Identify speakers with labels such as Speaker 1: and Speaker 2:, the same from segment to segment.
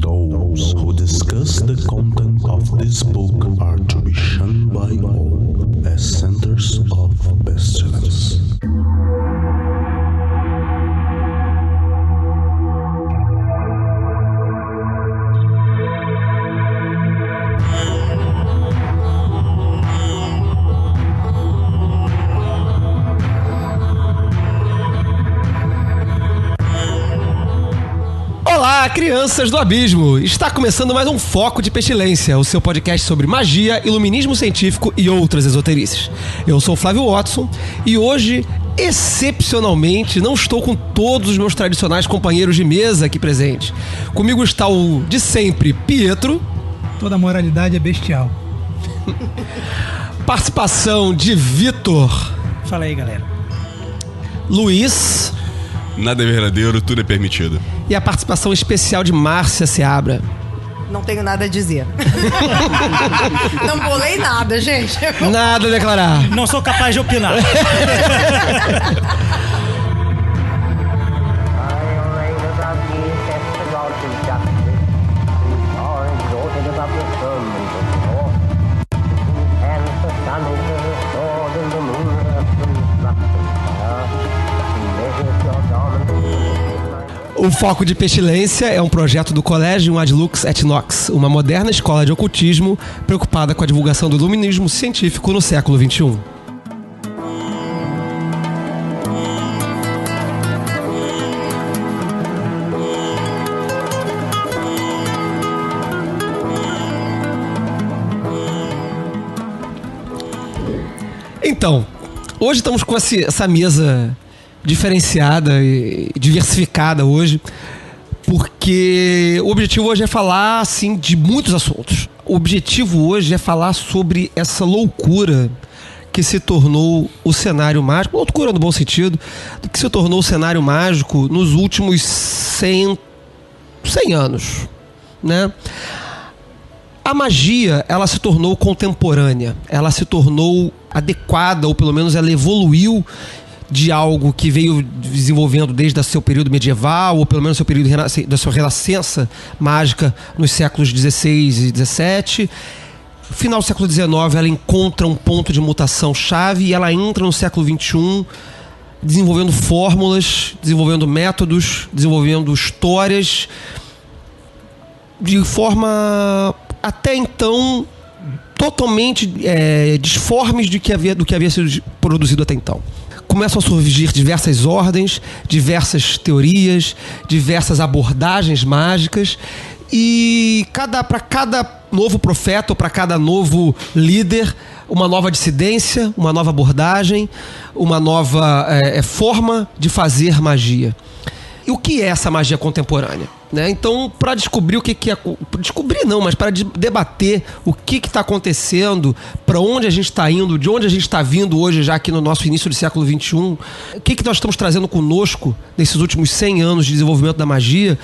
Speaker 1: Those who discuss the content of this book are to be shunned by all as centers of pestilence.
Speaker 2: Olá, crianças do abismo! Está começando mais um Foco de Pestilência, o seu podcast sobre magia, iluminismo científico e outras esoterices. Eu sou o Flávio Watson e hoje, excepcionalmente, não estou com todos os meus tradicionais companheiros de mesa aqui presentes. Comigo está o de sempre, Pietro.
Speaker 3: Toda moralidade é bestial.
Speaker 2: Participação de Vitor.
Speaker 3: Fala aí, galera.
Speaker 2: Luiz.
Speaker 4: Nada é verdadeiro, tudo é permitido.
Speaker 2: E a participação especial de Márcia Seabra.
Speaker 5: Não tenho nada a dizer. Não bolei nada, gente.
Speaker 2: Nada a declarar.
Speaker 3: Não sou capaz de opinar.
Speaker 2: O Foco de Pestilência é um projeto do Collegium Ad Lux et Nox, uma moderna escola de ocultismo preocupada com a divulgação do iluminismo científico no século XXI. Então, hoje estamos com essa mesa diferenciada e diversificada hoje, porque o objetivo hoje é falar assim de muitos assuntos. O objetivo hoje é falar sobre essa loucura que se tornou o cenário mágico, loucura no bom sentido, que se tornou o cenário mágico nos últimos 100 anos, né? A magia, ela se tornou contemporânea, ela se tornou adequada, ou pelo menos ela evoluiu de algo que veio desenvolvendo desde o seu período medieval, ou pelo menos seu período da sua renascença mágica nos séculos XVI e XVII. No final do século XIX, ela encontra um ponto de mutação chave e ela entra no século XXI desenvolvendo fórmulas, desenvolvendo métodos, desenvolvendo histórias de forma até então totalmente disformes do que havia sido produzido até então. Começam a surgir diversas ordens, diversas teorias, diversas abordagens mágicas e para cada novo profeta ou para cada novo líder, uma nova dissidência, uma nova abordagem, uma nova forma de fazer magia. E o que é essa magia contemporânea? Né? Então, para descobrir o que é... Descobrir não, mas para debater o que está acontecendo, para onde a gente está indo, de onde a gente está vindo hoje, já aqui no nosso início do século XXI, o que nós estamos trazendo conosco nesses últimos 100 anos de desenvolvimento da magia,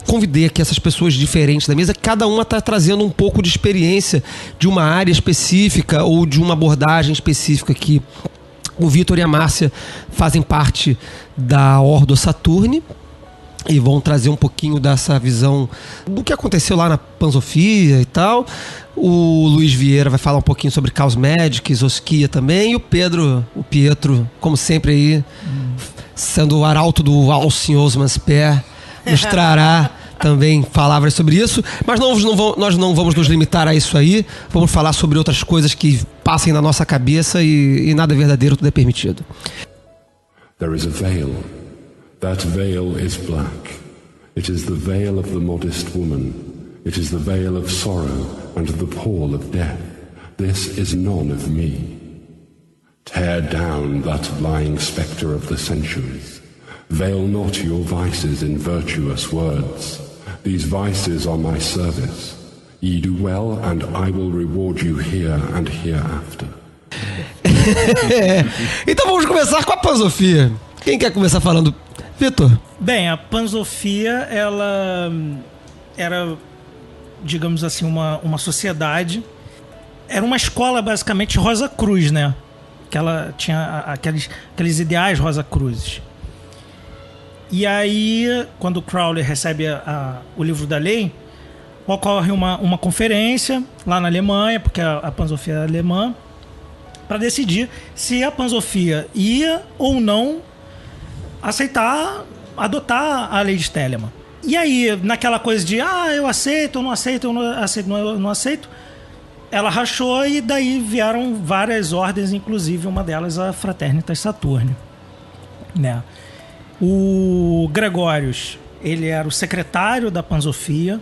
Speaker 2: convidei aqui essas pessoas diferentes da mesa, cada uma está trazendo um pouco de experiência de uma área específica ou de uma abordagem específica aqui. O Vitor e a Márcia fazem parte da Ordo Saturni e vão trazer um pouquinho dessa visão do que aconteceu lá na Panzofia e tal. O Luiz Vieira vai falar um pouquinho sobre Caos Magic, Zosquia também. E o Pietro, como sempre aí, sendo o arauto do Alcin Osman's Pé, nos trará também palavras sobre isso. Mas nós não vamos nos limitar a isso aí. Vamos falar sobre outras coisas que passem na nossa cabeça e nada é verdadeiro, tudo é permitido.
Speaker 1: There is a veil. That veil is black. It is the veil of the modest woman. It is the veil of sorrow and the pall of death. This is none of me. Tear down that lying spectre of the centuries. Veil not your vices in virtuous words. These vices are my service. Ye do well, and I will reward you here and hereafter.
Speaker 2: Então vamos começar com a Panzofia. Quem quer começar falando? Vitor?
Speaker 3: Bem, a Panzofia, ela era, digamos assim, uma sociedade. Era uma escola, basicamente, Rosa Cruz, né? Que ela tinha aqueles ideais Rosa Cruzes. E aí, quando o Crowley recebe o livro da lei, ocorre uma conferência lá na Alemanha, porque a Pansofia é alemã, para decidir se a Pansofia ia ou não adotar a lei de Telemann. E aí, naquela coisa de eu aceito, eu não aceito, eu não aceito, eu não aceito, ela rachou e daí vieram várias ordens, inclusive uma delas a Fraternitas Saturni, né? O Gregorius, ele era o secretário da Pansofia,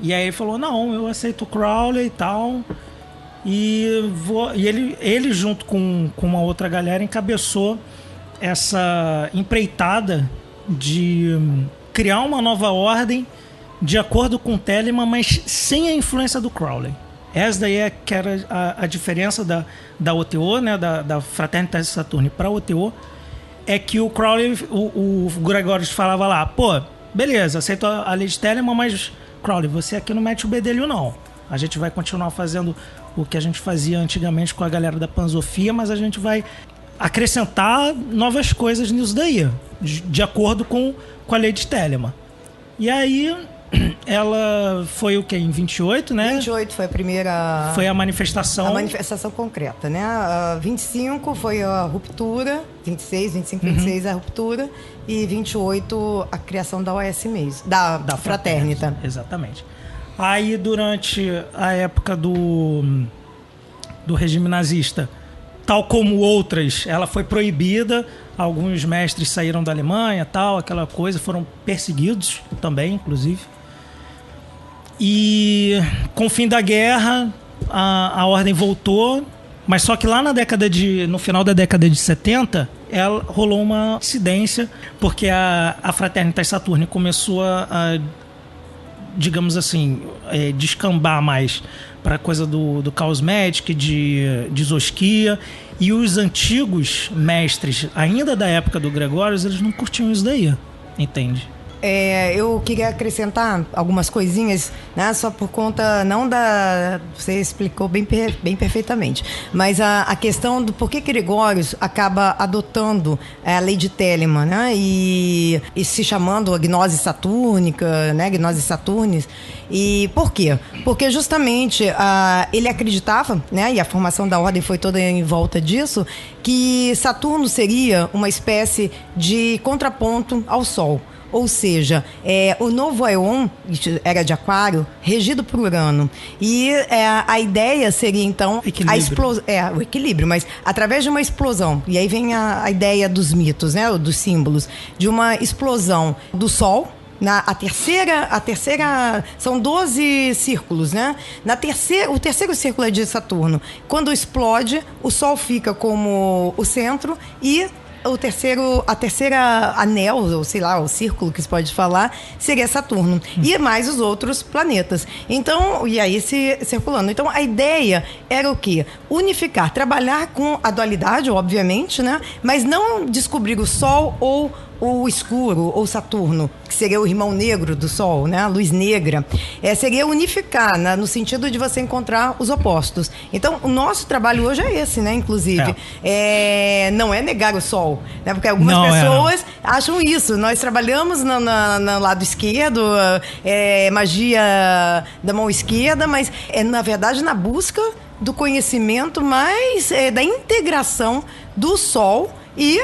Speaker 3: e aí ele falou, não, eu aceito o Crowley e tal, e ele junto com uma outra galera encabeçou essa empreitada de criar uma nova ordem de acordo com Telemann, mas sem a influência do Crowley. Essa daí que era a diferença da OTO, né, da Fraternitas Saturni para a OTO, é que o Crowley, o Gregorius falava lá, pô, beleza, aceito a lei de Telemann, mas Crowley, você aqui não mete o bedelho não. A gente vai continuar fazendo o que a gente fazia antigamente com a galera da Pansofia, mas a gente vai acrescentar novas coisas nisso daí, de acordo com a lei de Telemann. E aí, ela foi o quê? Em 28, né?
Speaker 5: 28 foi a primeira...
Speaker 3: Foi a manifestação.
Speaker 5: A manifestação concreta, né? 25 foi a ruptura, 25, a ruptura, e 28 a criação da OS mesmo, da Fraternita.
Speaker 3: Exatamente. Aí, durante a época do regime nazista, tal como outras, ela foi proibida. Alguns mestres saíram da Alemanha, tal, aquela coisa, foram perseguidos também, inclusive. E com o fim da guerra, a ordem voltou, mas só que lá no final da década de 70, rolou uma incidência, porque a Fraternitas Saturni começou a digamos assim, descambar mais para a coisa do Chaos Magic, de Zosquia, e os antigos mestres, ainda da época do Gregorius, eles não curtiam isso daí, entende?
Speaker 5: Eu queria acrescentar algumas coisinhas, né, só por conta, não da... Você explicou bem perfeitamente, mas a questão do porquê Gregorius acaba adotando a lei de Telemann, né, e se chamando a Gnose Satúrnica, né, Gnose Saturnis. E por quê? Porque justamente ele acreditava, né, e a formação da ordem foi toda em volta disso, que Saturno seria uma espécie de contraponto ao Sol. Ou seja, o novo Aeon era de Aquário, regido por Urano. E a ideia seria, então, a explosão. O equilíbrio, mas através de uma explosão. E aí vem a ideia dos mitos, né, dos símbolos, de uma explosão do Sol. A terceira são 12 círculos, né? O terceiro círculo é de Saturno. Quando explode, o Sol fica como o centro e a terceira anel, ou sei lá, o círculo que se pode falar, seria Saturno. E mais os outros planetas. Então, e aí se circulando. Então, a ideia era o quê? Unificar, trabalhar com a dualidade, obviamente, né? Mas não descobrir o Sol ou o escuro, ou Saturno, que seria o irmão negro do Sol, né? A luz negra. Seria unificar, né? No sentido de você encontrar os opostos. Então, o nosso trabalho hoje é esse, né? Inclusive. Não é negar o Sol, né? Porque algumas pessoas acham isso. Nós trabalhamos no lado esquerdo, magia da mão esquerda, mas na verdade, na busca do conhecimento, mais da integração do Sol e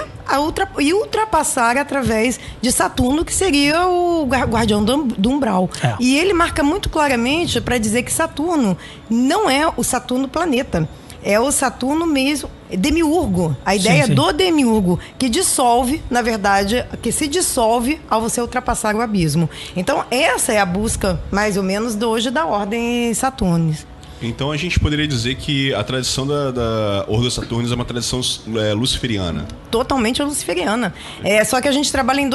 Speaker 5: ultrapassar através de Saturno, que seria o guardião do umbral. E ele marca muito claramente para dizer que Saturno não é o Saturno planeta, é o Saturno mesmo, demiurgo. A ideia do demiurgo, que dissolve, na verdade, que se dissolve ao você ultrapassar o abismo. Então, essa é a busca, mais ou menos, de hoje da ordem Saturnis.
Speaker 4: Então a gente poderia dizer que a tradição da Ordo Saturnis é uma tradição luciferiana.
Speaker 5: Totalmente luciferiana. Só que a gente trabalha em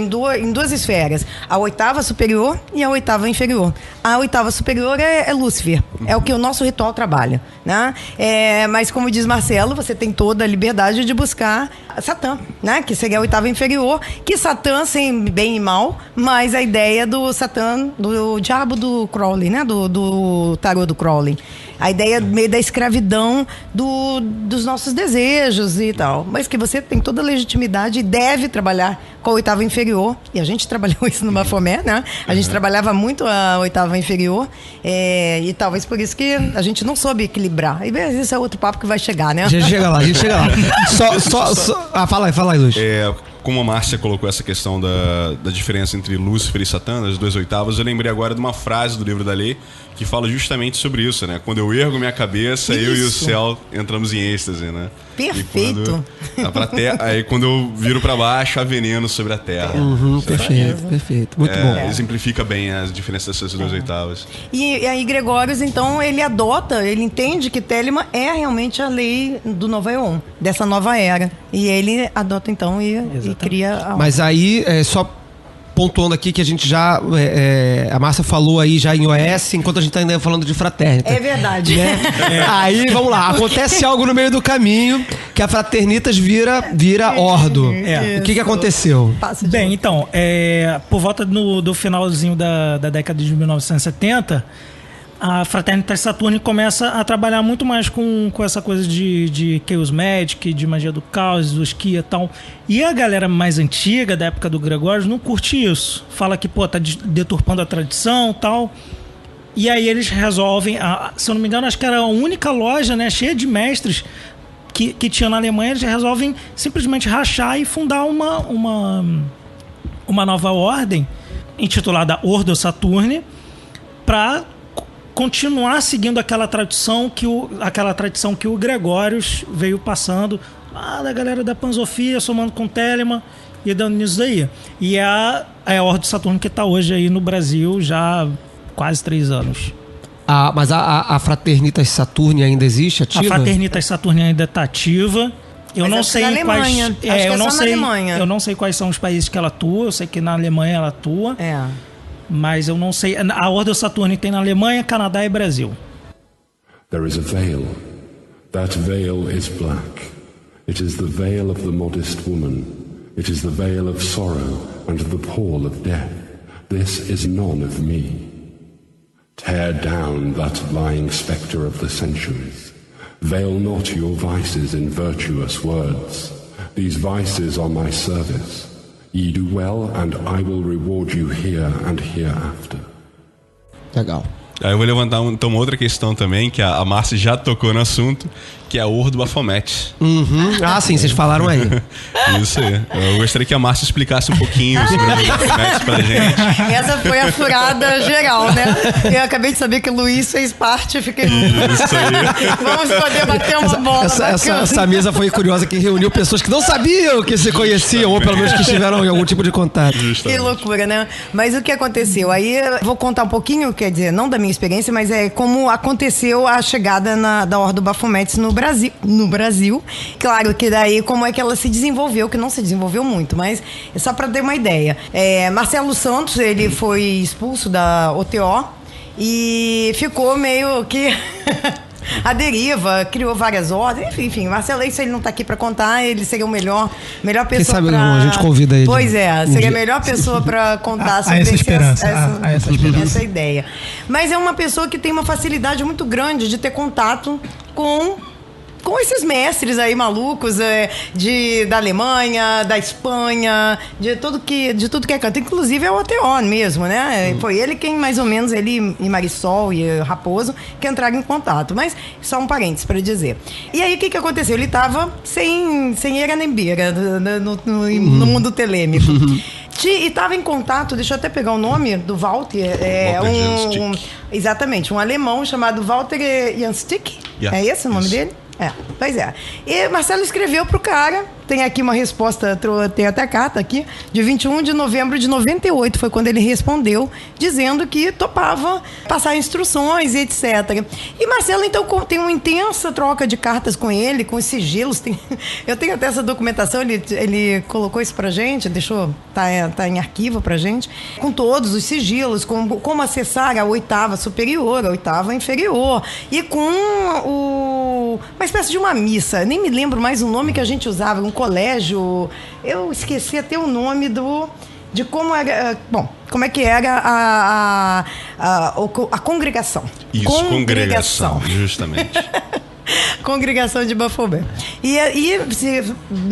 Speaker 5: duas esferas. A oitava superior e a oitava inferior. A oitava superior é Lúcifer. É o que o nosso ritual trabalha, né? Mas como diz Marcelo, você tem toda a liberdade de buscar Satã, né? Que seria a oitava inferior. Que Satã, sem bem e mal, mas a ideia do Satã, do diabo do Crowley, né? Do tarô do Crowley. A ideia meio da escravidão dos nossos desejos e tal. Mas que você você tem toda a legitimidade e deve trabalhar com a oitava inferior, e a gente trabalhou isso no Bafomé, né? A gente trabalhava muito a oitava inferior, e talvez por isso que a gente não soube equilibrar. E esse é outro papo que vai chegar, né?
Speaker 2: A gente chega lá. Fala aí, Luiz.
Speaker 4: Como a Márcia colocou essa questão da diferença entre Lúcifer e Satã, das 2 oitavas, eu lembrei agora de uma frase do livro da lei que fala justamente sobre isso, né? Quando eu ergo minha cabeça, eu e o céu entramos em êxtase, né?
Speaker 5: Perfeito.
Speaker 4: Aí quando eu viro pra baixo, há veneno sobre a terra.
Speaker 2: Perfeito. Muito bom.
Speaker 4: Exemplifica bem as diferenças dessas 2 oitavas.
Speaker 5: E aí Gregórios, então, ele entende que Telema é realmente a lei do Nova Éon, dessa nova era. E ele adota, então, e cria a...
Speaker 2: Mas aí, só pontuando aqui que a gente já... a Márcia falou aí já em OS, enquanto a gente tá ainda falando de fraternita.
Speaker 5: É verdade.
Speaker 2: Né? Aí, vamos lá. Acontece algo no meio do caminho que a fraternitas vira ordo. O que aconteceu?
Speaker 3: Bem, então, por volta do finalzinho da década de 1970... a Fraternitas Saturni começa a trabalhar muito mais com essa coisa de Chaos Magic, de magia do caos, do esquia e tal. E a galera mais antiga, da época do Gregório, não curte isso. Fala que, tá deturpando a tradição e tal. E aí eles resolvem, se eu não me engano, acho que era a única loja, né, cheia de mestres que tinha na Alemanha. Eles resolvem simplesmente rachar e fundar uma nova ordem, intitulada Ordo Saturni, para continuar seguindo aquela tradição que o Gregórios veio passando da galera da Pansofia, somando com Telema e dando nisso daí. E é a Ordo Saturno que está hoje aí no Brasil já há quase 3 anos.
Speaker 2: Mas a Fraternitas Saturni ainda existe ativa?
Speaker 3: A Fraternitas Saturni ainda está ativa. Eu não sei quais. Eu não sei quais são os países que ela atua. Eu sei que na Alemanha ela atua. Mas eu não sei. A Ordo Saturni tem na Alemanha, Canadá e Brasil.
Speaker 1: There is a veil. That veil is black. It is the veil of the modest woman. It is the veil of sorrow and the pall of death. This is none of me. Tear down that lying spectre of the centuries. Veil not your vices in virtuous words. These vices are my service. Ye do well, and I will reward you here and hereafter.
Speaker 2: Legal.
Speaker 4: Aí eu vou levantar então uma outra questão também, que a Márcia já tocou no assunto, que é a Ordo Baphomet.
Speaker 2: Sim, vocês falaram aí.
Speaker 4: Isso aí. Eu gostaria que a Márcia explicasse um pouquinho sobre o Ordo Baphomet pra gente.
Speaker 5: Essa foi a furada geral, né? Eu acabei de saber que o Luiz fez parte, fiquei...
Speaker 4: Isso aí.
Speaker 5: Vamos poder bater uma bola.
Speaker 2: Essa mesa foi curiosa, que reuniu pessoas que não sabiam que se conheciam, ou pelo menos que estiveram em algum tipo de contato.
Speaker 5: Que loucura, né? Mas o que aconteceu? Aí eu vou contar um pouquinho, quer dizer, não da minha experiência, mas como aconteceu a chegada da Ordo Baphomet no Brasil. Claro que daí como é que ela se desenvolveu, que não se desenvolveu muito, mas é só para ter uma ideia. Marcelo Santos, ele foi expulso da OTO e ficou meio que a deriva, criou várias ordens, enfim, Marcelo, isso ele não tá aqui para contar, ele seria melhor pessoa.
Speaker 2: Quem sabe a gente convida ele.
Speaker 5: Pois seria a melhor pessoa para contar sobre essa ideia. Mas é uma pessoa que tem uma facilidade muito grande de ter contato com esses mestres aí malucos da Alemanha, da Espanha, de tudo que é canto. Inclusive é o OTO mesmo, né? Foi ele quem, mais ou menos, ele e Marisol e Raposo, que entraram em contato. Mas só um parênteses para dizer. E aí o que aconteceu? Ele estava sem eira nem beira no mundo telêmico. E estava em contato, deixa eu até pegar o nome do Walter. Exatamente, um alemão chamado Walter Janstick. É esse o nome dele? Pois é. E Marcelo escreveu pro cara, tem aqui uma resposta, tem até a carta aqui, de 21 de novembro de 98, foi quando ele respondeu, dizendo que topava passar instruções e etc. E Marcelo, então, tem uma intensa troca de cartas com ele, com os sigilos. Eu tenho até essa documentação, ele colocou isso pra gente, tá em arquivo pra gente, com todos os sigilos, como acessar a oitava superior, a oitava inferior, e com uma espécie de uma missa, nem me lembro mais o nome que a gente usava, um colégio, eu esqueci até o nome de como era, como é que era a congregação.
Speaker 4: Isso, congregação, justamente.
Speaker 5: congregação de Bafomé. E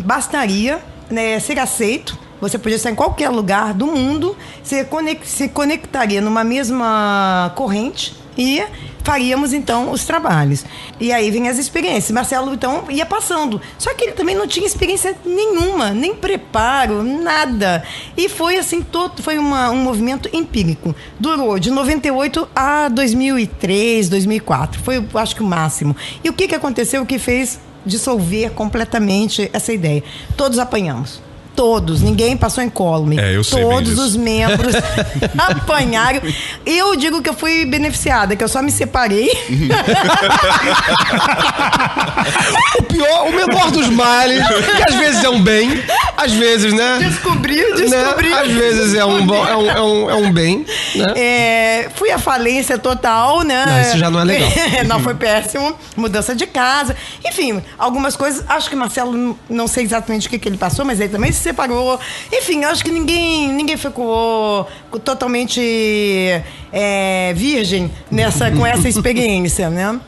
Speaker 5: bastaria, né, ser aceito. Você podia estar em qualquer lugar do mundo, se conectaria numa mesma corrente e faríamos, então, os trabalhos. E aí vem as experiências. Marcelo, então, ia passando. Só que ele também não tinha experiência nenhuma, nem preparo, nada. E foi, assim, foi um movimento empírico. Durou de 98 a 2003, 2004. Foi, acho que, o máximo. E o que aconteceu que fez dissolver completamente essa ideia? Todos apanhamos. Todos, ninguém passou incólume.
Speaker 4: Eu sei
Speaker 5: Todos
Speaker 4: bem disso.
Speaker 5: os membros apanharam. Eu digo que eu fui beneficiada, que eu só me separei.
Speaker 2: O pior, o menor dos males, que às vezes é um bem, às vezes, né?
Speaker 5: Descobri.
Speaker 2: Né? Às vezes é um bem, né?
Speaker 5: Fui à falência total, né?
Speaker 2: Não, isso já não é legal.
Speaker 5: Não, foi péssimo. Mudança de casa. Enfim, algumas coisas. Acho que Marcelo, não sei exatamente o que ele passou, mas ele também se separou. Enfim, acho que ninguém ficou totalmente virgem com essa experiência, né?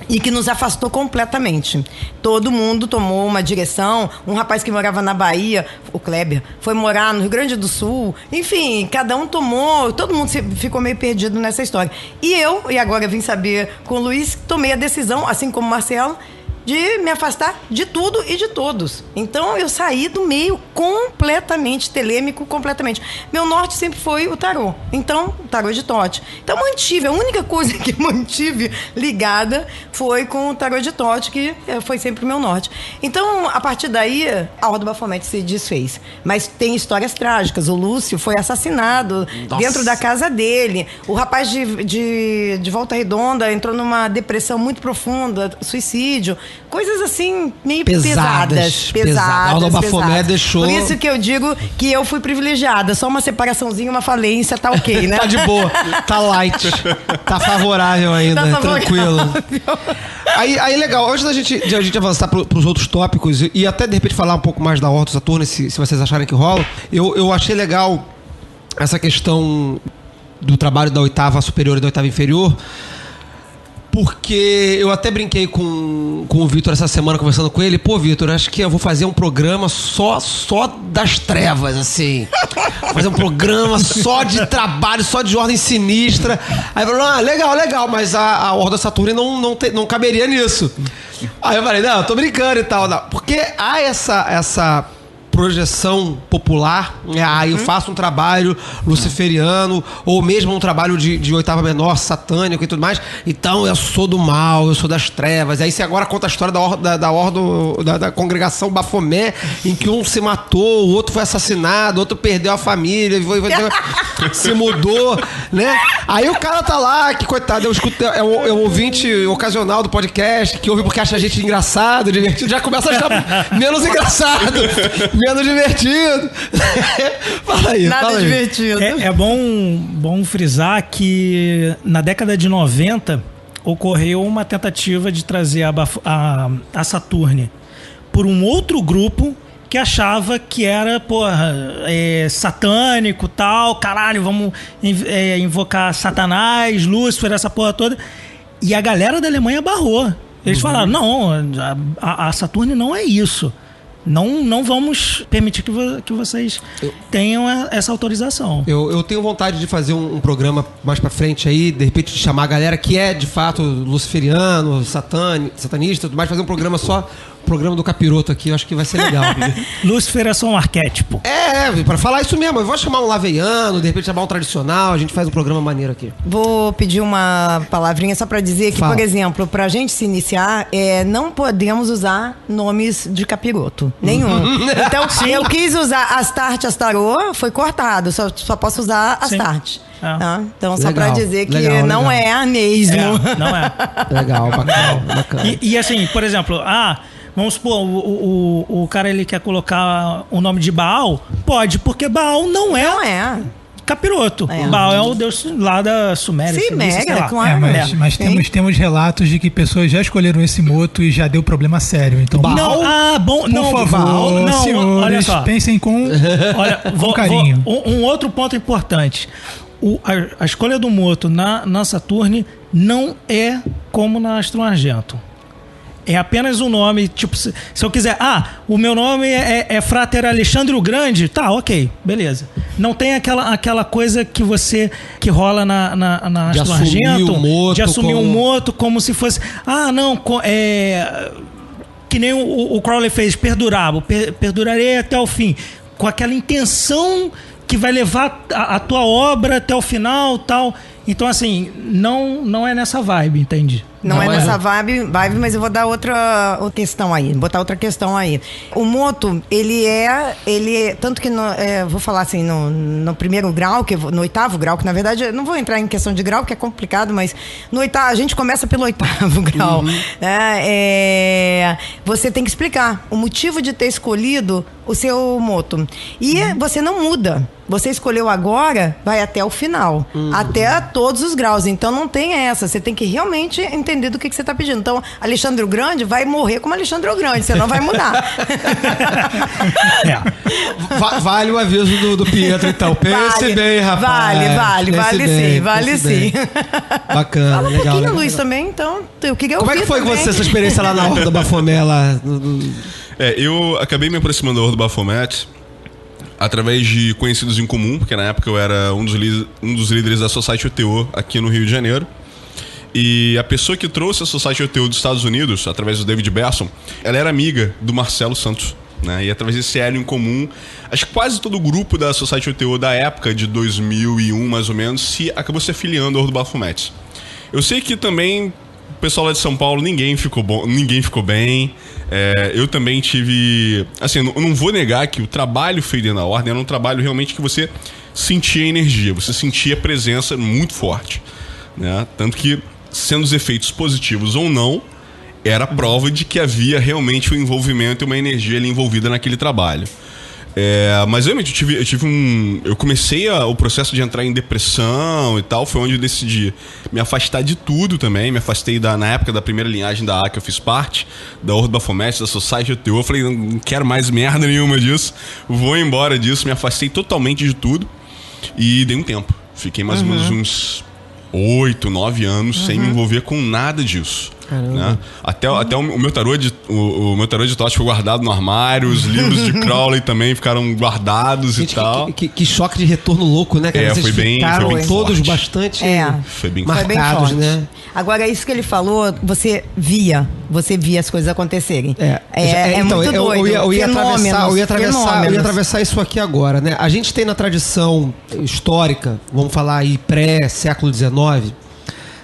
Speaker 5: E que nos afastou completamente. Todo mundo tomou uma direção. Um rapaz que morava na Bahia, o Kleber, foi morar no Rio Grande do Sul. Enfim, cada um tomou... Todo mundo ficou meio perdido nessa história. E agora vim saber com o Luiz, tomei a decisão, assim como o Marcelo, de me afastar de tudo e de todos. Então, eu saí do meio completamente telêmico, completamente. Meu norte sempre foi o tarô. Então, o tarô de Tote. Então, mantive. A única coisa que mantive ligada foi com o tarô de Tote, que foi sempre o meu norte. Então, a partir daí, a Ordem do Bafomé se desfez. Mas tem histórias trágicas. O Lúcio foi assassinado dentro da casa dele. O rapaz de Volta Redonda entrou numa depressão muito profunda, suicídio. Coisas assim, meio pesadas.
Speaker 2: A Ordem do Bafomé deixou...
Speaker 5: Por isso que eu digo que eu fui privilegiada. Só uma separaçãozinha, uma falência, tá ok, né?
Speaker 2: Tá de boa, tá light, tá favorável ainda,
Speaker 5: Tá favorável.
Speaker 2: tranquilo. Aí legal, antes da gente avançar pros outros tópicos e até de repente falar um pouco mais da Ordo Saturni, se vocês acharem que rola, eu achei legal essa questão do trabalho da oitava superior e da oitava inferior, porque eu até brinquei com o Vitor essa semana, conversando com ele. Pô, Vitor, acho que eu vou fazer um programa só das trevas, assim. Fazer um programa só de trabalho, só de ordem sinistra. Aí falou, legal, mas a Ordem Saturni não caberia nisso. Aí eu falei, não, eu tô brincando e tal. Não. Porque há essa projeção popular, eu faço um trabalho luciferiano, ou mesmo um trabalho de oitava menor, satânico e tudo mais, então eu sou do mal, eu sou das trevas. Aí você agora conta a história da congregação Bafomé, em que um se matou, o outro foi assassinado, o outro perdeu a família, se mudou, né? Aí o cara tá lá, que coitado, eu escuto, é um ouvinte ocasional do podcast, que ouve porque acha a gente engraçado, divertido, já começa a achar menos engraçado, menos divertido. Fala aí.
Speaker 5: Divertido.
Speaker 3: É bom frisar que na década de 90 ocorreu uma tentativa de trazer a Saturni por um outro grupo que achava que era, satânico, tal, caralho, vamos invocar Satanás, Lúcifer, essa porra toda. E a galera da Alemanha barrou. Eles falaram, não, a Saturni não é isso. Não vamos permitir que vocês tenham essa autorização.
Speaker 2: Eu tenho vontade de fazer um programa mais pra frente aí, de repente de chamar a galera que é de fato luciferiano, satanista, tudo mais, fazer um programa só, programa do capiroto aqui, eu acho que vai ser legal.
Speaker 3: Lúcifer é só um arquétipo.
Speaker 2: Pra falar isso mesmo, eu vou chamar um laveiano, de repente chamar um tradicional, a gente faz um programa maneiro aqui.
Speaker 5: Vou pedir uma palavrinha só para dizer que, por exemplo, pra gente se iniciar, não podemos usar nomes de capiroto. Nenhum. Então, eu quis usar Astarte, Astarô, foi cortado. Só posso usar Astarte. Tá? Então, só para dizer que não é mesmo.
Speaker 3: Não é.
Speaker 2: Legal, bacana.
Speaker 3: E assim, por exemplo, vamos supor, o cara ele quer colocar o nome de Baal? Pode, porque Baal não é capiroto. Baal é o deus lá da Suméria.
Speaker 5: Claro.
Speaker 6: Mas temos relatos de que pessoas já escolheram esse moto e já deu problema sério. Então,
Speaker 3: Baal,
Speaker 6: por favor,
Speaker 3: não,
Speaker 6: senhores,
Speaker 3: olha só.
Speaker 6: pensem com carinho.
Speaker 3: Um outro ponto importante. A escolha do moto na Saturni não é como na Astro Argento. É apenas um nome, tipo, se eu quiser... o meu nome é Frater Alexandre o Grande. Tá, ok, beleza. Não tem aquela coisa que rola na
Speaker 2: de
Speaker 3: Astro
Speaker 2: assumir
Speaker 3: Argento,
Speaker 2: o moto
Speaker 3: de assumir
Speaker 2: como...
Speaker 3: um moto como se fosse... que nem o Crowley fez, perdurarei até o fim. Com aquela intenção que vai levar a tua obra até o final, tal. Então, assim, não é nessa vibe, entende?
Speaker 5: Não é nessa vibe, mas eu vou dar outra questão aí, botar outra questão aí. O moto, ele é tanto que, vou falar assim, no primeiro grau, no oitavo grau, que na verdade, eu não vou entrar em questão de grau, que é complicado, mas no oitavo, a gente começa pelo oitavo grau. Né? Você tem que explicar o motivo de ter escolhido o seu moto. E você não muda. Você escolheu agora, vai até o final. Até todos os graus. Então não tem essa. Você tem que realmente entender do que você está pedindo. Então, Alexandre o Grande vai morrer como Alexandre o Grande. Você não vai mudar.
Speaker 2: Vale o aviso do Pietro, então. Pense bem, rapaz.
Speaker 5: Vale sim.
Speaker 2: Bacana,
Speaker 5: fala
Speaker 2: legal.
Speaker 5: Um pouquinho,
Speaker 2: legal.
Speaker 5: Luiz, também. Então, eu queria
Speaker 2: Como
Speaker 5: ouvir
Speaker 2: é que foi
Speaker 5: também.
Speaker 2: essa experiência lá na Horda do Baphomet?
Speaker 4: Eu acabei me aproximando da Horda do Baphomet através de conhecidos em comum, porque na época eu era um dos líderes da Society UTO aqui no Rio de Janeiro. E a pessoa que trouxe a Society UTO dos Estados Unidos, através do David Berson, ela era amiga do Marcelo Santos, né? E através desse elo em comum, acho que quase todo o grupo da Society UTO da época, de 2001 mais ou menos, acabou se afiliando ao Horda do Baphomet. Eu sei que também o pessoal lá de São Paulo, ninguém ficou bem. Eu também tive... Assim, eu não vou negar que o trabalho feito na Ordem era um trabalho realmente que você sentia energia, você sentia presença muito forte, né? Tanto que, sendo os efeitos positivos ou não, era prova de que havia realmente um envolvimento e uma energia ali envolvida naquele trabalho. Mas realmente eu comecei o processo de entrar em depressão e tal. Foi onde eu decidi me afastar de tudo também. Me afastei na época da primeira linhagem da A que eu fiz parte, da Horda do Baphomet, da Society UTO. Eu falei, não quero mais merda nenhuma disso, vou embora disso. Me afastei totalmente de tudo e dei um tempo. Fiquei mais ou menos uns 8, 9 anos sem me envolver com nada disso. Né? Até o meu tarô de Tote foi guardado no armário, os livros de Crowley também ficaram guardados. Gente, e tal.
Speaker 2: Que choque de retorno louco, né? Vocês
Speaker 4: foi bem
Speaker 2: todos
Speaker 4: forte.
Speaker 2: Bastante
Speaker 4: foi bem
Speaker 2: marcados, né?
Speaker 5: Agora, isso que ele falou, você via as coisas acontecerem.
Speaker 2: Então,
Speaker 5: muito doido.
Speaker 2: Eu ia atravessar isso aqui agora, né? A gente tem na tradição histórica, vamos falar aí pré-século XIX,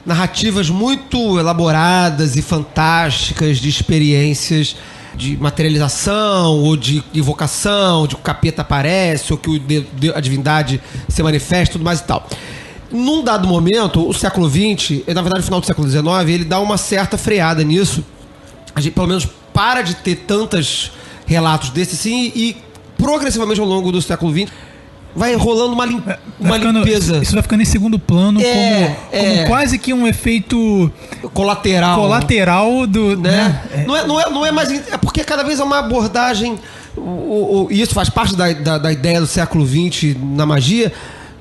Speaker 2: narrativas muito elaboradas e fantásticas de experiências de materialização ou de invocação, de que o capeta aparece ou que a divindade se manifesta, tudo mais e tal. Num dado momento, o século XX, na verdade o final do século XIX, ele dá uma certa freada nisso. A gente pelo menos para de ter tantos relatos desses assim, e progressivamente ao longo do século XX vai rolando uma limpeza.
Speaker 6: Isso vai ficando em segundo plano como quase que um efeito colateral do...
Speaker 2: Né? Não é mais... É porque cada vez é uma abordagem... E isso faz parte da ideia do século XX na magia,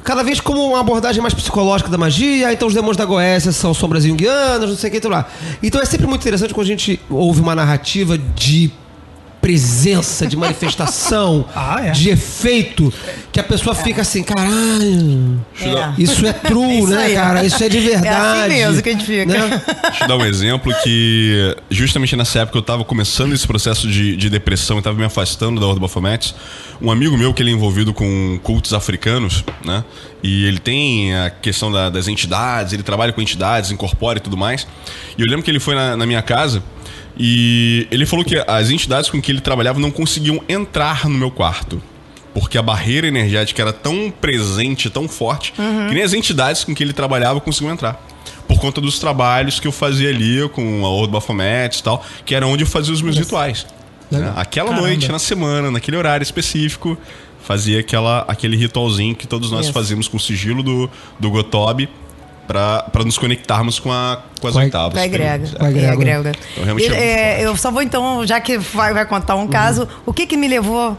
Speaker 2: cada vez como uma abordagem mais psicológica da magia. Então os demônios da Goécia são sombras junguianas, não sei o que, lá. Então é sempre muito interessante quando a gente ouve uma narrativa de presença, de manifestação, de efeito, que a pessoa fica assim, caralho, isso é true, isso né, cara? Isso é de verdade.
Speaker 5: É assim mesmo que a gente fica.
Speaker 2: Né?
Speaker 4: Deixa eu dar um exemplo que, justamente nessa época eu tava começando esse processo de depressão, eu tava me afastando da Horda do Baphomet. Um amigo meu que ele é envolvido com cultos africanos, né? E ele tem a questão das entidades, ele trabalha com entidades, incorpora e tudo mais. E eu lembro que ele foi na minha casa e ele falou que as entidades com que ele trabalhava não conseguiam entrar no meu quarto, porque a barreira energética era tão presente, tão forte, que nem as entidades com que ele trabalhava conseguiam entrar. Por conta dos trabalhos que eu fazia ali com a Horda do Baphomet e tal, que era onde eu fazia os meus rituais. Né? Aquela noite, na semana, naquele horário específico, fazia aquele ritualzinho que todos nós fazíamos com o sigilo do Gotob para nos conectarmos com as oitavas.
Speaker 5: Com a egrégora.
Speaker 4: Então,
Speaker 5: eu só vou então, já que vai contar um caso, o que me levou,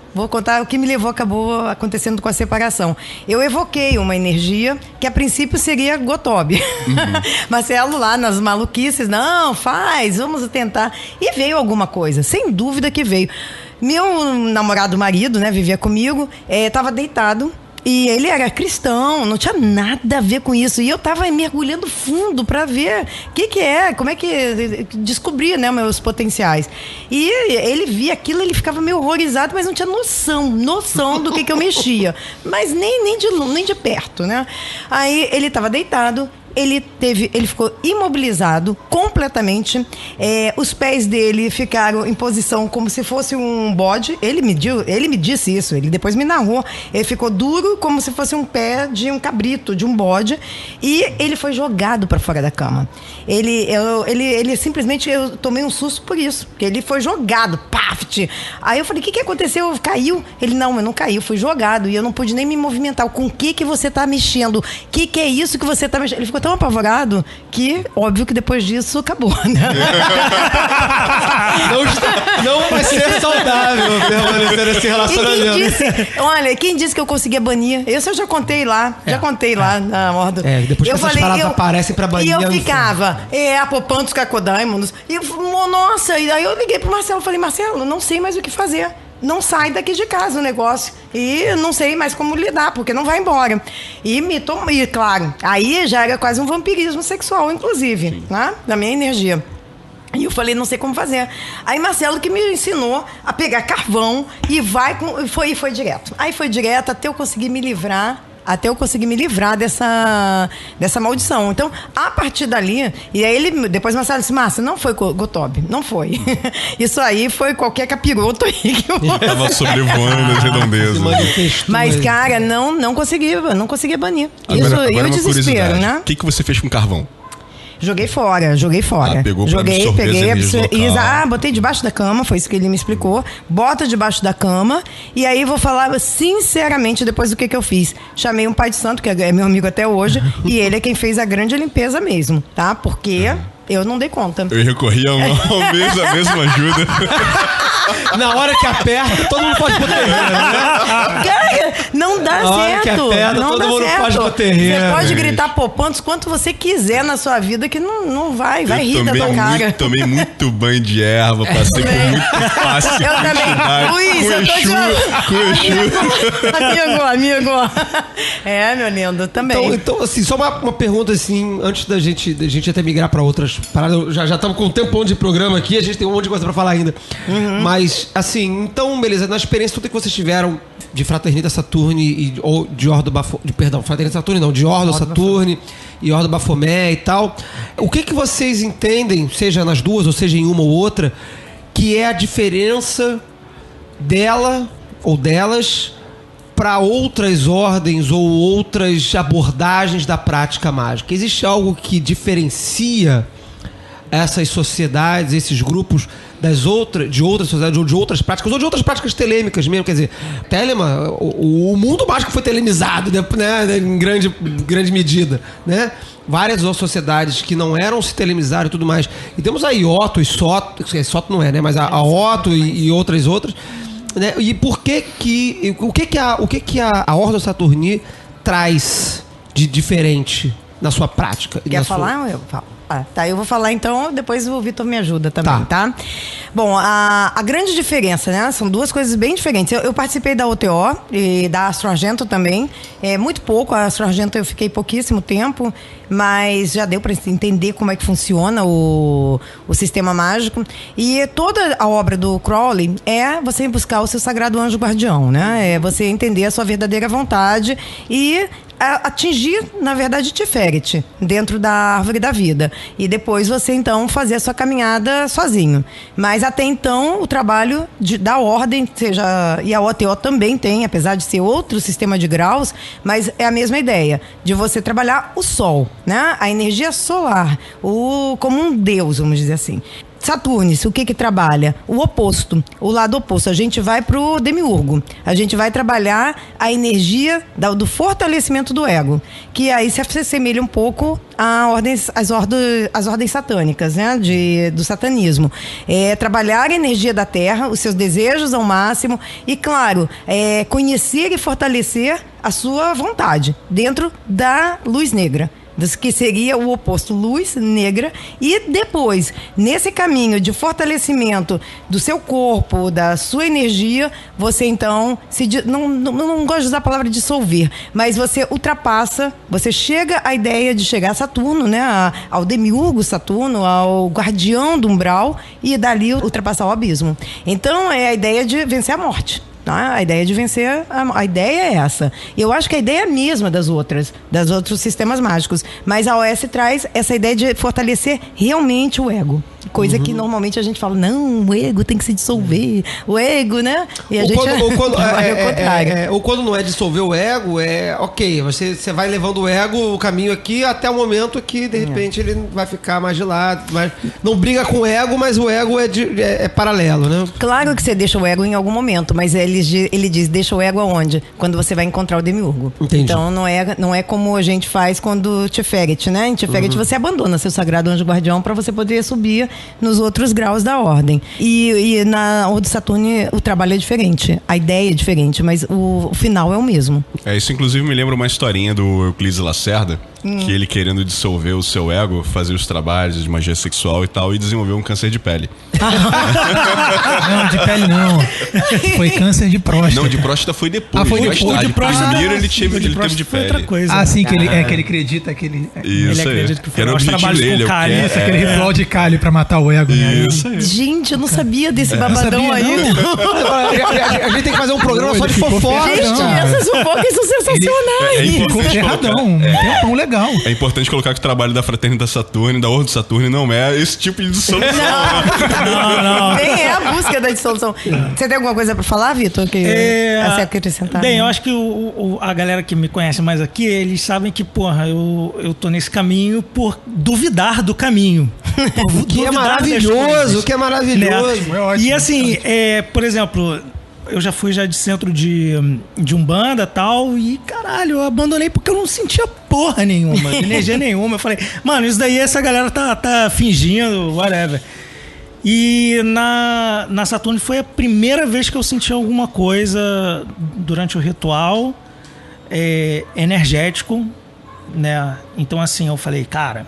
Speaker 5: acabou acontecendo com a separação. Eu evoquei uma energia que a princípio seria Gotob. Marcelo lá nas maluquices, não, vamos tentar. E veio alguma coisa, sem dúvida que veio. Meu namorado marido, né, vivia comigo, estava deitado. E ele era cristão, não tinha nada a ver com isso. E eu tava mergulhando fundo para ver o que é, como é que descobrir, né, meus potenciais. E ele via aquilo, ele ficava meio horrorizado, mas não tinha noção do que eu mexia. Mas nem de perto, né? Aí ele tava deitado. Ele ficou imobilizado completamente. Os pés dele ficaram em posição como se fosse um bode. Ele me disse isso, ele depois me narrou. Ele ficou duro como se fosse um pé de um cabrito, de um bode. E ele foi jogado para fora da cama. Ele simplesmente, eu tomei um susto por isso, porque ele foi jogado, paft. Aí eu falei, o que aconteceu? Caiu? Ele, não, eu não caí, eu fui jogado e eu não pude nem me movimentar. Com o que você tá mexendo? O que é isso que você tá mexendo? Ele ficou tão apavorado que, óbvio que depois disso acabou, né?
Speaker 2: não vai ser saudável permanecer nesse relacionamento.
Speaker 5: Quem disse que eu conseguia banir? Isso eu já contei lá, na Morda.
Speaker 2: Depois que essas palavras aparecem pra banir.
Speaker 5: E eu ficava, apopantos cacodaimons. E nossa, e aí eu liguei pro Marcelo, falei, Marcelo, não sei mais o que fazer. Não sai daqui de casa o negócio. E não sei mais como lidar, porque não vai embora. E claro, aí já era quase um vampirismo sexual, inclusive, né? Da minha energia. E eu falei, não sei como fazer. Aí Marcelo que me ensinou a pegar carvão e foi direto. Aí foi direto até eu conseguir me livrar dessa maldição. Então, a partir dali, e aí depois Marcelo disse, Márcia, não foi Gotob, não foi. Isso aí foi qualquer capiroto aí que eu...
Speaker 4: Tava sobrevoando as redondezas.
Speaker 5: Mas, cara, não conseguia banir.
Speaker 4: Agora
Speaker 5: e o desespero, né?
Speaker 4: O que você fez com carvão?
Speaker 5: Joguei fora.
Speaker 4: Pegou pra absorver as energias local.
Speaker 5: Botei debaixo da cama, foi isso que ele me explicou. Bota debaixo da cama. E aí vou falar sinceramente depois do que eu fiz. Chamei um pai de santo, que é meu amigo até hoje, e ele é quem fez a grande limpeza mesmo, tá? Porque eu não dei conta.
Speaker 4: Eu recorri a mesma ajuda.
Speaker 2: Na hora que aperta, todo mundo pode ir pro terreno, né?
Speaker 5: Cara, não dá certo.
Speaker 2: Na hora que aperta,
Speaker 5: não
Speaker 2: todo
Speaker 5: dá
Speaker 2: mundo
Speaker 5: certo.
Speaker 2: pode ir pro terreno.
Speaker 5: Você pode gritar popantes quanto você quiser na sua vida, que não vai rir da tua cara.
Speaker 4: Tomei muito banho de erva, passei por muito fácil.
Speaker 5: Eu também. Luiz, eu tô de amigo. Meu lindo, também.
Speaker 2: Então assim, só uma pergunta, assim, antes da gente até migrar pra outras paradas. Já estamos com um tempão de programa aqui, a gente tem um monte de coisa pra falar ainda. Mas, assim, então, beleza, na experiência toda que vocês tiveram de Fraternita Saturni ou de Ordo Bafomé, Fraternita Saturni não, de Ordo Saturni e Ordo Bafomé e tal, o que vocês entendem, seja nas duas ou seja em uma ou outra, que é a diferença dela ou delas para outras ordens ou outras abordagens da prática mágica? Existe algo que diferencia essas sociedades, esses grupos de outras sociedades, ou de outras práticas, ou de outras práticas telêmicas mesmo? Quer dizer, Telema, o mundo mágico foi telemizado, né, em grande medida, né? Várias outras sociedades que não eram se telemizaram e tudo mais. E temos a Ioto e Soto, Soto não é, né? Mas a Otto e outras, né? E o que a Ordo Saturni traz de diferente na sua prática?
Speaker 5: Quer falar? Eu falo. Tá, eu vou falar então, depois o Vitor me ajuda também, tá? Bom, a grande diferença, né? São duas coisas bem diferentes. Eu participei da OTO e da Astro Argento também. Muito pouco, a Astro Argento eu fiquei pouquíssimo tempo, mas já deu para entender como é que funciona o sistema mágico. E toda a obra do Crowley é você buscar o seu sagrado anjo guardião, né? É você entender a sua verdadeira vontade e atingir, na verdade, Tiferet dentro da árvore da vida. E depois você, então, fazer a sua caminhada sozinho. Mas até então, o trabalho da ordem, e a OTO também tem, apesar de ser outro sistema de graus, mas é a mesma ideia, de você trabalhar o sol, né? A energia solar, como um deus, vamos dizer assim. Saturno, o que trabalha? O oposto, o lado oposto. A gente vai pro demiurgo. A gente vai trabalhar a energia do fortalecimento do ego, que aí se assemelha um pouco às ordens satânicas, né? Do satanismo. É trabalhar a energia da Terra, os seus desejos ao máximo e, claro, conhecer e fortalecer a sua vontade dentro da luz negra, que seria o oposto, luz negra. E depois, nesse caminho de fortalecimento do seu corpo, da sua energia, você então não gosto de usar a palavra dissolver, mas você ultrapassa, você chega à ideia de chegar a Saturno, né, ao demiurgo Saturno, ao guardião do umbral, e dali ultrapassar o abismo. Então é a ideia de vencer a morte. A ideia de vencer, a ideia é essa. Eu acho que a ideia é a mesma das outros sistemas mágicos, mas a OS traz essa ideia de fortalecer realmente o ego. Coisa que normalmente a gente fala, não, o ego tem que se dissolver, o ego, né? E a gente
Speaker 2: ou quando não é dissolver o ego, ok, você vai levando o ego o caminho aqui até o momento que de repente ele vai ficar mais de lado, mas não briga com o ego, mas o ego é paralelo, né?
Speaker 5: Claro que você deixa o ego em algum momento, mas ele diz, deixa o ego aonde? Quando você vai encontrar o demiurgo. Entendi. Então não é como a gente faz quando Tiferet, né? Em Tiferet você abandona seu sagrado anjo guardião para você poder subir nos outros graus da ordem. E na Ordem Saturno o trabalho é diferente, a ideia é diferente, mas o final é o mesmo.
Speaker 4: Isso inclusive me lembra uma historinha do Euclides Lacerda, que ele querendo dissolver o seu ego, fazer os trabalhos de magia sexual e tal, e desenvolveu um câncer de pele.
Speaker 6: Não, de pele não. Foi câncer de próstata.
Speaker 4: Não, de próstata foi depois.
Speaker 6: Foi depois.
Speaker 3: De próstata,
Speaker 4: primeiro ele teve de
Speaker 3: foi
Speaker 4: pele.
Speaker 3: Outra coisa.
Speaker 6: Sim, que ele acredita que ele...
Speaker 4: Isso
Speaker 3: ele acredita que
Speaker 4: era o
Speaker 3: trabalhos
Speaker 4: dele,
Speaker 3: com cálie.
Speaker 6: Aquele ritual de cálie pra matar o ego, né?
Speaker 4: Isso aí.
Speaker 5: Gente, eu não sabia desse babadão aí.
Speaker 2: A gente tem que fazer um programa só de fofoca.
Speaker 5: Gente, essas fofocas são sensacionais.
Speaker 6: Ficou ferradão, um tempão legal.
Speaker 4: É importante colocar que o trabalho da Fraternidade Saturno, da Ordem Saturno, não é esse tipo de dissolução.
Speaker 3: Não.
Speaker 5: Nem é a busca da dissolução. Você tem alguma coisa pra falar, Vitor? Que você acrescentar?
Speaker 3: Bem, eu acho que a galera que me conhece mais aqui, eles sabem que, porra, eu tô nesse caminho por duvidar do caminho.
Speaker 2: Que é maravilhoso, que é maravilhoso.
Speaker 3: Né? E assim, por exemplo, eu já fui de centro de Umbanda e tal, e caralho, eu abandonei porque eu não sentia porra nenhuma, energia nenhuma. Eu falei, mano, isso daí essa galera tá fingindo, whatever. E na Saturno foi a primeira vez que eu senti alguma coisa durante o ritual energético, né? Então assim, eu falei, cara,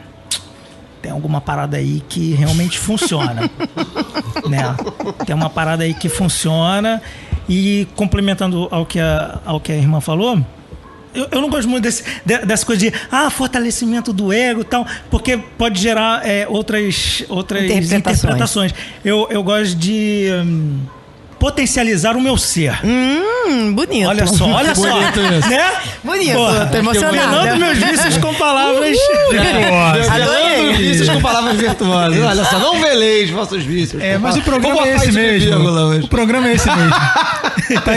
Speaker 3: tem alguma parada aí que realmente funciona. Né? Tem uma parada aí que funciona. E complementando ao que a irmã falou, eu não gosto muito dessa coisa de fortalecimento do ego e tal, porque pode gerar outras interpretações. Eu gosto de potencializar o meu ser.
Speaker 5: Bonito.
Speaker 3: Olha só. Né?
Speaker 5: Bonito, tô emocionada.
Speaker 3: Revelando meus vícios com palavras
Speaker 2: virtuosas. Revelando vícios com palavras virtuosas. Olha só, não veleis vossos vícios.
Speaker 6: Mas o programa é esse mesmo. O programa é esse mesmo.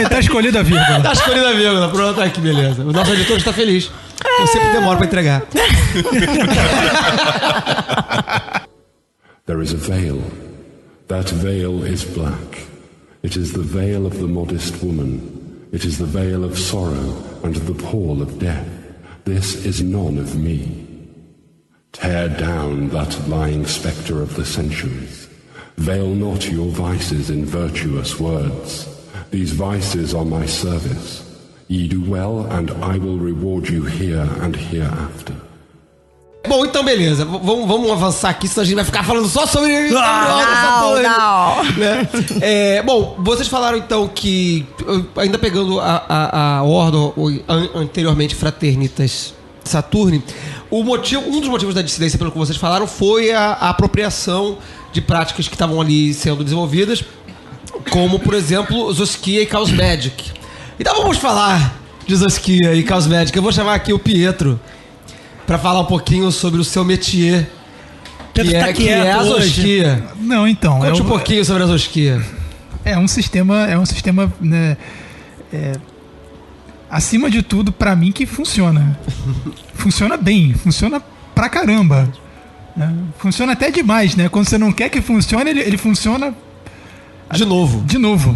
Speaker 6: Tá escolhida a vírgula.
Speaker 2: Tá escolhida a vírgula. Pronto, que beleza. O nosso editor está feliz. Eu sempre demoro pra entregar.
Speaker 1: There is a veil. That veil is black. It is the veil of the modest woman. It is the veil of sorrow and the pall of death. This is none of me. Tear down that lying spectre of the centuries. Veil not your vices in virtuous words. These vices are my service. Ye do well, and I will reward you here and hereafter.
Speaker 2: Bom, então beleza, vamos avançar aqui, senão a gente vai ficar falando só sobre...
Speaker 5: Não.
Speaker 2: Né? Bom, vocês falaram então que, ainda pegando a ordem anteriormente Fraternitas Saturni, um dos motivos da dissidência, pelo que vocês falaram, foi a apropriação de práticas que estavam ali sendo desenvolvidas, como, por exemplo, Zoskia e Chaos Magic. Então vamos falar de Zoskia e Chaos Magic. Eu vou chamar aqui o Pietro para falar um pouquinho sobre o seu métier, que é a Zoskia.
Speaker 6: Não, então...
Speaker 2: Conte um pouquinho sobre a Zoskia.
Speaker 6: É um sistema, né, acima de tudo, para mim, que funciona. Funciona bem, funciona pra caramba. né? Funciona até demais, né? Quando você não quer que funcione, ele funciona...
Speaker 2: De novo.
Speaker 6: De novo.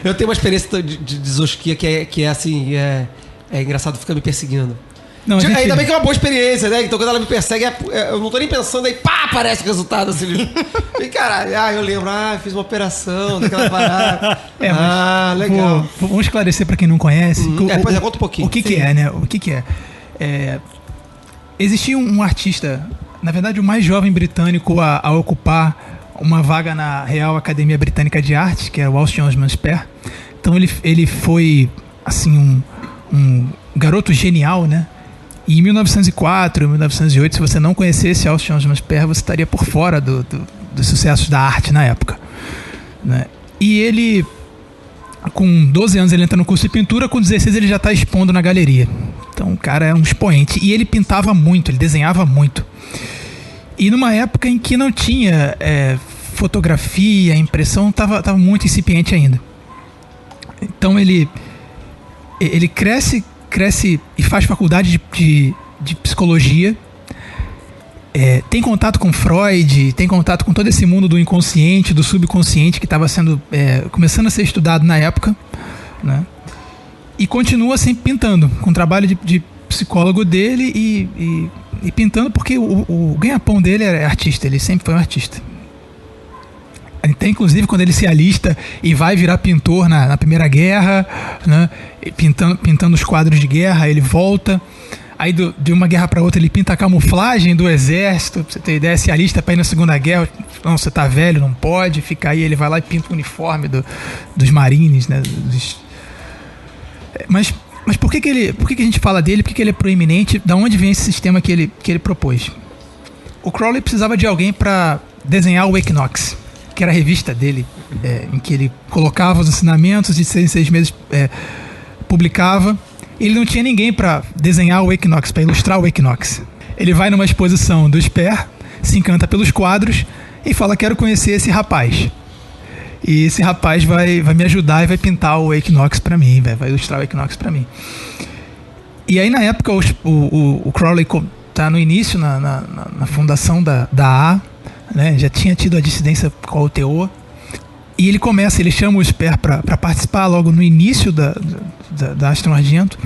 Speaker 2: Eu tenho uma experiência de Zoskia que é assim, é engraçado, fica me perseguindo.
Speaker 6: Não,
Speaker 2: Ainda bem que é uma boa experiência, né? Então quando ela me persegue, eu não tô nem pensando, aí pá, aparece o resultado assim. E caralho, eu lembro, fiz uma operação daquela parada. Legal.
Speaker 6: Vamos esclarecer pra quem não conhece.
Speaker 2: Pois conta um pouquinho.
Speaker 6: O que é, né? O que é? Existia um artista, na verdade o mais jovem britânico a ocupar uma vaga na Real Academia Britânica de Artes, que é o Austin Osman Spare. Então ele foi assim um garoto genial, né? E em 1904, 1908, se você não conhecesse Austin Osman Spare, você estaria por fora dos sucessos da arte na época, né? E ele, com 12 anos, ele entra no curso de pintura, com 16 ele já está expondo na galeria. Então o cara é um expoente. E ele pintava muito, ele desenhava muito. E numa época em que não tinha fotografia, impressão, estava muito incipiente ainda. Então ele cresce e faz faculdade de psicologia, tem contato com Freud, tem contato com todo esse mundo do inconsciente, do subconsciente que estava começando a ser estudado na época, né? E continua sempre pintando, com o trabalho de psicólogo dele e pintando porque o ganha-pão dele é artista, ele sempre foi um artista. Até inclusive quando ele se alista e vai virar pintor na Primeira Guerra, né? Pintando os quadros de guerra, ele volta. Aí de uma guerra para outra ele pinta a camuflagem do exército, pra você ter ideia, se alista para ir na Segunda Guerra. Não, você tá velho, não pode, fica aí. Ele vai lá e pinta o uniforme dos marines, né? Mas por que a gente fala dele? Por que ele é proeminente? Da onde vem esse sistema que ele propôs? O Crowley precisava de alguém para desenhar o Equinox, que era a revista dele, em que ele colocava os ensinamentos e de 6 em 6 meses publicava. Ele não tinha ninguém para desenhar o Equinox, para ilustrar o Equinox. Ele vai numa exposição do Spare, se encanta pelos quadros e fala: quero conhecer esse rapaz. E esse rapaz vai me ajudar e vai pintar o Equinox para mim, vai ilustrar o Equinox para mim. E aí na época o Crowley está no início, na fundação da A, né? Já tinha tido a dissidência com a UTO. E ele chama o Spare para participar logo no início da Astrum Argento.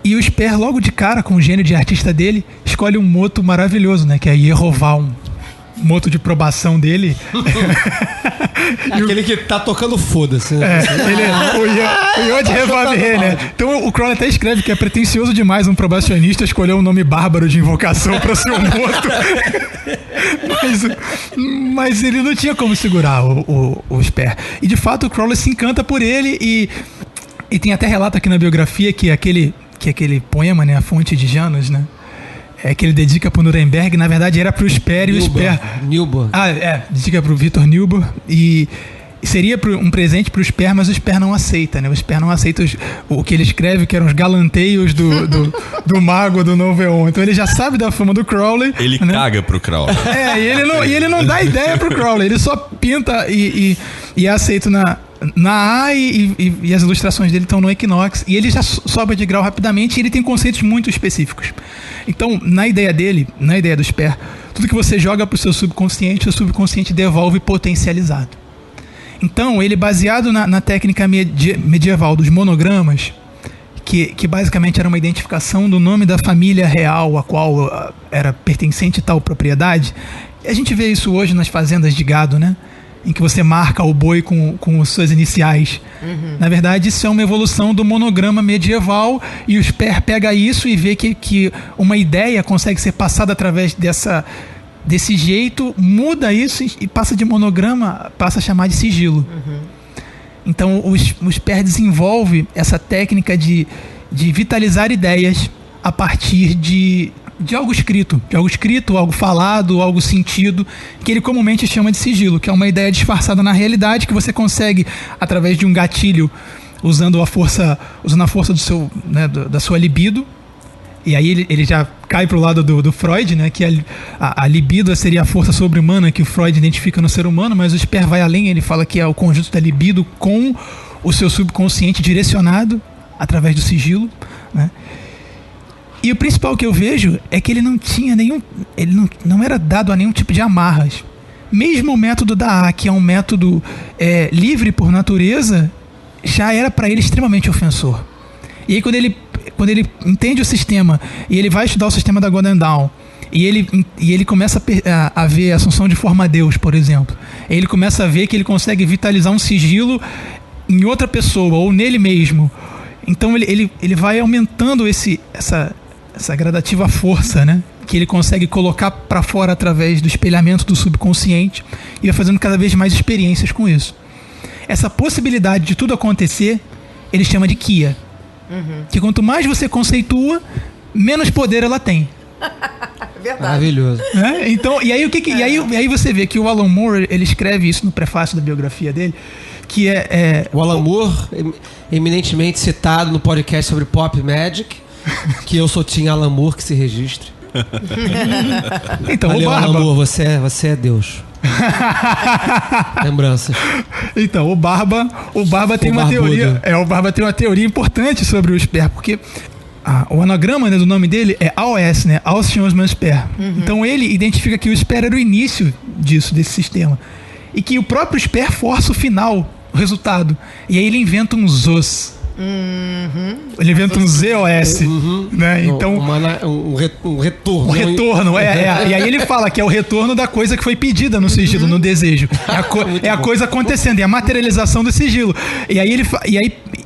Speaker 6: E o Spare, logo de cara, com o gênio de artista dele, escolhe um moto maravilhoso, né? Que é Yehovah, um moto de probação dele.
Speaker 2: Aquele que tá tocando foda-se.
Speaker 6: O Yod Revaver, né? Então o Crowley até escreve que é pretencioso demais um probacionista escolher um nome bárbaro de invocação para ser um moto. Mas ele não tinha como segurar o Spare. E de fato o Crowley se encanta por ele e tem até relato aqui na biografia que aquele poema, né, A Fonte de Janus, né, que ele dedica pro Nuremberg, na verdade era pro Spare e o Spare...
Speaker 2: Newburgh.
Speaker 6: Dedica pro Victor Newburgh e seria um presente pro Spare, mas o Spare não aceita, né? O Spare não aceita o que ele escreve, que eram os galanteios do mago do Nouveau. Então ele já sabe da fama do Crowley.
Speaker 4: Ele, né, caga pro Crowley.
Speaker 6: E ele não dá ideia pro Crowley, ele só pinta e é aceito na A e as ilustrações dele estão no Equinox. E ele já sobe de grau rapidamente e ele tem conceitos muito específicos. Então, na ideia dele, na ideia do Spare, tudo que você joga pro seu subconsciente, o subconsciente devolve potencializado. Então, ele, baseado na técnica medieval dos monogramas, que basicamente era uma identificação do nome da família real a qual era pertencente tal propriedade, a gente vê isso hoje nas fazendas de gado, né? Em que você marca o boi com suas iniciais. Uhum. Na verdade, isso é uma evolução do monograma medieval e o Spare pega isso e vê que uma ideia consegue ser passada através desse jeito, muda isso e passa de monograma, passa a chamar de sigilo. Uhum. Então o Spare desenvolve essa técnica de vitalizar ideias a partir de algo escrito, algo falado, algo sentido, que ele comumente chama de sigilo, que é uma ideia disfarçada na realidade que você consegue, através de um gatilho, usando a força do seu, né, da sua libido. E aí ele já cai pro lado do Freud, né, que a libido seria a força sobre-humana que o Freud identifica no ser humano, mas o Spare vai além, ele fala que é o conjunto da libido com o seu subconsciente direcionado através do sigilo, né? E o principal que eu vejo é que ele não tinha nenhum... Ele não era dado a nenhum tipo de amarras. Mesmo o método da A, que é um método livre por natureza, já era para ele extremamente ofensor. E aí quando ele entende o sistema e ele vai estudar o sistema da Golden Dawn e ele começa a ver a assunção de forma a Deus, por exemplo, ele começa a ver que ele consegue vitalizar um sigilo em outra pessoa ou nele mesmo. Então ele vai aumentando essa gradativa força, né, que ele consegue colocar para fora através do espelhamento do subconsciente e vai fazendo cada vez mais experiências com isso. Essa possibilidade de tudo acontecer ele chama de Kia. Que quanto mais você conceitua, menos poder ela tem.
Speaker 5: Verdade.
Speaker 2: Maravilhoso.
Speaker 6: Então, e aí você vê que o Alan Moore, ele escreve isso no prefácio da biografia dele, que
Speaker 2: o Alan Moore, eminentemente citado no podcast sobre Pop Magic, que eu sou Tim Alan Moore, que se registre.
Speaker 6: Então,
Speaker 2: valeu,
Speaker 6: o Barba.
Speaker 2: Alan Moore, você é Deus. Lembranças.
Speaker 6: Então, o Barba tem uma teoria. O Barba tem uma teoria importante sobre o Esper, porque o anagrama, né, do nome dele é AOS, né? Alciosman Esper. Então ele identifica que o Esper era o início desse sistema. E que o próprio Esper força o final, o resultado. E aí ele inventa um ZOS. Ele inventa um ZOS, né? Então
Speaker 2: um retorno.
Speaker 6: Um retorno, E aí ele fala que é o retorno da coisa que foi pedida no sigilo, no desejo. É a coisa acontecendo, é a materialização do sigilo. E aí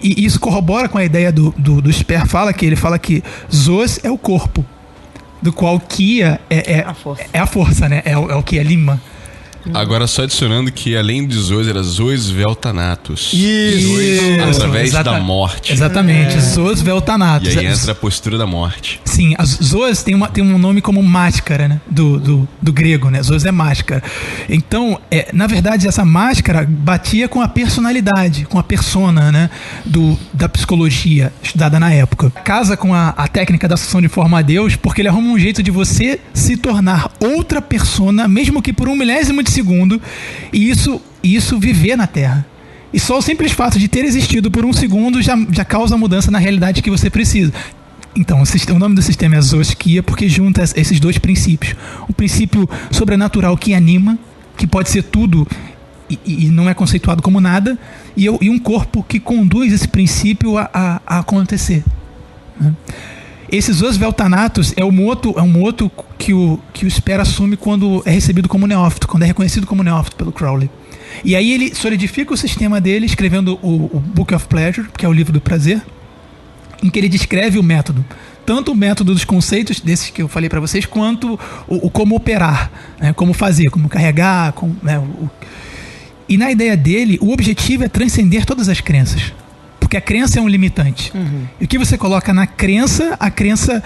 Speaker 6: e isso corrobora com a ideia do Esper, ele fala que Zos é o corpo, do qual Kia é a força, né? É o que é Lima.
Speaker 4: Agora só adicionando que além de Zois, era Zois Veltanatus.
Speaker 6: Isso.
Speaker 4: Através da morte.
Speaker 6: Exatamente, Zois Veltanatus.
Speaker 4: E aí entra a postura da morte.
Speaker 6: Sim, as Zoas tem um nome como máscara, né? Do grego, né? Zoas é máscara. Então, na verdade, essa máscara batia com a personalidade, com a persona, né? Da psicologia estudada na época. Casa com a técnica da assunção de forma a Deus, porque ele arruma um jeito de você se tornar outra persona, mesmo que por 1/1000 de segundo, e isso viver na Terra. E só o simples fato de ter existido por 1 segundo já causa mudança na realidade que você precisa. Então, o nome do sistema é Zoskia porque junta esses dois princípios. O princípio sobrenatural que anima, que pode ser tudo e não é conceituado como nada, e um corpo que conduz esse princípio a acontecer. Esse Zos Veltanatus é um moto que o Esper assume quando é recebido como neófito, quando é reconhecido como neófito pelo Crowley. E aí ele solidifica o sistema dele escrevendo o Book of Pleasure, que é o livro do prazer, em que ele descreve o método. Tanto o método dos conceitos, desses que eu falei para vocês, quanto o como operar, né, como fazer, como carregar. E na ideia dele, o objetivo é transcender todas as crenças. Porque a crença é um limitante. E o que você coloca na crença, a crença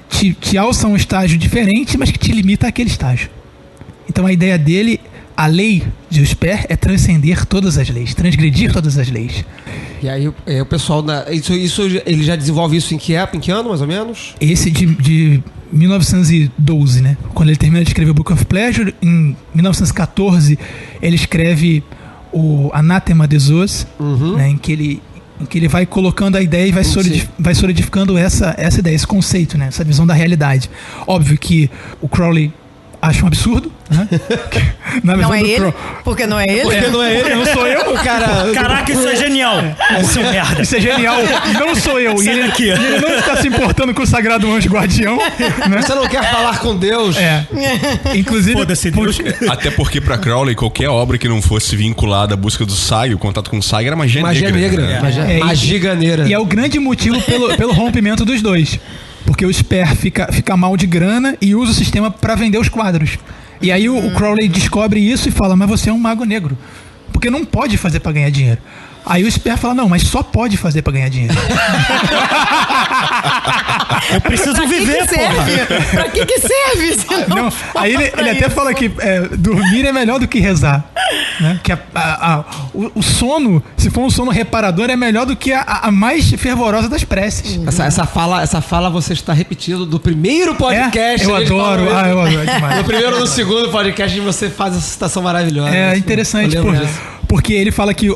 Speaker 6: te alça a um estágio diferente, mas que te limita àquele estágio. Então a ideia dele, a lei de Esper, é transcender todas as leis, transgredir todas as leis.
Speaker 2: E aí o pessoal... Isso ele já desenvolve isso em que ano, mais ou menos?
Speaker 6: Esse de 1912, né? Quando ele termina de escrever o Book of Pleasure, em 1914, ele escreve o Anátema de Zos, né, em que ele vai colocando a ideia e vai solidificando essa ideia, esse conceito, né, essa visão da realidade. Óbvio que o Crowley acha um absurdo, né?
Speaker 5: Não é ele? Porque não é ele?
Speaker 6: Porque não é ele, não sou eu, cara.
Speaker 3: Caraca, isso é genial. Isso é merda.
Speaker 6: Isso é genial. Não sou eu. E ele não está se importando com o Sagrado Anjo Guardião. Né?
Speaker 2: Você não quer falar com Deus?
Speaker 6: Inclusive...
Speaker 3: Foda-se Deus.
Speaker 4: Até porque pra Crowley, qualquer obra que não fosse vinculada à busca do Sai, o contato com o Sai, era magia negra.
Speaker 2: Magia ganeira.
Speaker 6: E é o grande motivo pelo rompimento dos dois. Porque o Esper fica mal de grana e usa o sistema para vender os quadros. E aí o Crowley descobre isso e fala, mas você é um mago negro. Porque não pode fazer para ganhar dinheiro. Aí o Esper fala, não, mas só pode fazer para ganhar dinheiro.
Speaker 3: Eu preciso viver, porra.
Speaker 5: Pra que serve?
Speaker 6: Não, aí ele até fala que dormir é melhor do que rezar. Né? Que o sono, se for um sono reparador, é melhor do que a mais fervorosa das preces.
Speaker 2: Essa fala você está repetindo do primeiro podcast.
Speaker 6: Eu adoro demais.
Speaker 2: No primeiro ou no segundo podcast você faz essa citação maravilhosa.
Speaker 6: É interessante, porque ele fala que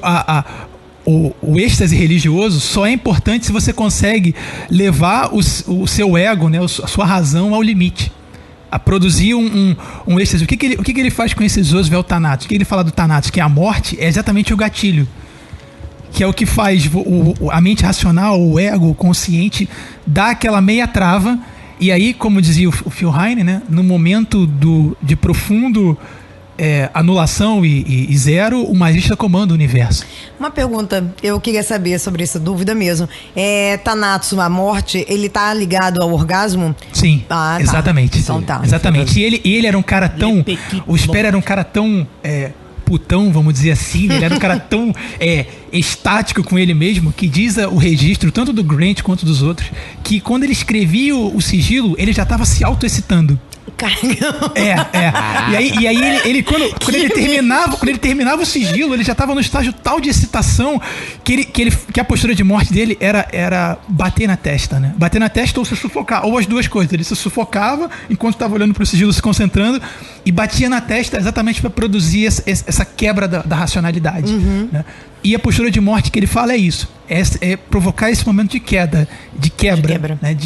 Speaker 6: o êxtase religioso só é importante se você consegue levar o seu ego, né, a sua razão ao limite, a produzir um êxtase. O que ele faz com esses Oswell Thanatos? O que ele fala do Thanatos? Que a morte é exatamente o gatilho, que é o que faz a mente racional, o ego, o consciente, dar aquela meia trava. E aí, como dizia o Phil Heine, né, no momento de profundo anulação e zero, o magista comanda o universo.
Speaker 5: Uma pergunta, eu queria saber sobre essa dúvida mesmo. Thanatos, a morte, ele tá ligado ao orgasmo?
Speaker 6: Sim, exatamente.
Speaker 5: Então tá.
Speaker 6: Exatamente. E ele era um cara tão... O Sper era um cara tão... putão, vamos dizer assim, ele era um cara tão estático com ele mesmo, que diz o registro, tanto do Grant quanto dos outros, que quando ele escrevia o sigilo, ele já estava se auto-excitando. E aí ele quando ele terminava o sigilo, ele já estava no estágio tal de excitação que a postura de morte dele era bater na testa, né? Bater na testa ou se sufocar, ou as duas coisas. Ele se sufocava enquanto estava olhando para o sigilo, se concentrando, e batia na testa exatamente para produzir essa quebra da racionalidade. Né? E a postura de morte que ele fala é isso, é provocar esse momento de quebra. Né?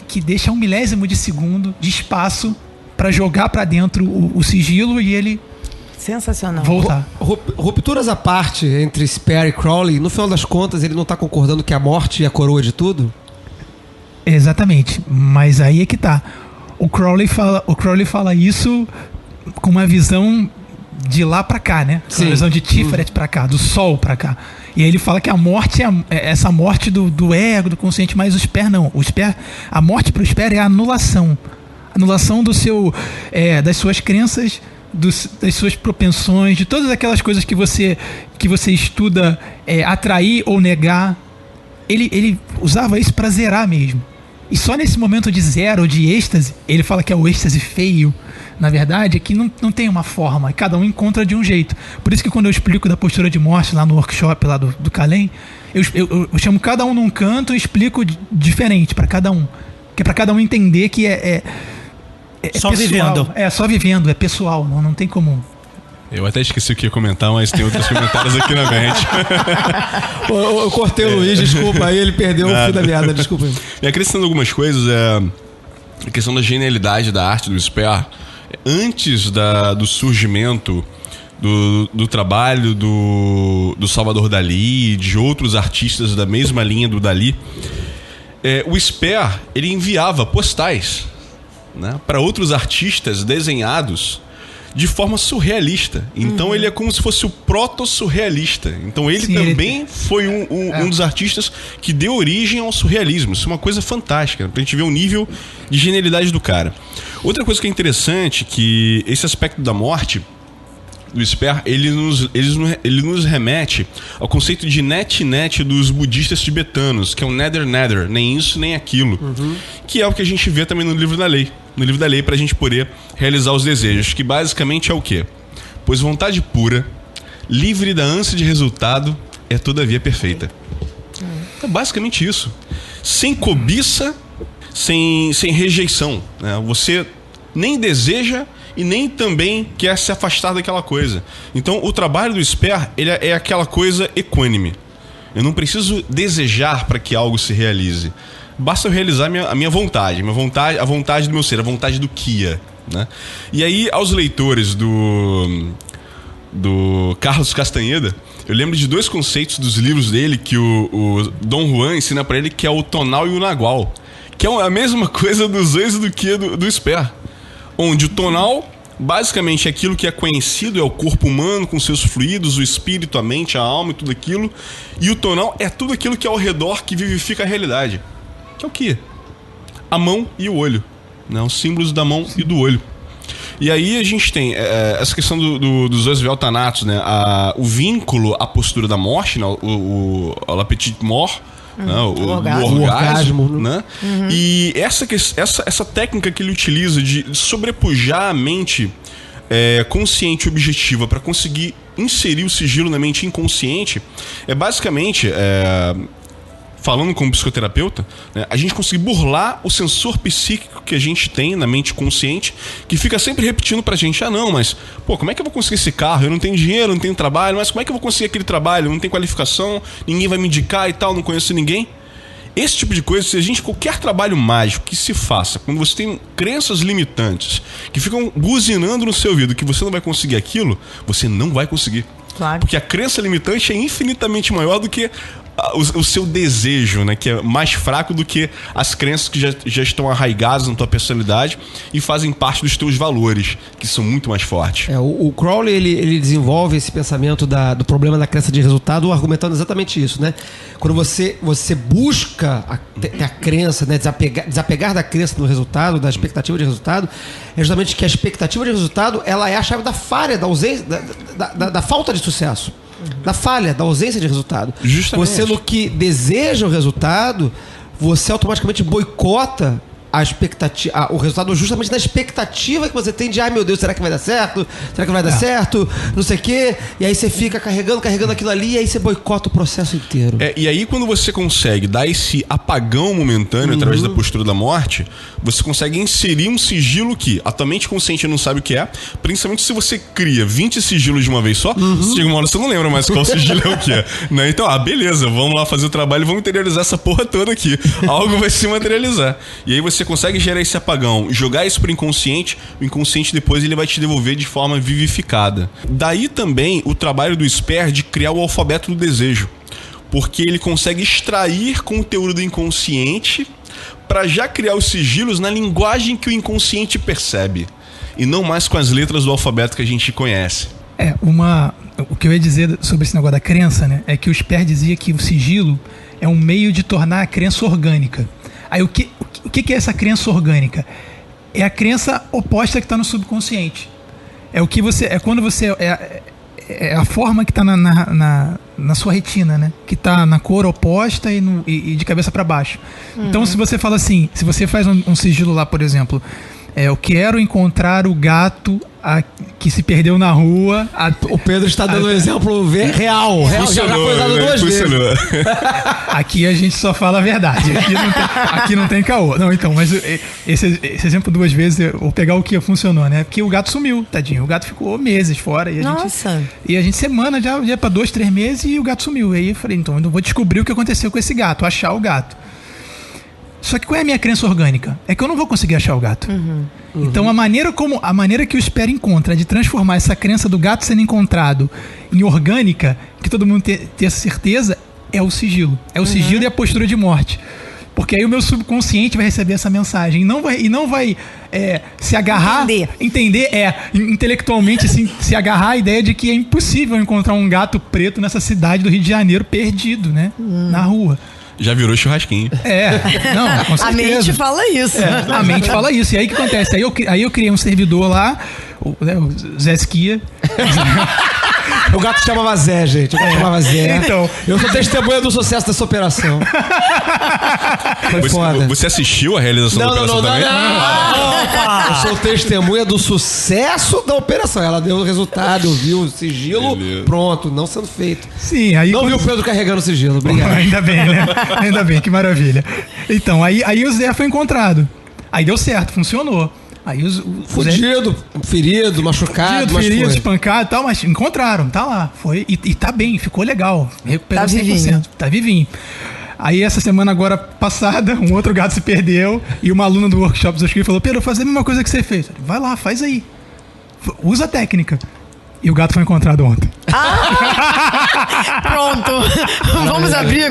Speaker 6: Que deixa 1 milésimo de segundo de espaço para jogar para dentro o sigilo e ele
Speaker 5: sensacional
Speaker 6: voltar.
Speaker 2: Rupturas à parte entre Sper e Crowley, no final das contas ele não tá concordando que a morte é a coroa de tudo?
Speaker 6: Exatamente, mas aí é que tá. O Crowley fala isso com uma visão de lá para cá, né? Uma visão de Tiferet para cá, do sol para cá. E aí ele fala que a morte é essa morte do ego, do consciente, mas o Sper não. A morte para o Sper é a anulação. Anulação das suas crenças, das suas propensões, de todas aquelas coisas que você estuda atrair ou negar. Ele usava isso para zerar mesmo. E só nesse momento de zero, de êxtase, ele fala que é o êxtase feio. Na verdade, é que não tem uma forma, cada um encontra de um jeito. Por isso que quando eu explico da postura de morte lá no workshop lá do Calem, eu chamo cada um num canto e explico diferente para cada um. Que é para cada um entender que é
Speaker 3: só
Speaker 6: pessoal.
Speaker 3: Vivendo.
Speaker 6: Só vivendo, é pessoal, não tem como.
Speaker 4: Eu até esqueci o que ia comentar, mas tem outros comentários aqui na mente.
Speaker 2: Eu cortei o Luiz, desculpa, aí ele perdeu o fio da meada, desculpa.
Speaker 4: E acrescentando algumas coisas, a questão da genialidade da arte do Sper, antes do surgimento do trabalho do Salvador Dalí e de outros artistas da mesma linha do Dalí, o Sper, ele enviava postais, né, para outros artistas desenhados de forma surrealista. Então ele é como se fosse o proto-surrealista. Então ele também foi um dos artistas que deu origem ao surrealismo. Isso é uma coisa fantástica, pra gente ver o nível de genialidade do cara. Outra coisa que é interessante, que esse aspecto da morte do Sper, ele nos remete ao conceito de net dos budistas tibetanos, que é o nether, nem isso nem aquilo, que é o que a gente vê também no livro da lei. No livro da lei, para a gente poder realizar os desejos, que basicamente é o quê? Pois vontade pura, livre da ânsia de resultado, é todavia perfeita. É basicamente isso. Sem cobiça, sem rejeição, né? Você nem deseja e nem também quer se afastar daquela coisa. Então o trabalho do Sper, ele é aquela coisa equânime. Eu não preciso desejar para que algo se realize. Basta eu realizar a minha vontade, a vontade do meu ser, a vontade do Kia, né? E aí, aos leitores do Carlos Castanheda, eu lembro de 2 conceitos dos livros dele que o Dom Juan ensina para ele, que é o tonal e o nagual, que é a mesma coisa dos dois do Kia do Sper, onde o tonal basicamente é aquilo que é conhecido, é o corpo humano com seus fluidos, o espírito, a mente, a alma e tudo aquilo, e o tonal é tudo aquilo que é ao redor que vivifica a realidade. Que é o quê? A mão e o olho, né? Os símbolos da mão e do olho. E aí a gente tem essa questão dos Oswell Thanatos, né? O vínculo à postura da morte, né? O l'appétit mort, né? O orgasmo, né? E essa técnica que ele utiliza de sobrepujar a mente consciente e objetiva para conseguir inserir o sigilo na mente inconsciente é basicamente falando como psicoterapeuta, né, a gente conseguir burlar o sensor psíquico que a gente tem na mente consciente, que fica sempre repetindo pra gente, não, mas, pô, como é que eu vou conseguir esse carro? Eu não tenho dinheiro, não tenho trabalho, mas como é que eu vou conseguir aquele trabalho? Eu não tenho qualificação, ninguém vai me indicar e tal, não conheço ninguém. Esse tipo de coisa, se a gente, qualquer trabalho mágico que se faça, quando você tem crenças limitantes, que ficam buzinando no seu ouvido que você não vai conseguir aquilo, você não vai conseguir.
Speaker 5: Claro.
Speaker 4: Porque a crença limitante é infinitamente maior do que o seu desejo, né? Que é mais fraco do que as crenças que já estão arraigadas na tua personalidade e fazem parte dos teus valores, que são muito mais fortes.
Speaker 2: O Crowley, ele desenvolve esse pensamento do problema da crença de resultado argumentando exatamente isso, né? Quando você busca a crença, né? Desapegar da crença do resultado, da expectativa de resultado, é justamente que a expectativa de resultado, ela é a chave da falha, da ausência, da falta de sucesso. Da falha, da ausência de resultado.
Speaker 4: Justamente.
Speaker 2: Você, no que deseja o resultado, você automaticamente boicota a expectativa, o resultado justamente da expectativa que você tem de, ai meu Deus, será que vai dar certo? Será que vai dar certo? Não sei o quê. E aí você fica carregando aquilo ali e aí você boicota o processo inteiro.
Speaker 4: E aí quando você consegue dar esse apagão momentâneo através da postura da morte, você consegue inserir um sigilo que a tua mente consciente não sabe o que é, principalmente se você cria 20 sigilos de uma vez só, chega uma hora você não lembra mais qual sigilo é o que é. Né? Então, beleza, vamos lá fazer o trabalho e vamos materializar essa porra toda aqui. Algo vai se materializar. E aí você consegue gerar esse apagão, jogar isso pro inconsciente, o inconsciente depois ele vai te devolver de forma vivificada. Daí também o trabalho do Sper de criar o alfabeto do desejo, porque ele consegue extrair conteúdo do inconsciente para já criar os sigilos na linguagem que o inconsciente percebe e não mais com as letras do alfabeto que a gente conhece.
Speaker 6: O que eu ia dizer sobre esse negócio da crença, né, é que o Sper dizia que o sigilo é um meio de tornar a crença orgânica. Aí o que é essa crença orgânica? É a crença oposta que está no subconsciente. É quando você é a forma que está na sua retina, né? Que está na cor oposta e de cabeça para baixo. Então, se você fala assim, se você faz um sigilo lá, por exemplo, eu quero encontrar o gato que se perdeu na rua.
Speaker 2: O Pedro está dando um exemplo real. Já foi usado duas vezes.
Speaker 6: Aqui a gente só fala a verdade. Aqui não tem caô. Não, então, mas esse exemplo duas vezes, eu vou pegar o que funcionou, né? Porque o gato sumiu, tadinho. O gato ficou meses fora. E a gente semana já para 2, 3 meses e o gato sumiu. Aí eu falei, então eu vou descobrir o que aconteceu com esse gato, achar o gato. Só que qual é a minha crença orgânica? É que eu não vou conseguir achar o gato. Então a maneira que o Sper encontra de transformar essa crença do gato sendo encontrado em orgânica, que todo mundo tem essa certeza, é o sigilo. É o sigilo e a postura de morte. Porque aí o meu subconsciente vai receber essa mensagem e não vai se agarrar, entender intelectualmente assim, se agarrar à ideia de que é impossível encontrar um gato preto nessa cidade do Rio de Janeiro perdido, né? Na rua.
Speaker 4: Já virou churrasquinho.
Speaker 6: Não, com certeza.
Speaker 5: A mente fala isso.
Speaker 6: A mente fala isso. E aí o que acontece? Aí eu criei um servidor lá, o Zé Esquia.
Speaker 2: O gato chamava Zé, gente. O gato chamava Zé.
Speaker 6: Então,
Speaker 2: eu sou testemunha do sucesso dessa operação. Foi foda.
Speaker 4: Você assistiu a realização da operação também?
Speaker 2: Não. Eu sou testemunha do sucesso da operação. Ela deu o resultado, viu o sigilo, pronto, não sendo feito.
Speaker 6: Sim, aí
Speaker 2: não viu o Pedro carregando o sigilo, obrigado.
Speaker 6: Ainda bem, né? Ainda bem, que maravilha. Então, aí o Zé foi encontrado. Aí deu certo, funcionou. Aí
Speaker 2: fudido, ferido, machucado,
Speaker 6: espancado e tal, mas encontraram, tá lá. Foi, e tá bem, ficou legal. Recuperou 100%. Tá vivinho. Aí essa semana agora passada, um outro gato se perdeu e uma aluna do workshop dos Esquia falou: Pedro, vou fazer a mesma coisa que você fez. Vai lá, faz aí. Usa a técnica. E o gato foi encontrado ontem.
Speaker 5: Pronto. Vamos abrir esse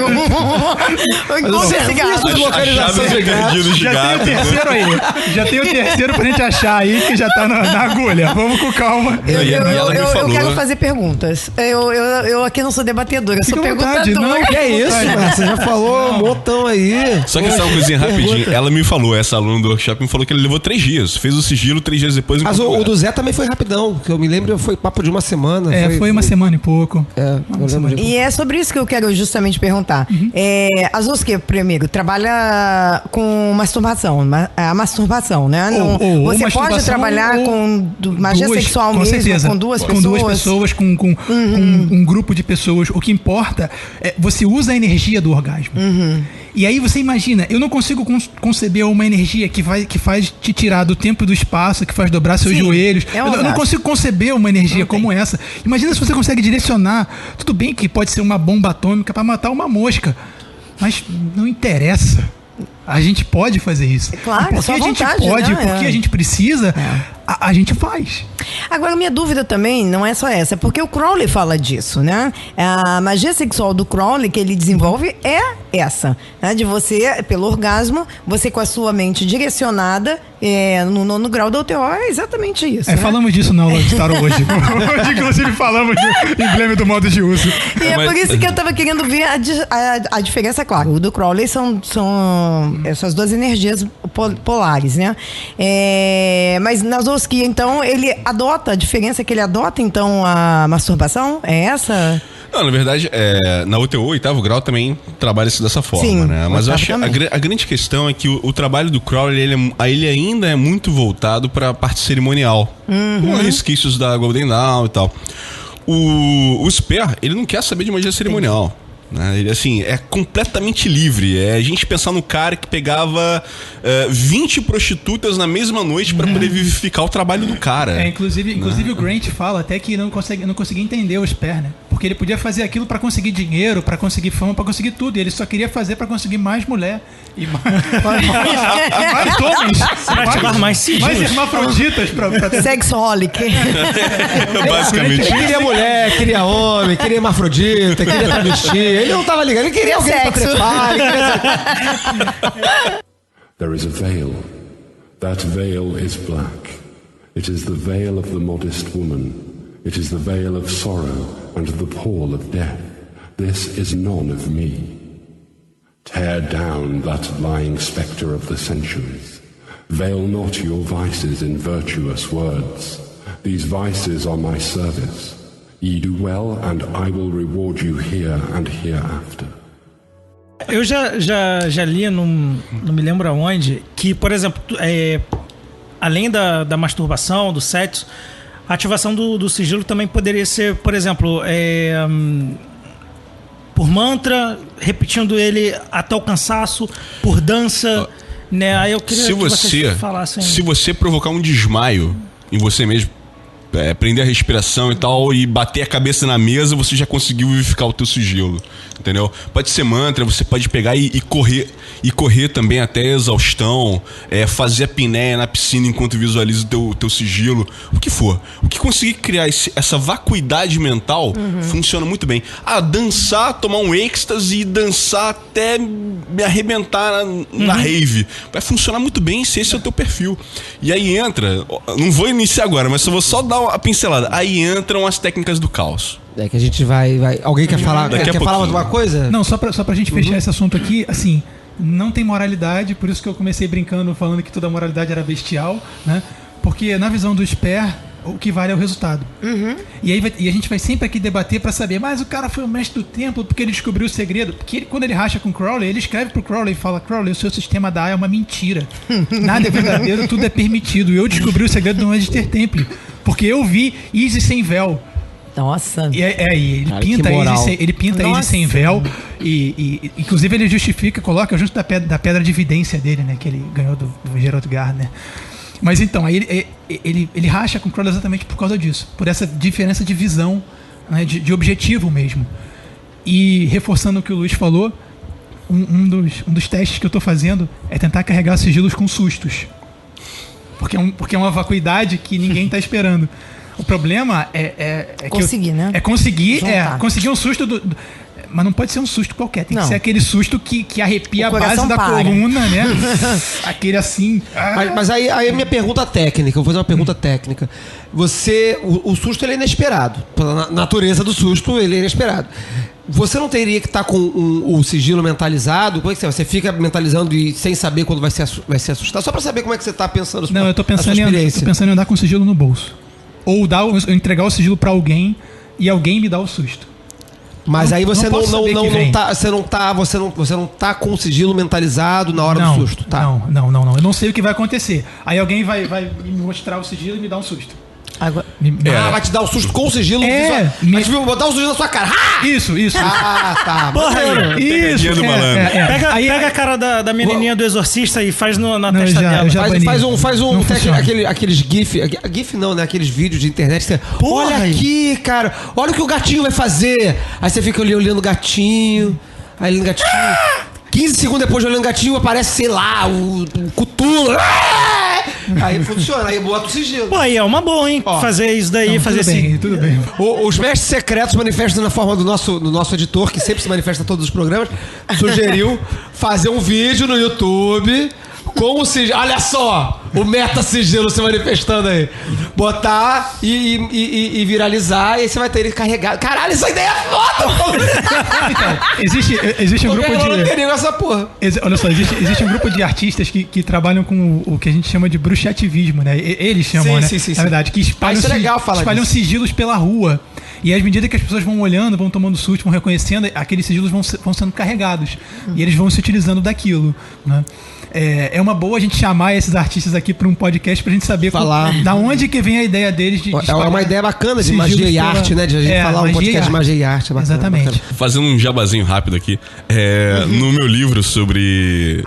Speaker 5: gato.
Speaker 2: Localização de gato.
Speaker 6: Já tem o terceiro aí. Já tem o terceiro pra gente achar aí, que já tá na agulha. Vamos com calma.
Speaker 5: Eu quero fazer perguntas. Eu aqui não sou debatedora, eu sou perguntadora.
Speaker 2: Não, que é isso, você já falou um montão aí.
Speaker 4: Só que essa coisinha rapidinho. Ela me falou, essa aluna do workshop me falou que ele levou 3 dias. Fez o sigilo 3 dias depois.
Speaker 2: Mas o do Zé também foi rapidão, que eu me lembro, foi papo de uma semana.
Speaker 6: Foi uma semana. semana e pouco.
Speaker 2: Eu lembro
Speaker 5: E é sobre isso que eu quero justamente perguntar. A Zoski, primeiro, trabalha com masturbação, a masturbação, né?
Speaker 6: Ou
Speaker 5: você pode
Speaker 6: masturbação
Speaker 5: trabalhar
Speaker 6: ou
Speaker 5: com magia sexual
Speaker 6: com
Speaker 5: mesmo,
Speaker 6: certeza.
Speaker 5: com duas pessoas?
Speaker 6: Com duas pessoas, com um grupo de pessoas. O que importa é você usa a energia do orgasmo. E aí você imagina, eu não consigo conceber uma energia que faz te tirar do tempo e do espaço, que faz dobrar seus joelhos. Eu não consigo conceber uma energia como essa. Imagina se você consegue direcionar. Tudo bem que pode ser uma bomba atômica para matar uma mosca, mas não interessa. A gente pode fazer isso.
Speaker 5: Claro,
Speaker 6: porque a gente pode,
Speaker 5: né?
Speaker 6: porque a gente precisa, a gente faz.
Speaker 5: Agora, minha dúvida também não é só essa, é porque o Crowley fala disso, né? A magia sexual do Crowley que ele desenvolve é essa, né? De você, pelo orgasmo, você com a sua mente direcionada no nono grau da UTO, é exatamente isso. Né?
Speaker 6: Falamos disso na aula de tarot hoje. Hoje, inclusive, falamos do emblema do modo de uso.
Speaker 5: E é por isso que eu tava querendo ver a diferença, claro. O do Crowley são essas duas energias polares, né? Mas na Zoski, então, ele adota, a diferença é que ele adota, então, a masturbação? É essa?
Speaker 4: Não, na verdade, na UTO, oitavo grau, também trabalha-se dessa forma,
Speaker 5: Sim,
Speaker 4: né? Mas eu acho que a grande questão é que o trabalho do Crowley, ele ainda é muito voltado para a parte cerimonial. Com resquícios da Golden Dawn e tal. O Sper, ele não quer saber de magia cerimonial. Né? Ele, assim, é completamente livre. É a gente pensar no cara que pegava 20 prostitutas na mesma noite para poder vivificar o trabalho do cara.
Speaker 6: Inclusive o Grant fala até que não conseguia entender o Sper, né? Porque ele podia fazer aquilo para conseguir dinheiro, para conseguir fama, para conseguir tudo. E ele só queria fazer para conseguir mais mulher e mais homens,
Speaker 3: mais
Speaker 6: hermafroditas pra...
Speaker 5: Sexaholic.
Speaker 4: Basicamente.
Speaker 2: Ele queria mulher, queria homem, queria hermafrodita, queria travesti. Ele não tava ligado, ele queria alguém pra trepar.
Speaker 1: There is a veil. That veil is black. It is the veil of the modest woman. It is the veil of sorrow and the pall of death. This is none of me. Tear down that lying spectre of the centuries. Veil not your vices in virtuous words. These vices are my service. Ye do well, and I will reward you here and hereafter.
Speaker 3: Eu já li, não me lembro aonde, que, por exemplo, além da masturbação, do sexo, a ativação do sigilo também poderia ser, por exemplo, por mantra, repetindo ele até o cansaço, por dança, né? Aí eu queria que vocês falassem.
Speaker 4: Se você provocar um desmaio em você mesmo, prender a respiração e tal, e bater a cabeça na mesa, você já conseguiu vivificar o teu sigilo, entendeu? Pode ser mantra, você pode pegar e correr também até a exaustão, fazer a apneia na piscina enquanto visualiza o teu sigilo, o que for. O que conseguir criar essa vacuidade mental funciona muito bem. Dançar, tomar um êxtase e dançar até me arrebentar na rave. Vai funcionar muito bem se esse é o teu perfil. E aí entra, não vou iniciar agora, mas eu vou só dar a pincelada. Aí entram as técnicas do caos.
Speaker 2: Que a gente vai... Alguém quer falar? Quer falar mais uma coisa?
Speaker 6: Não, só pra gente fechar esse assunto aqui, assim, não tem moralidade, por isso que eu comecei brincando falando que toda moralidade era bestial, né? Porque na visão do Sper, o que vale é o resultado. E a gente vai sempre aqui debater pra saber, mas o cara foi o mestre do templo porque ele descobriu o segredo. Porque quando ele racha com o Crowley, ele escreve pro Crowley e fala: Crowley, o seu sistema da A é uma mentira. Nada é verdadeiro, tudo é permitido. Eu descobri o segredo do Magister Temple, porque eu vi Isis sem véu.
Speaker 5: Nossa.
Speaker 6: E ele pinta Isis sem véu. E inclusive ele justifica, coloca junto da pedra de evidência dele, né? Que ele ganhou do Gerald Gardner. Mas então, aí ele racha com o Crowley exatamente por causa disso. Por essa diferença de visão, né, de objetivo mesmo. E reforçando o que o Luiz falou, um dos testes que eu estou fazendo é tentar carregar sigilos com sustos. Porque é uma vacuidade que ninguém está esperando. O problema é
Speaker 5: conseguir, né?
Speaker 6: É conseguir um susto mas não pode ser um susto qualquer. Tem que ser aquele susto que arrepia a base da coluna, né? Aquele assim...
Speaker 2: Mas aí a minha pergunta técnica, eu vou fazer uma pergunta técnica. O susto ele é inesperado. Pela natureza do susto, ele é inesperado. Você não teria que estar com o sigilo mentalizado? Como é que você fica mentalizando e sem saber quando vai se assustar? Só pra saber como é que você tá pensando.
Speaker 6: Não, eu tô pensando em andar com o sigilo no bolso. Ou entregar o sigilo pra alguém e alguém me dá o susto.
Speaker 2: Mas aí você
Speaker 6: não posso saber que vem.
Speaker 2: você não tá com o sigilo mentalizado na hora do susto, tá?
Speaker 6: Não. Eu não sei o que vai acontecer. Aí alguém vai me mostrar o sigilo e me dar um susto.
Speaker 5: Agora,
Speaker 2: Vai te dar um susto com o sigilo. Vai te botar um susto na sua cara.
Speaker 6: Isso.
Speaker 2: Tá.
Speaker 3: Porra, aí.
Speaker 6: Isso.
Speaker 4: do malandro.
Speaker 3: Pega a cara da menininha do exorcista e faz na testa dela.
Speaker 6: eu já bani.
Speaker 2: Faz um
Speaker 6: Não
Speaker 2: tem
Speaker 6: funciona.
Speaker 2: aqueles GIF não, né? Aqueles vídeos de internet. Você, olha aqui, cara. Olha o que o gatinho vai fazer. Aí você fica ali olhando o gatinho. Aí olhando o gatinho. 15 segundos depois de olhando o gatinho, aparece, sei lá, o Cthulhu. Aí funciona, aí bota o sigilo.
Speaker 3: Pô, aí é uma boa, hein? Fazer isso daí, fazer
Speaker 6: Tudo bem.
Speaker 2: Os mestres secretos manifestam na forma do nosso editor, que sempre se manifesta em todos os programas, sugeriu fazer um vídeo no YouTube com o sigilo. Olha só, o meta-sigilo se manifestando aí. Botar e viralizar, e aí você vai ter ele carregado. Caralho, essa ideia é foda!
Speaker 6: Então, existe um grupo
Speaker 2: Eu não
Speaker 6: de...
Speaker 2: teria essa porra.
Speaker 6: Olha só, existe um grupo de artistas que trabalham com o que a gente chama de bruxativismo, né? Eles chamam, né?
Speaker 2: Sim.
Speaker 6: Na verdade, que espalham,
Speaker 2: isso é legal falar
Speaker 6: espalham
Speaker 2: disso.
Speaker 6: sigilos pela rua. E às medida que as pessoas vão olhando, vão tomando susto, vão reconhecendo, aqueles sigilos vão sendo carregados. E eles vão se utilizando daquilo, né? É uma boa a gente chamar esses artistas aqui para um podcast pra gente saber da onde que vem a ideia deles de
Speaker 2: É uma ideia bacana de
Speaker 6: sigilos
Speaker 2: magia e
Speaker 6: pela-
Speaker 2: arte, né? De a gente falar um
Speaker 6: magia
Speaker 2: podcast
Speaker 6: e
Speaker 2: de magia e arte. É bacana,
Speaker 6: Exatamente.
Speaker 2: bacana.
Speaker 4: Fazendo um jabazinho rápido aqui, no meu livro sobre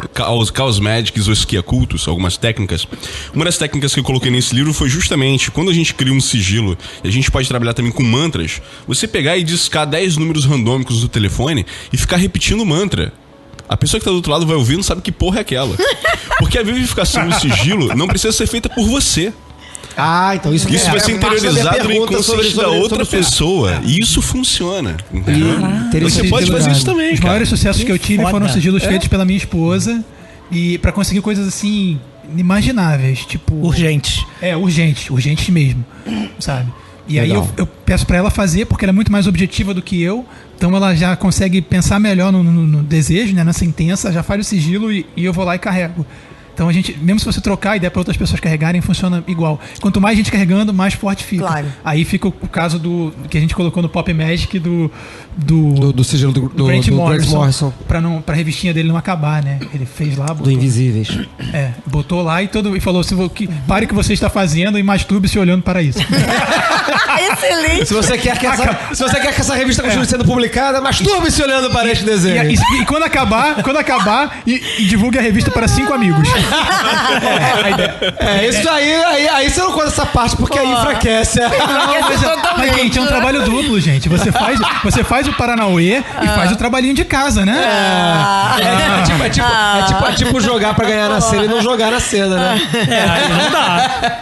Speaker 4: Chaos Magics ou esquiacultos, algumas técnicas, uma das técnicas que eu coloquei nesse livro foi justamente quando a gente cria um sigilo, e a gente pode trabalhar também com mantras, você pegar e discar 10 números randômicos do telefone e ficar repetindo o mantra. A pessoa que tá do outro lado vai ouvir e não sabe que porra é aquela. Porque a vivificação do sigilo não precisa ser feita por você.
Speaker 2: Então isso
Speaker 4: Vai ser
Speaker 2: parte da minha
Speaker 4: interiorizado no
Speaker 2: pergunta
Speaker 4: inconsciente da outra pessoa. E isso funciona. Entendeu? Você pode fazer isso também,
Speaker 6: Os
Speaker 4: cara.
Speaker 6: maiores sucessos que eu tive
Speaker 3: foda.
Speaker 6: foram sigilos feitos pela minha esposa e pra conseguir coisas assim inimagináveis, tipo
Speaker 3: urgente.
Speaker 6: urgentes mesmo, sabe? E
Speaker 2: Legal.
Speaker 6: aí eu peço pra ela fazer porque ela é muito mais objetiva do que eu, então ela já consegue pensar melhor no desejo, né, na sentença, já faz o sigilo e eu vou lá e carrego. Então a gente, mesmo se você trocar a ideia para outras pessoas carregarem, funciona igual. Quanto mais gente carregando, mais forte fica.
Speaker 5: Claro.
Speaker 6: Aí fica o caso do que a gente colocou no Pop Magic do
Speaker 2: sigilo do
Speaker 6: Grant Morrison,
Speaker 2: Morrison.
Speaker 6: pra revistinha dele não acabar, né? Ele fez lá, botou,
Speaker 2: Do Invisíveis.
Speaker 6: botou lá e falou assim, pare o que você está fazendo e masturbe-se olhando para isso.
Speaker 5: excelente.
Speaker 2: Se você quer que essa revista continue sendo publicada, masturbe-se olhando para este desenho.
Speaker 6: E quando acabar, e divulgue a revista para 5 amigos.
Speaker 2: Isso aí você não conta essa parte, porque aí enfraquece.
Speaker 6: Mas, gente, é um trabalho duplo, gente. Você faz o Paranauê e faz o trabalhinho de casa, né?
Speaker 2: É tipo jogar pra ganhar na cena e não jogar na cena, né?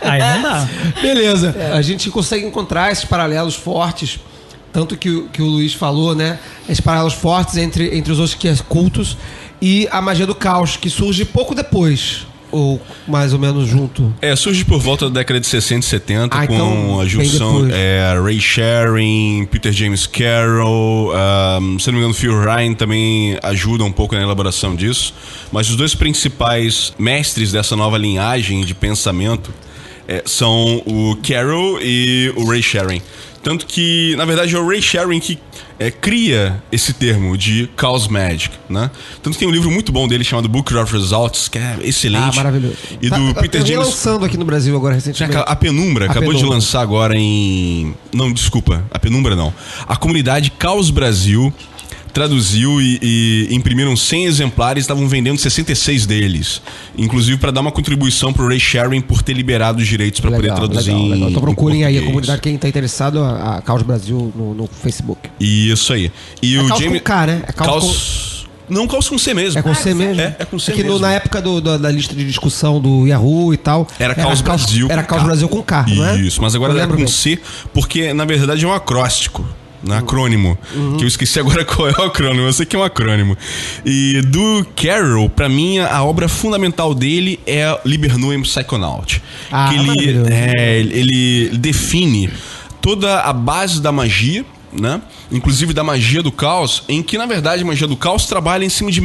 Speaker 3: Aí não dá.
Speaker 2: Beleza. A gente consegue encontrar esses paralelos fortes, tanto que o Luiz falou, né? Esses paralelos fortes entre os oscultos e a magia do caos, que surge pouco depois. Ou mais ou menos junto.
Speaker 4: Surge por volta da década de 60 e 70 com
Speaker 2: então,
Speaker 4: a junção
Speaker 2: bem depois.
Speaker 4: Ray Sharing, Peter James Carroll, se não me engano, Phil Ryan também ajuda um pouco na elaboração disso. Mas os dois principais mestres dessa nova linhagem de pensamento são o Carroll e o Ray Sharing. Tanto que, na verdade, é o Ray Sharing que cria esse termo de Chaos Magic, né? Tanto que tem um livro muito bom dele chamado Book of Results, que é excelente.
Speaker 2: Maravilhoso.
Speaker 4: E do Peter
Speaker 2: Eu vi
Speaker 4: James...
Speaker 2: lançando aqui no Brasil agora recentemente.
Speaker 4: A Penumbra acabou de lançar agora em... Não, desculpa. A Penumbra não. A comunidade Caos Brasil traduziu e imprimiram 100 exemplares, estavam vendendo 66 deles. Inclusive para dar uma contribuição pro Ray Sharing por ter liberado os direitos para poder traduzir
Speaker 2: legal. Então procurem
Speaker 4: em
Speaker 2: aí a
Speaker 4: português.
Speaker 2: comunidade, quem tá interessado, a Caos Brasil no Facebook.
Speaker 4: Isso aí. E o
Speaker 2: Caos
Speaker 4: James...
Speaker 2: com K, né? É
Speaker 4: Caos... Não, Caos com C mesmo.
Speaker 2: É com C mesmo?
Speaker 4: É com C
Speaker 2: que
Speaker 4: mesmo.
Speaker 2: na época da lista de discussão do Yahoo e tal...
Speaker 4: Era Caos Brasil
Speaker 2: Era
Speaker 4: com
Speaker 2: Caos
Speaker 4: K.
Speaker 2: Brasil com K, não é?
Speaker 4: Isso, mas agora
Speaker 2: Eu
Speaker 4: é
Speaker 2: lembro
Speaker 4: com
Speaker 2: bem.
Speaker 4: C, porque na verdade é um acróstico. Um acrônimo, que eu esqueci agora qual é o acrônimo, eu sei que é um acrônimo. E do Carroll, pra mim, a obra fundamental dele é Liber Nuem Psychonaut. Que
Speaker 2: maravilhoso.
Speaker 4: ele define toda a base da magia, né? Inclusive da magia do caos, em que na verdade a magia do caos trabalha em cima de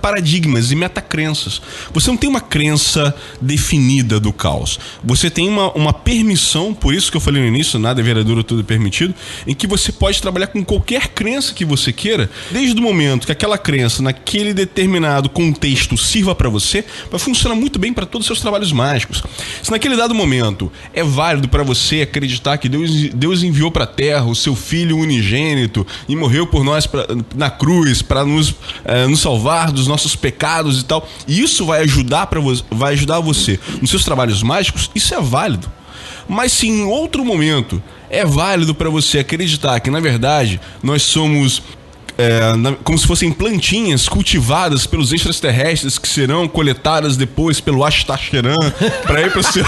Speaker 4: metaparadigmas e metacrenças. Você não tem uma crença definida do caos. Você tem uma permissão, por isso que eu falei no início, nada é verdadeiro, tudo é permitido, em que você pode trabalhar com qualquer crença que você queira, desde o momento que aquela crença, naquele determinado contexto, sirva para você, vai funcionar muito bem para todos os seus trabalhos mágicos. Se naquele dado momento é válido para você acreditar que Deus enviou para a Terra o seu Filho unigênito e morreu por nós na cruz para nos salvar dos nossos pecados e tal, e isso vai ajudar você nos seus trabalhos mágicos, isso é válido. Mas se em outro momento é válido para você acreditar que na verdade nós somos como se fossem plantinhas cultivadas pelos extraterrestres que serão coletadas depois pelo Ashtar-Sheran pra ir pro seu...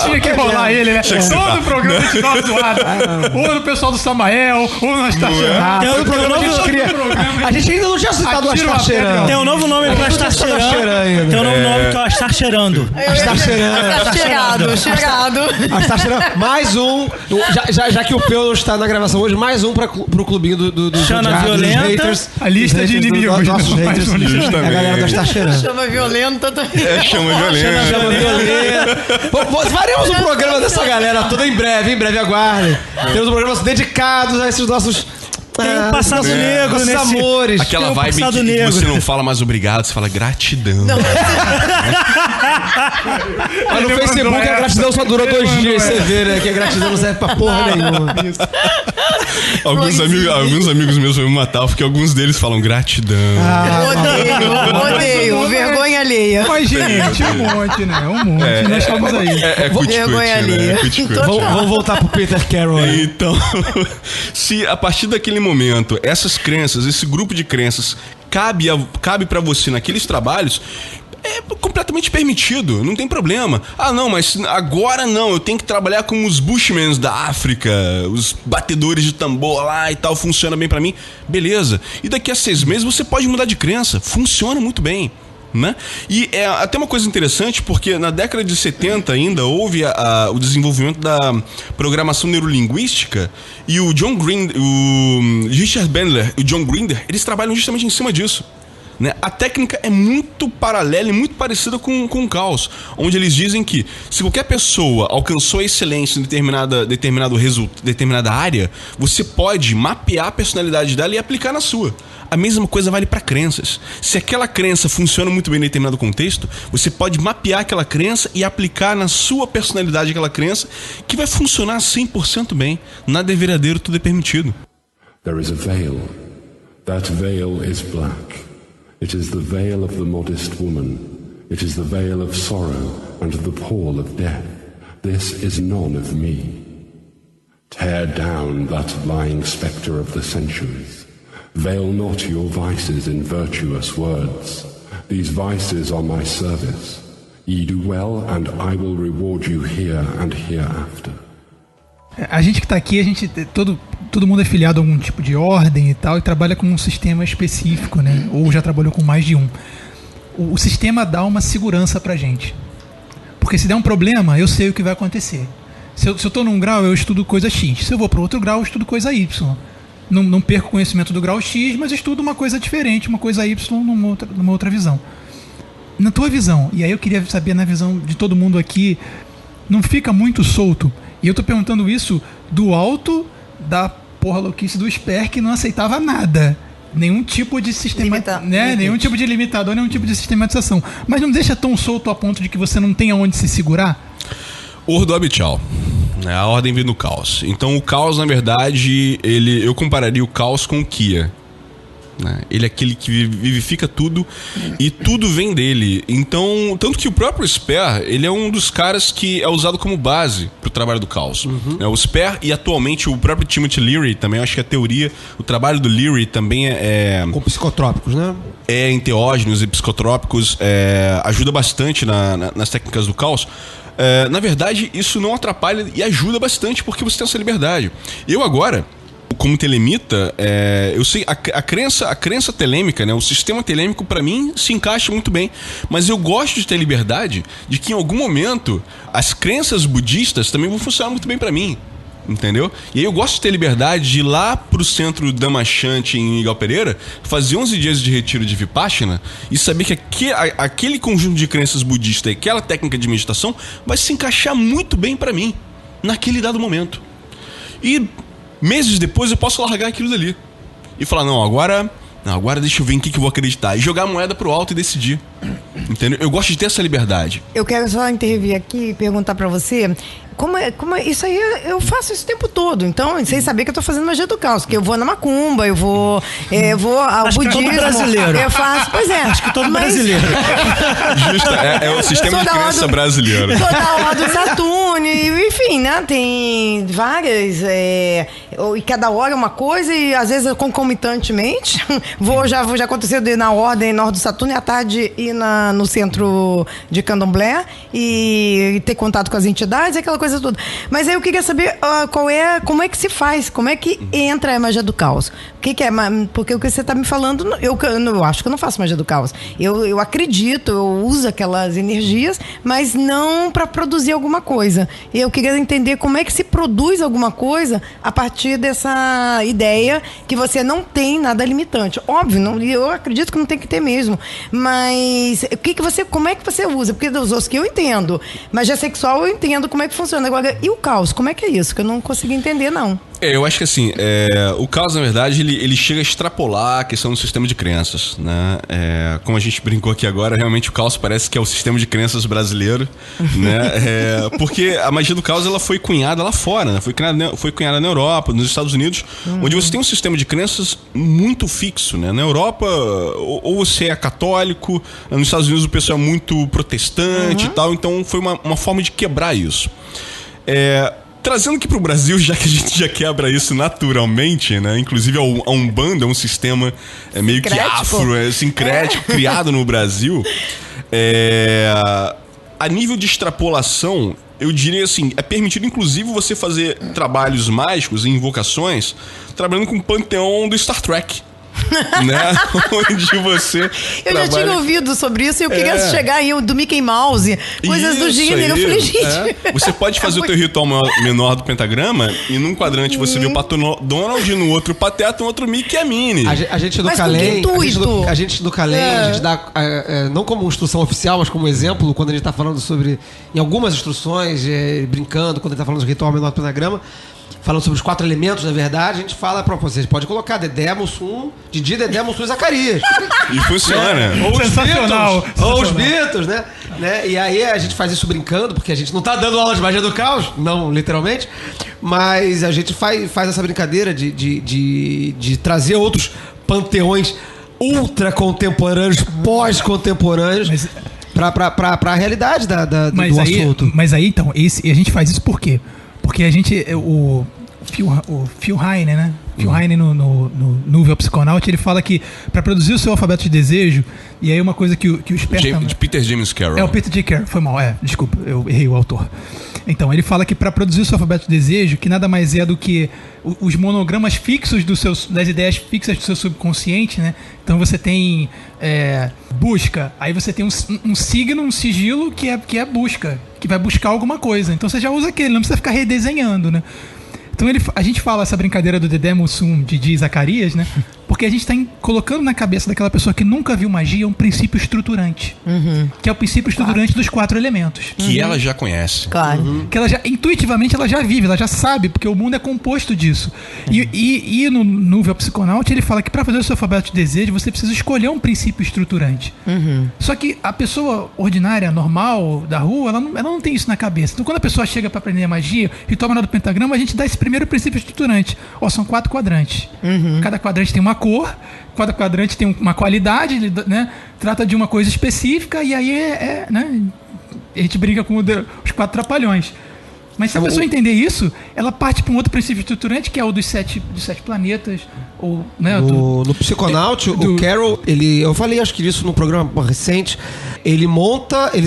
Speaker 6: Tinha que rolar ele, né? Todo o programa de nós zoado. Ou do pessoal do Samael, ou no Ashtar-Sheran.
Speaker 2: Todo programa a gente cria. A gente ainda não tinha citado o Ashtar-Sheran.
Speaker 3: Tem um novo nome pro Ashtar-Sheran. Tem um novo nome que é o Ashtar-Sherando.
Speaker 2: Ashtar-Sheran. Mais um. Já que o Peu está na gravação hoje, mais um pro clubinho do
Speaker 3: Chama Violenta.
Speaker 2: Haters,
Speaker 6: a lista de inimigos.
Speaker 2: Nossos haters. A galera do Ashtar-Sheran.
Speaker 5: Chama Violenta também.
Speaker 4: Chama Violenta.
Speaker 2: Faremos um programa dessa galera toda em breve aguardem. Temos um programa dedicados a esses nossos...
Speaker 3: Tem um passado negro
Speaker 2: nossos
Speaker 3: nesse...
Speaker 2: amores.
Speaker 4: Aquela vibe que você não fala mais obrigado, você fala gratidão.
Speaker 2: Mas no Facebook a gratidão só durou 2 dias, você vê, né? Que a gratidão não serve pra porra nenhuma.
Speaker 4: Alguns amigos meus vão me matar porque alguns deles falam gratidão.
Speaker 5: Odeio. Vergonha alheia.
Speaker 6: Mas, gente, um monte, né? Nós estamos aí.
Speaker 5: Vergonha alheia.
Speaker 2: Vamos voltar pro Peter Carroll.
Speaker 4: Então, se a partir daquele momento, essas crenças, esse grupo de crenças cabe para você naqueles trabalhos, é completamente permitido, não tem problema. Ah, não, mas agora não, eu tenho que trabalhar com os Bushmen da África, os batedores de tambor lá e tal, funciona bem pra mim. Beleza. E daqui a 6 meses você pode mudar de crença, funciona muito bem. Né? E é até uma coisa interessante, porque na década de 70 ainda houve o desenvolvimento da programação neurolinguística, e o Richard Bandler e o John Grinder, eles trabalham justamente em cima disso. Né? A técnica é muito paralela e muito parecida com o caos, onde eles dizem que se qualquer pessoa alcançou a excelência em determinada área, você pode mapear a personalidade dela e aplicar na sua. A mesma coisa vale para crenças. Se aquela crença funciona muito bem em determinado contexto, você pode mapear aquela crença e aplicar na sua personalidade aquela crença, que vai funcionar 100% bem. Nada é verdadeiro, tudo é permitido.
Speaker 1: There is a veil. That veil is black. It is the veil of the modest woman. It is the veil of sorrow and the pall of death. This is none of me. Tear down that lying spectre of the centuries. Veil not your vices in virtuous words. These vices are my service. Ye do well, and I will reward you here and hereafter.
Speaker 6: A gente que tá aqui, todo mundo é filiado a algum tipo de ordem e tal, e trabalha com um sistema específico, né? Ou já trabalhou com mais de um. O sistema dá uma segurança pra gente. Porque se der um problema, eu sei o que vai acontecer. Se eu tô num grau, eu estudo coisa X. Se eu vou para outro grau, eu estudo coisa Y. Não perco conhecimento do grau X, mas estudo uma coisa diferente, uma coisa Y numa outra visão. Na tua visão, e aí eu queria saber na visão de todo mundo aqui, não fica muito solto? E eu tô perguntando isso do alto da porra louquice do Sper, que não aceitava nada. Nenhum tipo de sistema, nenhum tipo de limitador, nenhum tipo de sistematização. Mas não deixa tão solto a ponto de que você não tenha onde se segurar?
Speaker 4: Ordo Abitial. A ordem vem do caos. Então o caos, na verdade, eu compararia o caos com o Kia. Ele é aquele que vivifica tudo e tudo vem dele. Então, tanto que o próprio Sper, ele é um dos caras que é usado como base pro trabalho do caos. O Sper e atualmente o próprio Timothy Leary também, eu acho que a teoria, o trabalho do Leary também
Speaker 2: com psicotrópicos, né?
Speaker 4: Enteógenos e psicotrópicos, ajuda bastante nas técnicas do caos. Na verdade, isso não atrapalha e ajuda bastante porque você tem essa liberdade. Eu agora, como telemita, eu sei a crença telêmica, né, o sistema telêmico para mim se encaixa muito bem, mas eu gosto de ter liberdade de que em algum momento as crenças budistas também vão funcionar muito bem para mim. Entendeu? E aí eu gosto de ter liberdade de ir lá pro centro Dhamma-Shanti em Miguel Pereira, fazer 11 dias de retiro de Vipassana e saber que aquele conjunto de crenças budistas e aquela técnica de meditação vai se encaixar muito bem pra mim, naquele dado momento. E meses depois eu posso largar aquilo dali e falar, não, agora deixa eu ver em que eu vou acreditar. E jogar a moeda pro alto e decidir. Entendeu? Eu gosto de ter essa liberdade.
Speaker 5: Eu quero só intervir aqui e perguntar pra você como é isso aí, eu faço isso o tempo todo. Então, sem saber que eu tô fazendo magia do caos, que eu vou na macumba, eu vou ao
Speaker 3: Acho
Speaker 5: budismo.
Speaker 3: que todo brasileiro.
Speaker 5: Eu faço, pois é.
Speaker 3: Acho que todo brasileiro.
Speaker 4: Justo, é o sistema de crença brasileiro.
Speaker 5: Sou da ordem do Saturno, enfim, né? Tem várias, e cada hora uma coisa, e às vezes concomitantemente. Já aconteceu de ir na ordem do Saturno e à tarde ir no centro de Candomblé e ter contato com as entidades, aquela coisa toda. Mas aí eu queria saber como é que se faz, como é que entra a magia do caos. O que é? Porque o que você está me falando, eu acho que eu não faço magia do caos. Eu acredito, eu uso aquelas energias, mas não para produzir alguma coisa. E eu queria entender como é que se produz alguma coisa a partir dessa ideia que você não tem nada limitante. Óbvio, eu acredito que não tem que ter mesmo. Mas como é que você usa? Porque dos outros que eu entendo. Magia sexual eu entendo como é que funciona. Agora, e o caos? Como é que é isso? Que eu não consegui entender, não.
Speaker 4: Eu acho que assim, o caos, na verdade, ele chega a extrapolar a questão do sistema de crenças, né? Como a gente brincou aqui agora, realmente o caos parece que é o sistema de crenças brasileiro, né? Porque a magia do caos, ela foi cunhada lá fora, né? Foi cunhada na Europa, nos Estados Unidos, onde você tem um sistema de crenças muito fixo, né? Na Europa, ou você é católico, nos Estados Unidos o pessoal é muito protestante e tal, então foi uma forma de quebrar isso. Trazendo aqui pro Brasil, já que a gente já quebra isso naturalmente, né? Inclusive a Umbanda é um sistema meio que sincrético, criado no Brasil. A nível de extrapolação, eu diria assim, é permitido inclusive você fazer trabalhos mágicos e invocações trabalhando com o panteão do Star Trek. Né? Onde você
Speaker 5: eu já tinha ouvido sobre isso e eu queria chegar aí do Mickey Mouse, coisas do gênero. Eu falei, gente.
Speaker 4: Você pode fazer o teu ritual menor do pentagrama e num quadrante você vê o Pato Donald, no outro o Pateta, no outro Mickey e a Minnie.
Speaker 2: A gente do Calem, a gente dá, não como instrução oficial, mas como exemplo, quando a gente tá falando sobre, em algumas instruções, brincando, quando a gente tá falando do ritual menor do pentagrama, falando sobre os 4 elementos, na verdade, a gente fala pra vocês, pode colocar Dedé, Mussum, Didi, Dedé, Mussum e Zacarias.
Speaker 4: E funciona.
Speaker 2: Ou os Beatles, né? E aí a gente faz isso brincando, porque a gente não tá dando aula de magia do caos, não literalmente, mas a gente faz essa brincadeira de trazer outros panteões ultra contemporâneos, pós-contemporâneos, pra realidade do assunto.
Speaker 6: Mas aí, então, a gente faz isso por quê? Porque a gente, o Phil Heine, né? Phil Heine no Núvel Psiconaut, ele fala que para produzir o seu alfabeto de desejo, e aí uma coisa que o esperto...
Speaker 4: De Peter James Carroll.
Speaker 6: O Peter J. Carroll, foi mal, desculpa, eu errei o autor. Então, ele fala que para produzir o seu alfabeto de desejo, que nada mais é do que os monogramas fixos das ideias fixas do seu subconsciente, né? Então você tem busca, aí você tem um signo, um sigilo que é busca, que vai buscar alguma coisa. Então você já usa aquele, não precisa ficar redesenhando, né? Então a gente fala essa brincadeira do Dedé, Mussum, Didi e Zacarias, né? Porque a gente está colocando na cabeça daquela pessoa que nunca viu magia um princípio estruturante. Que é o princípio estruturante dos 4 elementos.
Speaker 4: Que ela já conhece.
Speaker 5: Claro.
Speaker 6: Que ela já, intuitivamente, ela já vive, ela já sabe, porque o mundo é composto disso. E no Núvel Psiconaut, ele fala que para fazer o seu alfabeto de desejo, você precisa escolher um princípio estruturante. Só que a pessoa ordinária, normal, da rua, ela não tem isso na cabeça. Então, quando a pessoa chega para aprender magia, ritual menor do pentagrama, a gente dá esse primeiro princípio estruturante. São 4 quadrantes. Cada quadrante tem uma cor, cada quadrante tem uma qualidade, né? Trata de uma coisa específica, e aí né? A gente brinca com os 4 trapalhões. Mas se a pessoa entender isso, ela parte para um outro princípio estruturante, que é o dos 7 planetas. Ou, né,
Speaker 2: no Psiconaut, o Carroll, eu falei acho que isso num programa recente, ele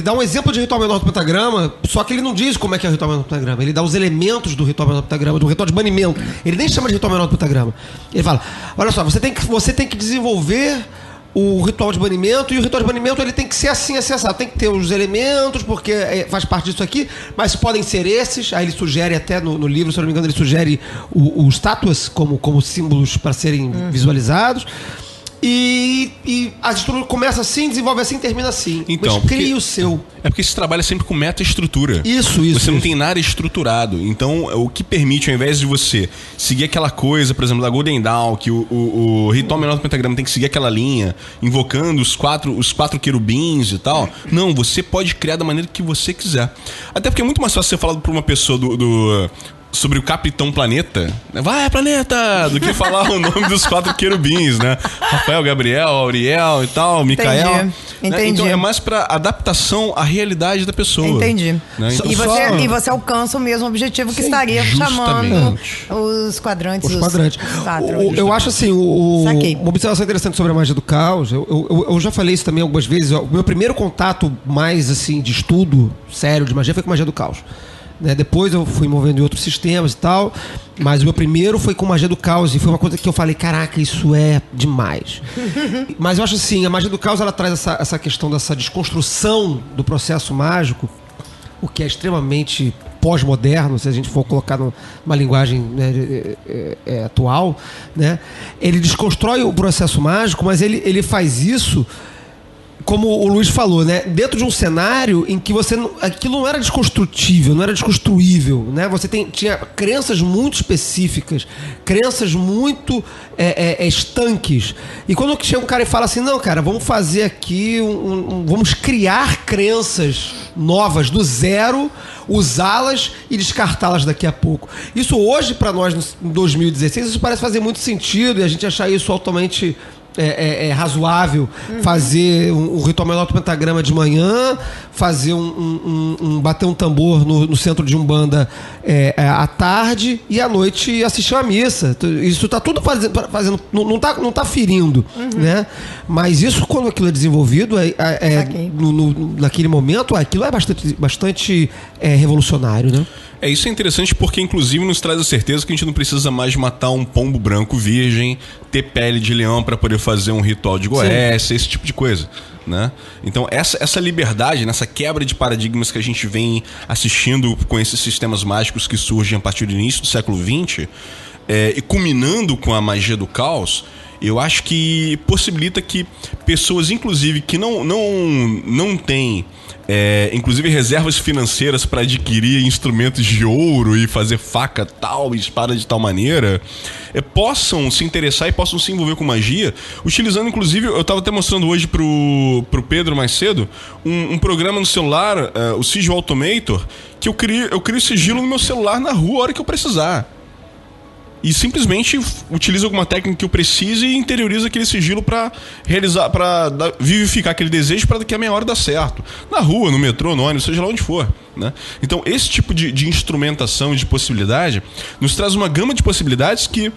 Speaker 2: dá um exemplo de ritual menor do pentagrama, só que ele não diz como é que é o ritual menor do pentagrama, ele dá os elementos do ritual menor do pentagrama, do ritual de banimento, ele nem chama de ritual menor do pentagrama. Ele fala, olha só, você tem que desenvolver o ritual de banimento, e o ritual de banimento ele tem que ser assim, acessado. Tem que ter os elementos, porque faz parte disso aqui, mas podem ser esses. Aí ele sugere até no livro, se eu não me engano, ele sugere os estátuas como símbolos para serem visualizados. E a estrutura começa assim, desenvolve assim, termina assim.
Speaker 4: Então,
Speaker 2: mas cria o seu.
Speaker 4: É porque esse trabalho é sempre com meta-estrutura.
Speaker 2: Isso.
Speaker 4: Você não tem nada estruturado. Então, o que permite, ao invés de você seguir aquela coisa, por exemplo, da Golden Dawn, que o ritual menor do pentagrama tem que seguir aquela linha, invocando os quatro querubins e tal. Não, você pode criar da maneira que você quiser. Até porque é muito mais fácil você falar pra uma pessoa sobre o Capitão Planeta, vai Planeta, do que falar o nome dos 4 querubins, né? Rafael, Gabriel, Auriel e tal, Micael.
Speaker 5: Entendi.
Speaker 4: Né? Então é mais pra adaptação à realidade da pessoa.
Speaker 5: Entendi.
Speaker 4: Né? Então,
Speaker 5: E você alcança o mesmo objetivo que estaria chamando os quadrantes.
Speaker 2: Os quadrantes. Eu acho assim, uma observação interessante sobre a magia do caos, eu já falei isso também algumas vezes, o meu primeiro contato mais assim de estudo sério de magia foi com magia do caos. Depois eu fui movendo em outros sistemas e tal, mas o meu primeiro foi com magia do caos, e foi uma coisa que eu falei, caraca, isso é demais. Mas eu acho assim, a magia do caos ela traz essa questão dessa desconstrução do processo mágico, o que é extremamente pós-moderno, se a gente for colocar numa linguagem, né, atual, né? Ele desconstrói o processo mágico, mas ele faz isso, como o Luiz falou, né? Dentro de um cenário em que aquilo não era desconstrutível, não era desconstruível, né? Você tinha crenças muito específicas, crenças muito estanques. E quando chega um cara e fala assim, não, cara, vamos fazer aqui, vamos criar crenças novas do zero, usá-las e descartá-las daqui a pouco. Isso hoje, para nós, em 2016, isso parece fazer muito sentido, e a gente achar isso altamente razoável. Fazer um ritual menor do pentagrama de manhã, fazer bater um tambor no centro de Umbanda à tarde, e à noite assistir uma missa. Isso tá tudo fazendo, não tá ferindo, né? Mas isso, quando aquilo é desenvolvido, naquele momento, aquilo é bastante revolucionário, né?
Speaker 4: Isso é interessante porque, inclusive, nos traz a certeza que a gente não precisa mais matar um pombo branco virgem, ter pele de leão para poder fazer um ritual de Goécia, esse tipo de coisa, né? Então, essa liberdade, nessa quebra de paradigmas que a gente vem assistindo com esses sistemas mágicos que surgem a partir do início do século XX, e culminando com a magia do caos, eu acho que possibilita que pessoas, inclusive, que não têm inclusive reservas financeiras para adquirir instrumentos de ouro e fazer faca tal e espada de tal maneira, possam se interessar e possam se envolver com magia, utilizando, inclusive, eu estava até mostrando hoje pro Pedro mais cedo, um programa no celular, o Sigil Automator, que eu crio sigilo no meu celular na rua a hora que eu precisar. E simplesmente utiliza alguma técnica que eu precise e interioriza aquele sigilo para vivificar aquele desejo para daqui a meia hora dar certo. Na rua, no metrô, no ônibus, seja lá onde for, né? Então, esse tipo de instrumentação, de possibilidade, nos traz uma gama de possibilidades que no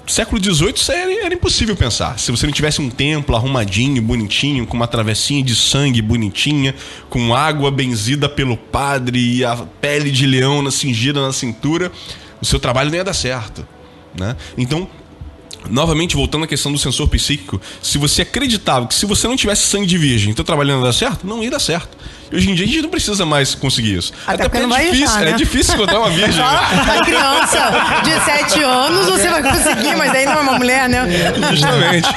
Speaker 4: século XVIII isso era impossível pensar. Se você não tivesse um templo arrumadinho, bonitinho, com uma travessinha de sangue bonitinha, com água benzida pelo padre e a pele de leão cingida na cintura, o seu trabalho não ia dar certo, né? Então, novamente, voltando à questão do sensor psíquico, se você acreditava que se você não tivesse sangue de virgem, teu trabalho não ia dar certo, não ia dar certo. E hoje em dia a gente não precisa mais conseguir isso.
Speaker 5: Até porque não vai achar, né?
Speaker 4: É difícil encontrar uma virgem.
Speaker 5: Uma criança de 7 anos você vai conseguir, mas aí não é uma mulher, né?
Speaker 4: Justamente.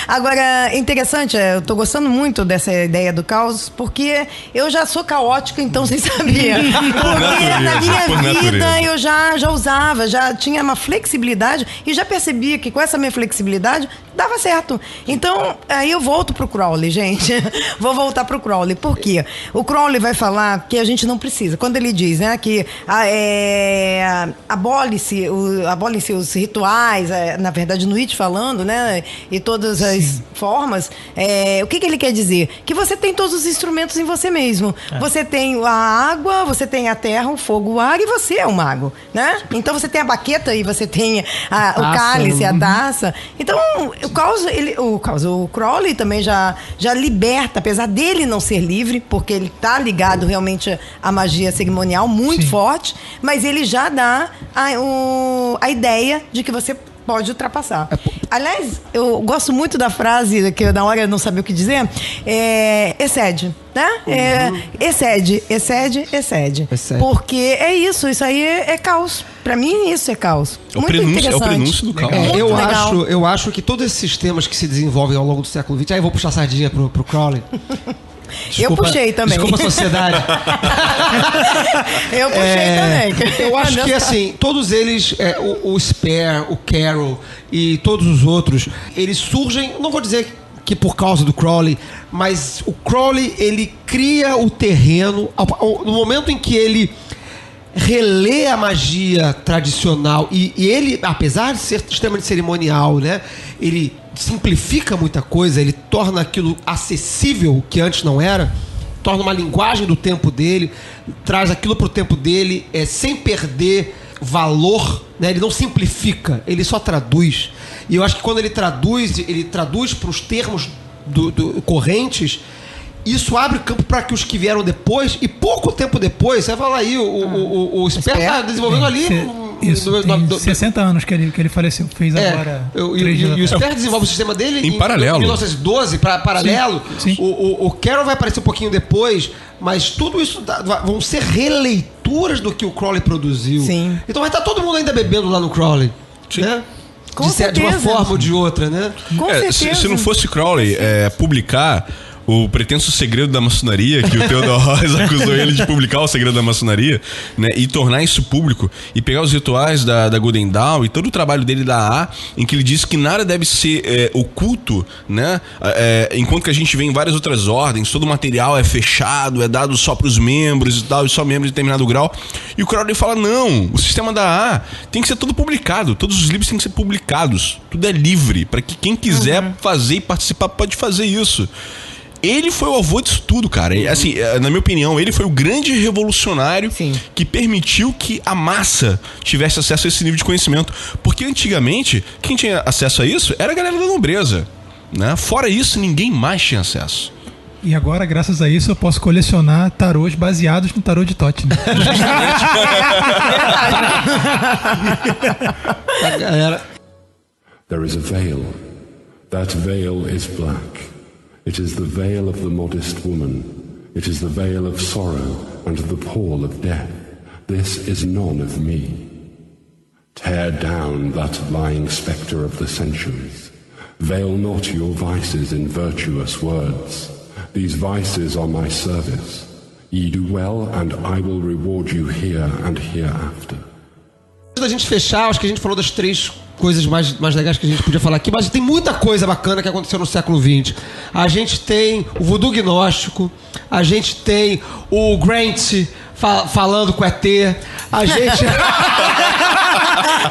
Speaker 5: Agora, interessante, eu tô gostando muito dessa ideia do caos, porque eu já sou caótica, então vocês sabiam. Porque na minha vida eu já usava, já tinha uma flexibilidade e já percebia que com essa minha flexibilidade dava certo. Então, aí eu volto pro Crowley, gente. Vou voltar pro Crowley. Por quê? O Crowley vai falar que a gente não precisa. Quando ele diz, né, que abole-se os rituais, na verdade, no It falando, né, e todas as formas, o que ele quer dizer? Que você tem todos os instrumentos em você mesmo. Você tem a água, você tem a terra, o fogo, o ar, e você é o mago, né? Então você tem a baqueta e você tem o cálice, a taça. Então, o Crowley também já liberta, apesar dele não ser livre, porque ele está ligado realmente à magia cerimonial muito forte, mas ele já dá a ideia de que você pode ultrapassar. Aliás, eu gosto muito da frase, que na hora eu não sabia o que dizer, excede, né? Excede. Porque é isso aí é caos. Pra mim, isso é caos.
Speaker 4: É o
Speaker 5: Muito interessante.
Speaker 4: É o prenúncio do caos.
Speaker 2: Eu acho que todos esses sistemas que se desenvolvem ao longo do século XX... Aí eu vou puxar a sardinha pro Crowley.
Speaker 5: Eu puxei também.
Speaker 2: Desculpa a sociedade.
Speaker 5: Eu puxei também.
Speaker 2: Eu acho que, assim, todos eles, o Spare, o Carroll e todos os outros, eles surgem, não vou dizer que por causa do Crowley, mas o Crowley, ele cria o terreno, no momento em que ele relê a magia tradicional e ele, apesar de ser extremamente cerimonial, né, ele simplifica muita coisa, ele torna aquilo acessível que antes não era, torna uma linguagem do tempo dele, traz aquilo pro tempo dele, sem perder valor, né? Ele não simplifica, ele só traduz. E eu acho que quando ele traduz para os termos correntes. Isso abre campo para que os que vieram depois, e pouco tempo depois, você vai falar aí, o Spare está desenvolvendo ali...
Speaker 6: Isso, 60 anos que ele faleceu, fez agora.
Speaker 2: E o Spare desenvolve o sistema dele
Speaker 4: em paralelo.
Speaker 2: Em 1912, paralelo.
Speaker 6: Sim.
Speaker 2: O Carroll vai aparecer um pouquinho depois, mas tudo isso vão ser releituras do que o Crowley produziu.
Speaker 5: Sim.
Speaker 2: Então vai estar todo mundo ainda bebendo lá no Crowley, né? De uma forma ou de outra, né?
Speaker 5: Com certeza.
Speaker 4: Se não fosse Crowley publicar o pretenso segredo da maçonaria, que o Theodor Heuss acusou ele de publicar o segredo da maçonaria, né, e tornar isso público, e pegar os rituais da Golden Dawn e todo o trabalho dele da A, em que ele diz que nada deve ser oculto, né, enquanto que a gente vê em várias outras ordens, todo o material é fechado, é dado só para os membros e tal, e só membros de determinado grau. E o Crowley fala, não, o sistema da A tem que ser todo publicado, todos os livros têm que ser publicados, tudo é livre, para que quem quiser fazer e participar pode fazer isso. Ele foi o avô disso tudo, cara. Assim, na minha opinião, ele foi o grande revolucionário que permitiu que a massa tivesse acesso a esse nível de conhecimento. Porque antigamente, quem tinha acesso a isso era a galera da nobreza, né? Fora isso, ninguém mais tinha acesso.
Speaker 6: E agora, graças a isso, eu posso colecionar tarôs baseados no tarô de Totti. Né?
Speaker 1: There is a veil. That veil is black. It is the veil of the modest woman. It is the veil of sorrow and the pall of death. This is none of me. Tear down that lying spectre of the centuries. Veil not your vices in virtuous words. These vices are my service. Ye do well, and I will reward you here and hereafter.
Speaker 2: Antes da gente fechar, acho que a gente falou das 3 coisas mais legais que a gente podia falar aqui, mas tem muita coisa bacana que aconteceu no século XX. A gente tem o voodoo gnóstico, a gente tem o Grant falando com ET, a gente...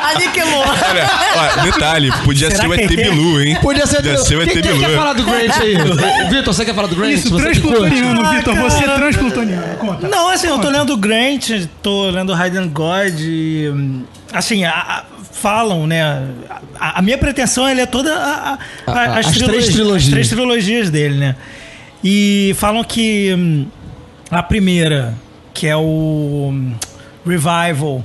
Speaker 5: Aniquilou.
Speaker 4: Olha, detalhe, podia ser o ET Bilu, hein?
Speaker 2: Podia ser
Speaker 4: o ET Bilu.
Speaker 2: Quem quer falar do Grant aí? Vitor, você quer falar do Grant?
Speaker 6: Isso, transplutoniano, Vitor, você é transplutoniano. Conta.
Speaker 3: Não, assim, eu tô lendo o Grant, tô lendo Hidden God e... Assim, falam, né? A minha pretensão é ler toda as 3 trilogias dele, né? E falam que a primeira, que é o Revival,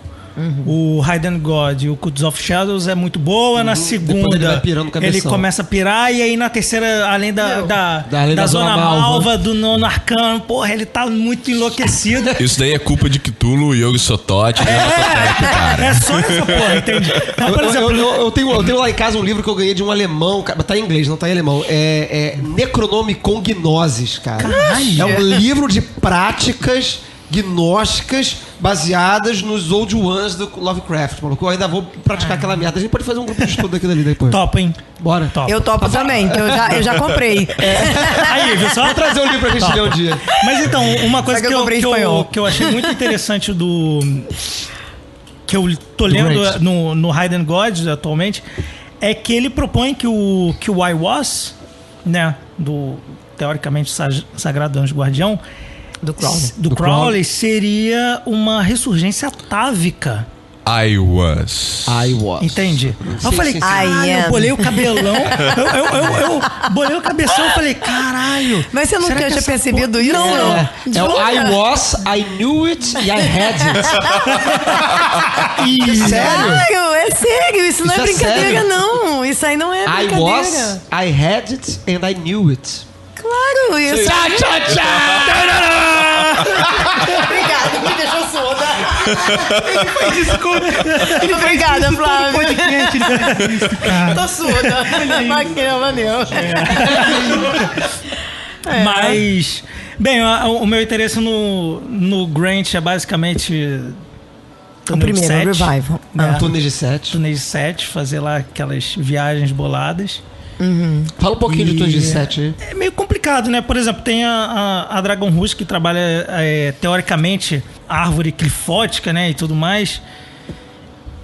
Speaker 3: o Hidden God e o Cults of Shadows é muito boa. Na segunda ele começa a pirar, e aí na terceira, além da Zona Malva, do Nono Arcano, porra, ele tá muito enlouquecido.
Speaker 4: Isso daí é culpa de Cthulhu, Yogi Sototti, cara.
Speaker 3: É só essa porra, entende? Então, por exemplo,
Speaker 2: eu tenho lá em casa um livro que eu ganhei de um alemão, tá em inglês, não tá em alemão, Necronomicon Gnosis, cara.
Speaker 5: Caralho.
Speaker 2: É um livro de práticas gnósticas baseadas nos Old Ones do Lovecraft, maluco. Eu ainda vou praticar aquela merda. A gente pode fazer um grupo de estudo daquilo ali depois.
Speaker 3: Top, hein?
Speaker 2: Bora.
Speaker 3: Top.
Speaker 5: Eu topo também, que eu já comprei.
Speaker 3: Aí, viu só?
Speaker 2: Vou trazer o livro pra gente ler um dia.
Speaker 3: Mas então, uma coisa
Speaker 5: Só que eu comprei espanhol.
Speaker 3: que eu achei muito interessante que eu tô lendo no Hidden Gods atualmente, é que ele propõe que o I Was, né, do teoricamente Sagrado Anjo Guardião, do Crowley seria uma ressurgência atávica.
Speaker 4: I was.
Speaker 3: Entende?
Speaker 2: Sim,
Speaker 3: Eu falei,
Speaker 2: sim, sim.
Speaker 3: caralho, eu bolei o cabelão. eu bolei o cabeção, eu falei, caralho.
Speaker 5: Mas você nunca tinha percebido isso?
Speaker 2: Não. É o I was, I knew it e I had it.
Speaker 5: Sério? é sério, isso não é
Speaker 2: Isso é
Speaker 5: brincadeira,
Speaker 2: sério?
Speaker 5: não. Isso aí não é
Speaker 2: I
Speaker 5: brincadeira.
Speaker 2: was, I had it and I knew it.
Speaker 5: Claro, isso.
Speaker 2: Tchá, tchá, tchá!
Speaker 5: Obrigada, me deixou surda. Obrigada, Flávio.
Speaker 6: Podcast, ele faz isso, cara.
Speaker 5: Tô surda. Bacana, valeu.
Speaker 3: Mas, bem, o meu interesse no Grant é basicamente
Speaker 5: O primeiro, o Revival.
Speaker 3: né?
Speaker 2: Túneis de Sete.
Speaker 3: Túneis de Sete, fazer lá aquelas viagens boladas.
Speaker 2: Fala um pouquinho de
Speaker 3: E-
Speaker 2: Túneis de Sete aí.
Speaker 3: É meio complicado, né? Por exemplo, tem a Dragon Rouge que trabalha, teoricamente, a árvore clifótica, né? E tudo mais.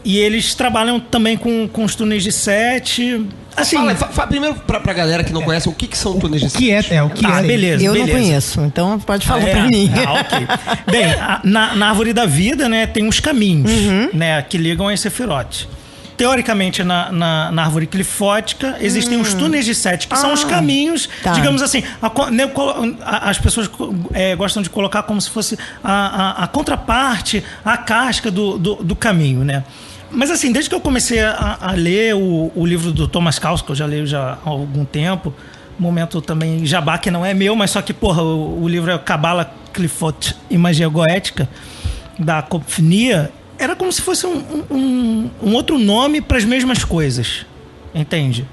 Speaker 3: E eles trabalham também com os túneis de Sete. Assim,
Speaker 2: Fala primeiro pra galera que não conhece, o que são Túneis de
Speaker 6: O
Speaker 2: Sete?
Speaker 6: que é? O que
Speaker 3: tá,
Speaker 6: é?
Speaker 3: beleza,
Speaker 5: Eu
Speaker 3: beleza.
Speaker 5: não conheço, então pode falar pra mim.
Speaker 3: Ok. Bem, na árvore da vida, né, tem uns caminhos, né, que ligam as Sephiroth. Teoricamente, na árvore clifótica, existem os túneis de Sete, que são os caminhos,
Speaker 5: tá.
Speaker 3: digamos assim, as pessoas gostam de colocar como se fosse a contraparte, a casca do caminho, né? Mas assim, desde que eu comecei a ler o livro do Thomas Cowles, que eu já leio já há algum tempo, momento também jabá que não é meu, mas só que, porra, o livro é Cabala, Clifoth e Magia Goética, da Copfinia, era como se fosse um outro nome para as mesmas coisas, entende?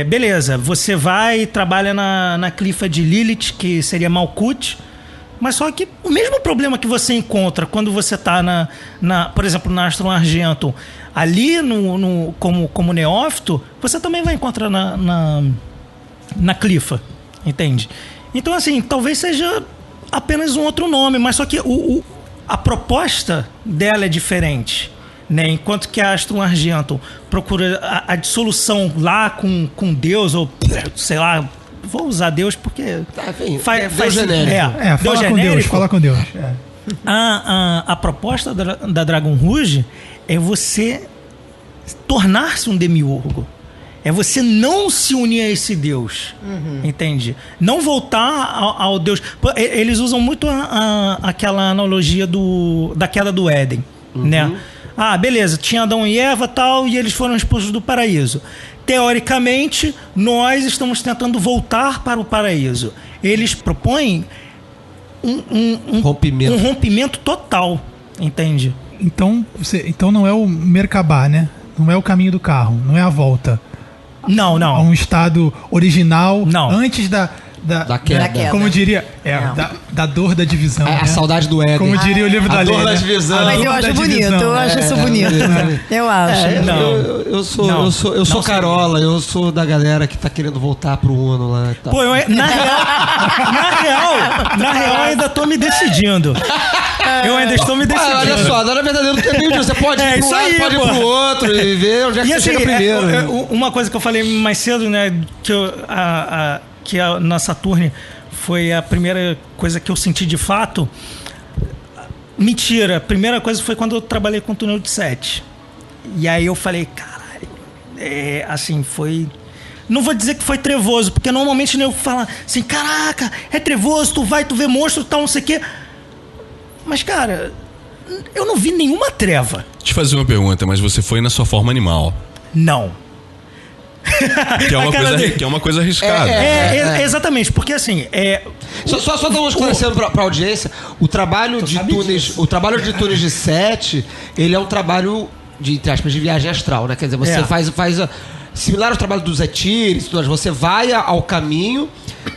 Speaker 3: Beleza, você vai e trabalha na clifa de Lilith, que seria Malkuth, mas só que o mesmo problema que você encontra quando você está por exemplo, na Astron Argentum, ali como neófito, você também vai encontrar na clifa, entende? Então, assim, talvez seja apenas um outro nome, mas só que a proposta dela é diferente, né? Enquanto que a Astron Argentum procura a dissolução lá com Deus, ou sei lá, vou usar Deus porque
Speaker 2: Tá, enfim,
Speaker 3: faz
Speaker 2: Deus genérico.
Speaker 3: Deus
Speaker 6: Fala com Deus,
Speaker 3: genérico.
Speaker 6: fala com Deus. É.
Speaker 3: A proposta da Dragon Rouge é você tornar-se um demiurgo. É você não se unir a esse Deus. Entende? Não voltar ao Deus. Eles usam muito aquela analogia da queda do Éden. Né? Ah, beleza, tinha Adão e Eva tal, e eles foram expulsos do paraíso. Teoricamente, nós estamos tentando voltar para o paraíso. Eles propõem um rompimento total, entende?
Speaker 6: Então não é o Merkabah, né? Não é o caminho do carro, não é a volta
Speaker 3: Não,
Speaker 6: a
Speaker 3: não.
Speaker 6: um estado original
Speaker 3: Não.
Speaker 6: antes da
Speaker 2: queda.
Speaker 5: queda.
Speaker 6: como diria,
Speaker 5: Não.
Speaker 6: da dor da divisão.
Speaker 2: A
Speaker 6: né?
Speaker 2: saudade do Éden.
Speaker 6: Como diria o livro da
Speaker 2: A
Speaker 6: lei.
Speaker 2: dor da
Speaker 6: né?
Speaker 2: divisão.
Speaker 6: A
Speaker 5: Mas
Speaker 6: dor
Speaker 5: eu
Speaker 6: da
Speaker 5: acho
Speaker 6: divisão.
Speaker 5: bonito, eu acho isso bonito. Eu acho.
Speaker 3: Não.
Speaker 2: Eu sou
Speaker 3: Não
Speaker 2: Carola, eu sou da galera que tá querendo voltar pro Uno lá e tal.
Speaker 3: Pô, na real, eu ainda tô me decidindo. Eu ainda estou me decidindo.
Speaker 2: Olha só, na verdadeira não tem meio disso. Você pode ir
Speaker 3: É
Speaker 2: pro
Speaker 3: isso
Speaker 2: lado,
Speaker 3: aí,
Speaker 2: pode ir
Speaker 3: pô.
Speaker 2: pro outro e ver onde é que
Speaker 3: E
Speaker 2: você
Speaker 3: assim,
Speaker 2: chega primeiro.
Speaker 3: uma coisa que eu falei mais cedo, né, que na Saturne foi a primeira coisa que eu senti de fato. Mentira, a primeira coisa foi quando eu trabalhei com o túnel de Sete. E aí eu falei, caralho, assim, foi... Não vou dizer que foi trevoso, porque normalmente eu falo assim, caraca, é trevoso, tu vê monstro e tal, não sei o quê. Mas, cara, eu não vi nenhuma treva.
Speaker 4: Deixa eu fazer uma pergunta, mas você foi na sua forma animal.
Speaker 3: Não.
Speaker 4: Que é uma,
Speaker 3: A cara
Speaker 4: coisa,
Speaker 3: dele.
Speaker 4: que é uma coisa arriscada.
Speaker 3: Exatamente, porque assim,
Speaker 2: Só estamos esclarecendo pra audiência, o trabalho de túneis de Sete, ele é um trabalho de, entre aspas, de viagem astral, né? Quer dizer, você faz similar ao trabalho dos Etiris, você vai ao caminho,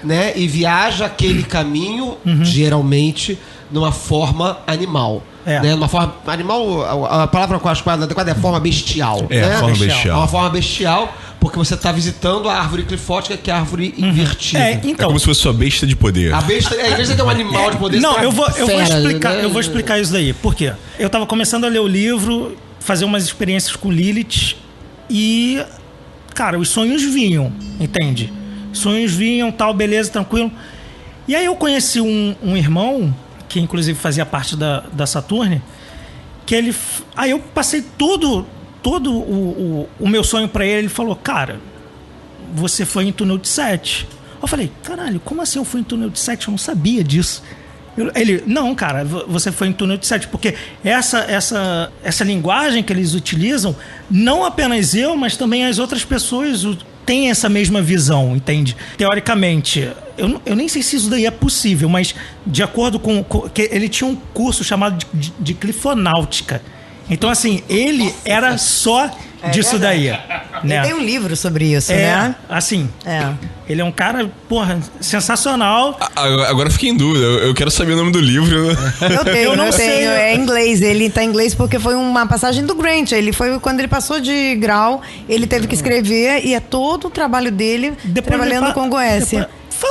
Speaker 2: né? E viaja aquele caminho, geralmente, numa forma animal. Né? Numa forma animal, a palavra que eu acho adequada é a forma bestial.
Speaker 4: É,
Speaker 2: né?
Speaker 4: a forma bestial.
Speaker 2: É uma forma bestial, porque você está visitando a árvore clifótica, que é a árvore invertida.
Speaker 4: É
Speaker 3: então.
Speaker 4: como se fosse sua besta de poder.
Speaker 2: A besta, em vez de ter um animal de poder,
Speaker 3: Não,
Speaker 2: você tem
Speaker 3: eu
Speaker 2: uma
Speaker 3: vou
Speaker 2: fera,
Speaker 3: explicar,
Speaker 2: né?
Speaker 3: eu vou explicar isso daí. Por quê? Eu tava começando a ler o livro, fazer umas experiências com Lilith e, cara, os sonhos vinham, entende? Sonhos vinham, tal, beleza, tranquilo. E aí eu conheci um irmão, que inclusive fazia parte da Saturne, que ele... Aí eu passei todo o meu sonho pra ele, ele falou, cara, você foi em túnel de Sete. Eu falei, caralho, como assim eu fui em túnel de Sete? Eu não sabia disso. Ele, não, cara, você foi em túnel de 7, porque essa linguagem que eles utilizam, não apenas eu, mas também as outras pessoas têm essa mesma visão, entende? Teoricamente, eu nem sei se isso daí é possível, mas de acordo com que ele tinha um curso chamado de clifonáutica. Então, assim, ele era só disso daí. Né?
Speaker 5: Tem um livro sobre isso, né?
Speaker 3: Assim, ele é um cara, porra, sensacional.
Speaker 4: Agora eu fiquei em dúvida, eu quero saber o nome do livro.
Speaker 5: Eu não tenho. É em inglês. Ele tá em inglês porque foi uma passagem do Grant. Ele foi quando ele passou de grau, ele teve que escrever e é todo o trabalho dele trabalhando com Goécia.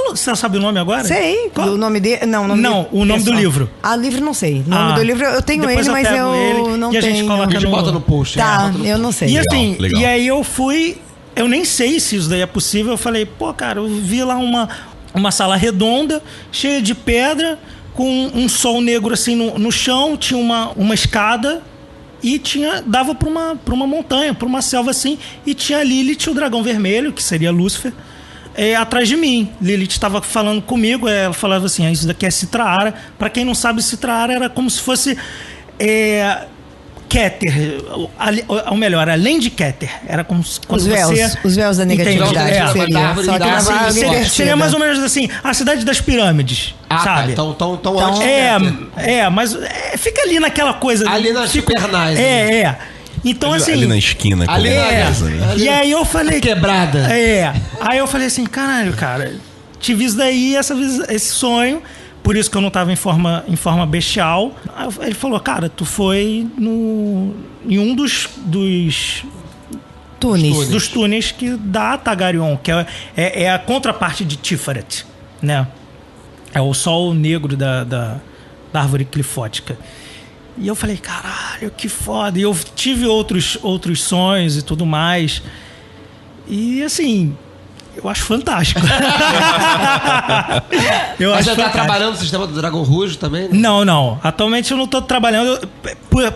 Speaker 3: Você sabe o nome agora?
Speaker 5: Sei.
Speaker 3: Qual?
Speaker 5: O nome dele? Não,
Speaker 3: o nome do livro.
Speaker 5: Livro não sei. O nome do livro eu tenho ele, mas eu não tenho.
Speaker 3: A gente coloca
Speaker 2: bota no post.
Speaker 5: Tá, eu não sei.
Speaker 3: E assim,
Speaker 4: legal.
Speaker 3: E aí eu fui... Eu nem sei se isso daí é possível. Eu falei, pô, cara, eu vi lá uma sala redonda, cheia de pedra, com um sol negro assim no chão, tinha uma escada e dava pra uma montanha, pra uma selva assim, e tinha Lilith, o dragão vermelho, que seria Lúcifer, atrás de mim. Lilith estava falando comigo, ela falava assim, isso daqui é Citra-Ara. Pra quem não sabe, Citra-Ara era como se fosse Keter, ou melhor, além de Keter, era como quando
Speaker 5: os véus da negatividade.
Speaker 3: Seria mais ou menos assim, a cidade das pirâmides, sabe?
Speaker 2: Tá, então antes
Speaker 3: mas fica ali naquela coisa.
Speaker 2: Ali nas Supernais.
Speaker 3: Então, assim...
Speaker 4: Ali na esquina.
Speaker 2: Ali na casa, né?
Speaker 3: E aí eu falei...
Speaker 2: Quebrada.
Speaker 3: Aí eu falei assim, caralho, cara, tive isso daí, esse sonho, por isso que eu não tava em forma bestial. Aí ele falou, cara, tu foi em um dos túneis que dá Tagarion, que é a contraparte de Tiferet, né? É o sol negro da árvore clifótica. E eu falei, caralho, que foda. E eu tive outros sonhos e tudo mais. E assim, eu acho fantástico.
Speaker 2: Mas você tá trabalhando no sistema do Dragon Rouge também? Né?
Speaker 3: Não. Atualmente eu não tô trabalhando.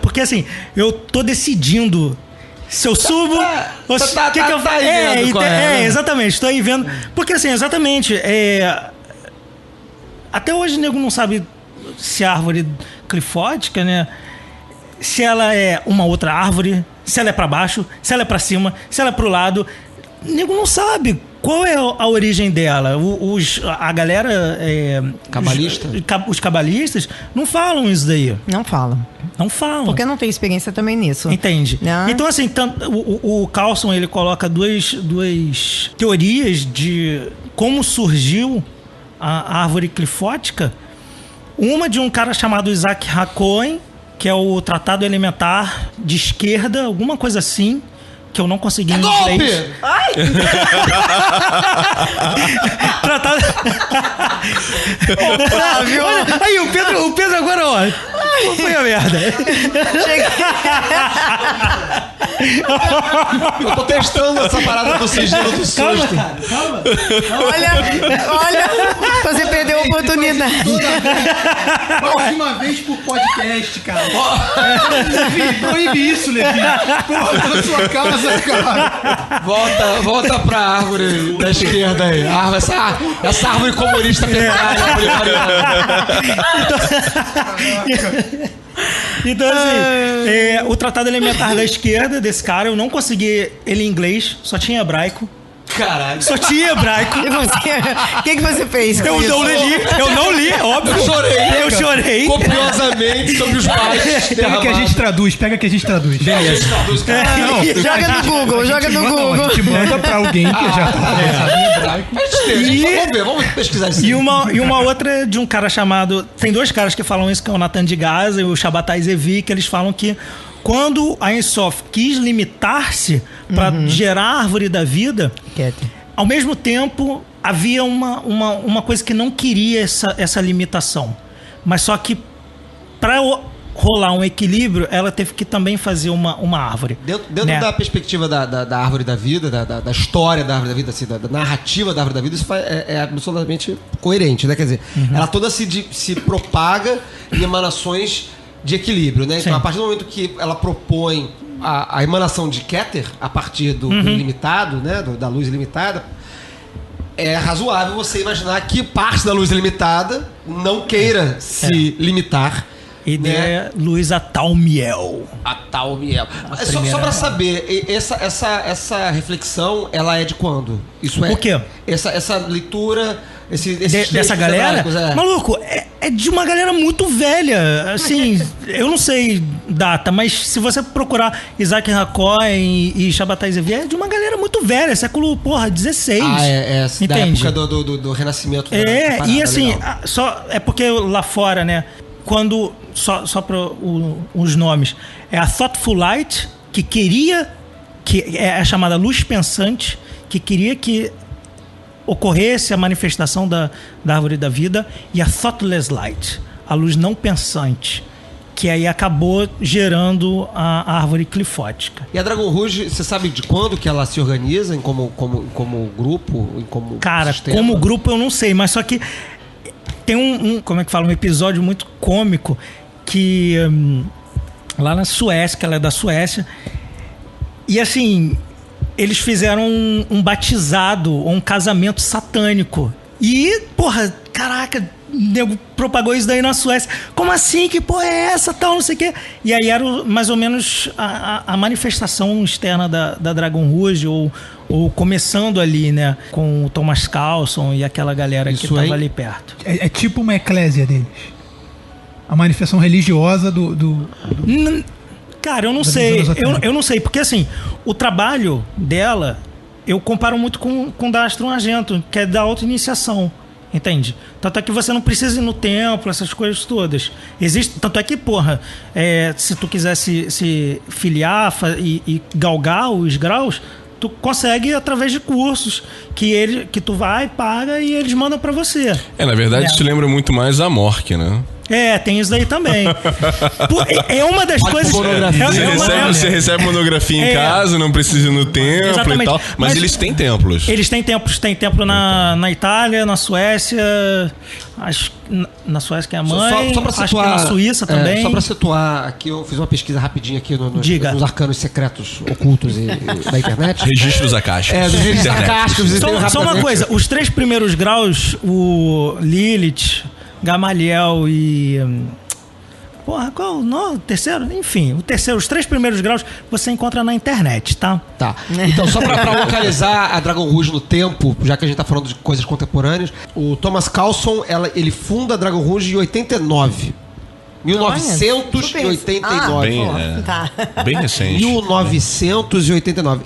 Speaker 3: Porque assim, eu tô decidindo se eu subo. Exatamente, estou aí vendo. Porque assim, exatamente. Até hoje o nego não sabe se a árvore clifótica, né? Se ela é uma outra árvore, se ela é pra baixo, se ela é pra cima, se ela é pro lado. O nego não sabe qual é a origem dela. A galera...
Speaker 2: Cabalista?
Speaker 3: Os cabalistas não falam isso daí.
Speaker 5: Não falam.
Speaker 3: Não falam.
Speaker 5: Porque não tem experiência também nisso.
Speaker 3: Entende? Então, assim, o Carlson, ele coloca duas teorias de como surgiu a árvore clifótica. Uma de um cara chamado Isaac Hacohen, que é o Tratado Elementar de Esquerda, alguma coisa assim, que eu não consegui em inglês.
Speaker 5: Ai!
Speaker 3: Tratado... Aí, o Pedro agora, ó. Foi a merda.
Speaker 2: Eu tô testando essa parada do sigilo do susto.
Speaker 3: Calma.
Speaker 5: Olha, você perdeu a oportunidade.
Speaker 6: Mais uma vez por podcast, cara. Proíbe isso, Levi. Porra, na sua casa, cara.
Speaker 2: Volta pra árvore da esquerda aí. Essa árvore comunista quebrada.
Speaker 3: Então, assim, o Tratado Elementar da Esquerda desse cara, eu não consegui ele em inglês, só tinha hebraico.
Speaker 2: Caralho.
Speaker 3: Só tinha hebraico.
Speaker 5: E você? O que você fez?
Speaker 3: Eu não li, óbvio. Eu chorei.
Speaker 2: Copiosamente sobre os pais.
Speaker 6: Pega que a gente traduz.
Speaker 2: Beleza.
Speaker 5: Joga no Google.
Speaker 6: A gente manda pra alguém que já tá
Speaker 2: Vamos pesquisar isso.
Speaker 3: E uma outra de um cara chamado... Tem dois caras que falam isso, que é o Natan de Gaza e o Shabbatai Zevi, que eles falam que quando a Ein Sof quis limitar-se para gerar a árvore da vida, ao mesmo tempo havia uma coisa que não queria essa limitação. Mas só que para rolar um equilíbrio, ela teve que também fazer uma árvore.
Speaker 2: Dentro da perspectiva da árvore da vida, da história da árvore da vida, assim, da narrativa da árvore da vida, isso é absolutamente coerente, né? Quer dizer, ela toda se propaga em emanações de equilíbrio, né? Então, a partir do momento que ela propõe a emanação de Keter, a partir do ilimitado, né? Da luz ilimitada, é razoável você imaginar que parte da luz ilimitada, não queira se limitar.
Speaker 3: Ideia Luísa Talmiel.
Speaker 2: A Talmiel. Só pra saber, essa reflexão, ela é de quando? Isso é...
Speaker 3: O quê?
Speaker 2: Essa leitura...
Speaker 3: Dessa galera? Maluco, é de uma galera muito velha. Assim, eu não sei data, mas se você procurar Isaac Racoin e Shabbatai Zevier, é de uma galera muito velha, século, XVI.
Speaker 2: Da época do Renascimento.
Speaker 3: E assim, é porque lá fora, né, quando... Só para os nomes. É a Thoughtful Light, que é a chamada luz pensante, que queria que ocorresse a manifestação da árvore da vida, e a Thoughtless Light, a luz não pensante, que aí acabou gerando a árvore clifótica.
Speaker 2: E a Dragon Rouge, você sabe de quando que ela se organiza como grupo?
Speaker 3: Cara,
Speaker 2: sistema?
Speaker 3: como grupo eu não sei, mas só que tem como é que fala, um episódio muito cômico que lá na Suécia, que ela é da Suécia, e assim, eles fizeram um batizado ou um casamento satânico. E, porra, caraca, nego propagou isso daí na Suécia. Como assim? Que porra é essa? Tal, não sei o quê. E aí era mais ou menos a manifestação externa da Dragon Rouge, ou começando ali, né, com o Thomas Carlson e aquela galera que tava ali perto.
Speaker 6: É tipo uma eclésia deles. A manifestação religiosa do...
Speaker 3: Cara, eu não sei. Eu não sei, porque assim, o trabalho dela, eu comparo muito com o da Astro Argento, que é da auto-iniciação. Entende? Tanto é que você não precisa ir no templo, essas coisas todas. Tanto é que, porra, se tu quiser se filiar e galgar os graus, tu consegue através de cursos que tu vai, paga e eles mandam pra você.
Speaker 4: Na verdade, isso lembra muito mais a Mork, né?
Speaker 3: Tem isso daí também. É uma das coisas...
Speaker 4: Você recebe monografia em casa, não precisa ir no templo. Exatamente. E tal. Mas eles têm templos.
Speaker 3: Eles têm templos. Tem templo na Itália, na Suécia... Acho na Suécia que é a mãe.
Speaker 2: Só pra situar,
Speaker 3: acho que na Suíça também.
Speaker 2: Só pra situar aqui, eu fiz uma pesquisa rapidinha aqui
Speaker 3: nos
Speaker 2: arcanos secretos ocultos da internet.
Speaker 4: Registros acásticos.
Speaker 2: Dos registros acásticos.
Speaker 3: Só uma coisa, os 3 primeiros graus, o Lilith, Gamaliel e... Porra, qual o terceiro? Enfim, os 3 primeiros graus você encontra na internet, tá?
Speaker 2: Tá. Então, só pra localizar a Dragon Rouge no tempo, já que a gente tá falando de coisas contemporâneas, o Thomas Carlson, ele funda a Dragon Rouge em 89. 1989.
Speaker 4: Bem recente.
Speaker 2: 1989.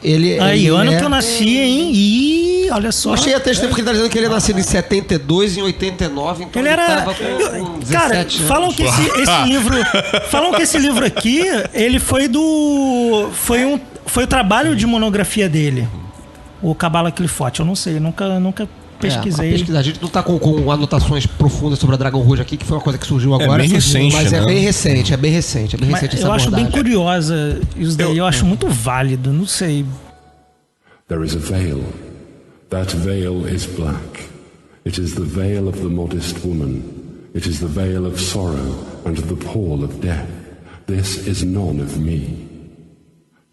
Speaker 3: O ano que eu nasci, hein? E olha só.
Speaker 2: Eu achei até esse tempo que ele tá dizendo que ele é nascido em 72 e em 89, então ele tava com 17
Speaker 3: cara,
Speaker 2: anos.
Speaker 3: falam que esse livro aqui, ele foi o trabalho de monografia dele. O Cabala Clifote, eu não sei, nunca pesquisei.
Speaker 2: A gente não tá com anotações profundas sobre a Dragon Rouge aqui, que foi uma coisa que surgiu agora.
Speaker 4: Bem recente,
Speaker 2: mas
Speaker 4: né?
Speaker 2: é bem recente essa
Speaker 3: eu acho bem curiosa isso daí, eu acho muito válido, não sei.
Speaker 1: There is a veil. That veil is black. It is the veil of the modest woman. It is the veil of sorrow and the pall of death. This is none of me.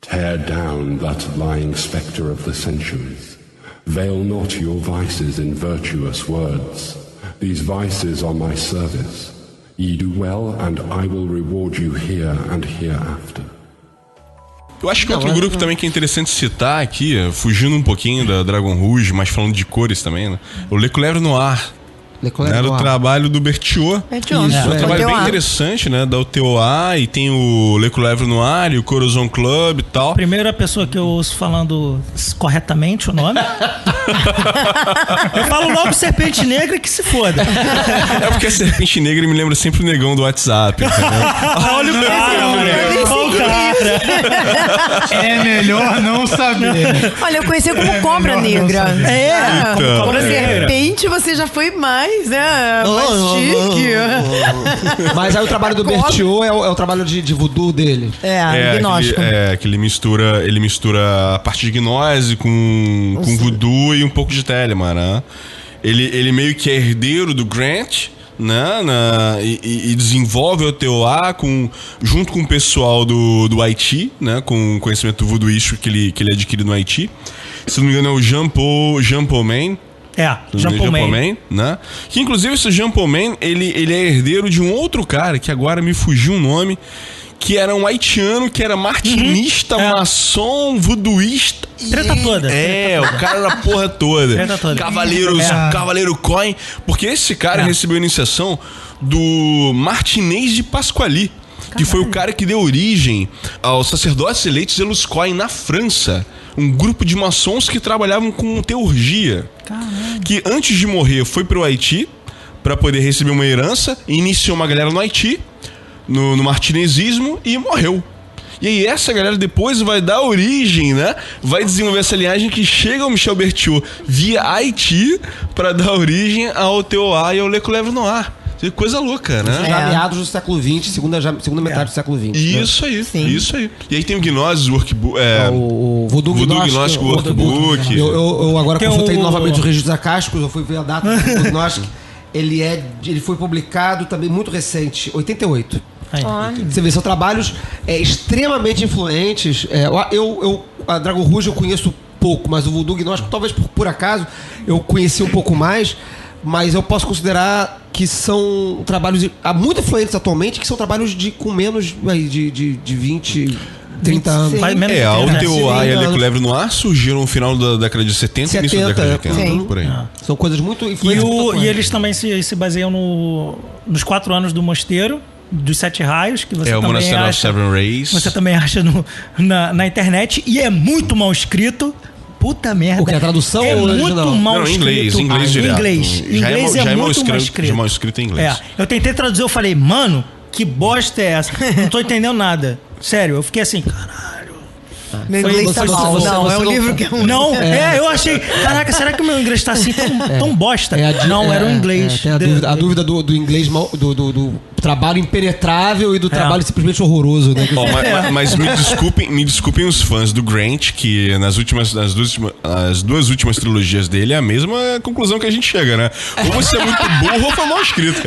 Speaker 1: Tear down that lying spectre of the centuries. Veil not your vices in virtuous words. These vices are my service. Ye do well, and I will reward you here and hereafter.
Speaker 4: Eu acho que outro grupo também que é interessante citar aqui, fugindo um pouquinho da Dragon Rouge, mas falando de cores também, né? O Le Couleur Noir. Era o trabalho do Berthiaud.
Speaker 5: Isso,
Speaker 4: é um trabalho bem interessante, né? Da UTOA, e tem o Le Couleur Noir e o Corazon Club e tal.
Speaker 3: Primeira pessoa que eu ouço falando corretamente o nome. Eu falo logo Serpente Negra, que se foda.
Speaker 4: É porque a Serpente Negra me lembra sempre o negão do WhatsApp.
Speaker 3: Olha o cara,
Speaker 6: É melhor não saber.
Speaker 5: Olha, eu conheci como Cobra Negra. Como Serpente você já foi mais, né? Mais chique.
Speaker 2: Mas aí o trabalho do Berthiaud é o trabalho de voodoo dele.
Speaker 5: Gnóstico.
Speaker 4: Que ele mistura a parte de gnose com voodoo e um pouco de Telemann, né? Ele meio que é herdeiro do Grant, né? E desenvolve o TOA junto com o pessoal do Haiti, né? Com conhecimento voodooístico que ele adquire no Haiti. Se não me engano é o Jean Paul Man,
Speaker 3: Jean Paul Man,
Speaker 4: né? Que inclusive esse Jean Paul Man, ele é herdeiro de um outro cara, que agora me fugiu o nome, que era um haitiano, que era martinista, maçom, voodooísta.
Speaker 3: Treta toda.
Speaker 4: O cara era a porra toda.
Speaker 3: Treta toda.
Speaker 4: Cavaleiro Coin. Porque esse cara recebeu a iniciação do Martinez de Pasquali, que foi o cara que deu origem aos sacerdotes eleitos Zelus Coin na França. Um grupo de maçons que trabalhavam com teurgia. Caramba. Que antes de morrer foi pro Haiti para poder receber uma herança, iniciou uma galera no Haiti, no martinezismo, e morreu. E aí essa galera depois vai dar origem, né? Vai desenvolver essa linhagem que chega ao Michel Berthiaud via Haiti para dar origem ao TOA e ao Le Coulevre Noir. Coisa louca, né?
Speaker 2: Já meados do século XX, segunda metade do século XX.
Speaker 4: Isso aí, isso aí. E aí tem o Gnosis Workbook.
Speaker 2: O Voodoo
Speaker 4: Gnóstico Workbook.
Speaker 2: Eu agora consultei novamente os registros acásticos, eu fui ver a data do Voodoo Gnóstico. Ele foi publicado também muito recente, 88. Você vê, são trabalhos extremamente influentes. A Dragon Rouge eu conheço pouco, mas o Voodoo Gnóstico, talvez por acaso, eu conheci um pouco mais. Mas eu posso considerar que são trabalhos muito influentes atualmente, que são trabalhos com menos de 20, 30 anos.
Speaker 4: O TOA e a Le Coulevre Noir surgiram no final da década de 70 e início da década de 80. Por aí.
Speaker 2: São coisas muito influentes.
Speaker 3: E eles também se baseiam nos 4 anos do mosteiro, dos 7 raios, que você
Speaker 4: o
Speaker 3: também
Speaker 4: Monastery of
Speaker 3: acha.
Speaker 4: Seven Rays.
Speaker 3: Você também acha na internet, e é muito mal escrito. Puta merda.
Speaker 2: O que é a tradução ou
Speaker 3: muito mal escrito.
Speaker 4: Inglês direto.
Speaker 3: Inglês é muito mal escrito.
Speaker 4: Já mal escrito em inglês.
Speaker 3: Eu tentei traduzir, eu falei, mano, que bosta é essa? Não tô entendendo nada. Sério, eu fiquei assim, caralho.
Speaker 5: Meu inglês tá mal. Não, é um livro que é um...
Speaker 3: Não, eu achei, caraca, será que o meu inglês tá assim tão bosta? Não, era o inglês.
Speaker 2: Tem a dúvida do inglês, do trabalho impenetrável e do trabalho simplesmente horroroso, né?
Speaker 4: Mas me desculpem os fãs do Grant, que nas duas últimas trilogias dele é a mesma conclusão que a gente chega, né? Ou você é muito burro ou foi mal escrito.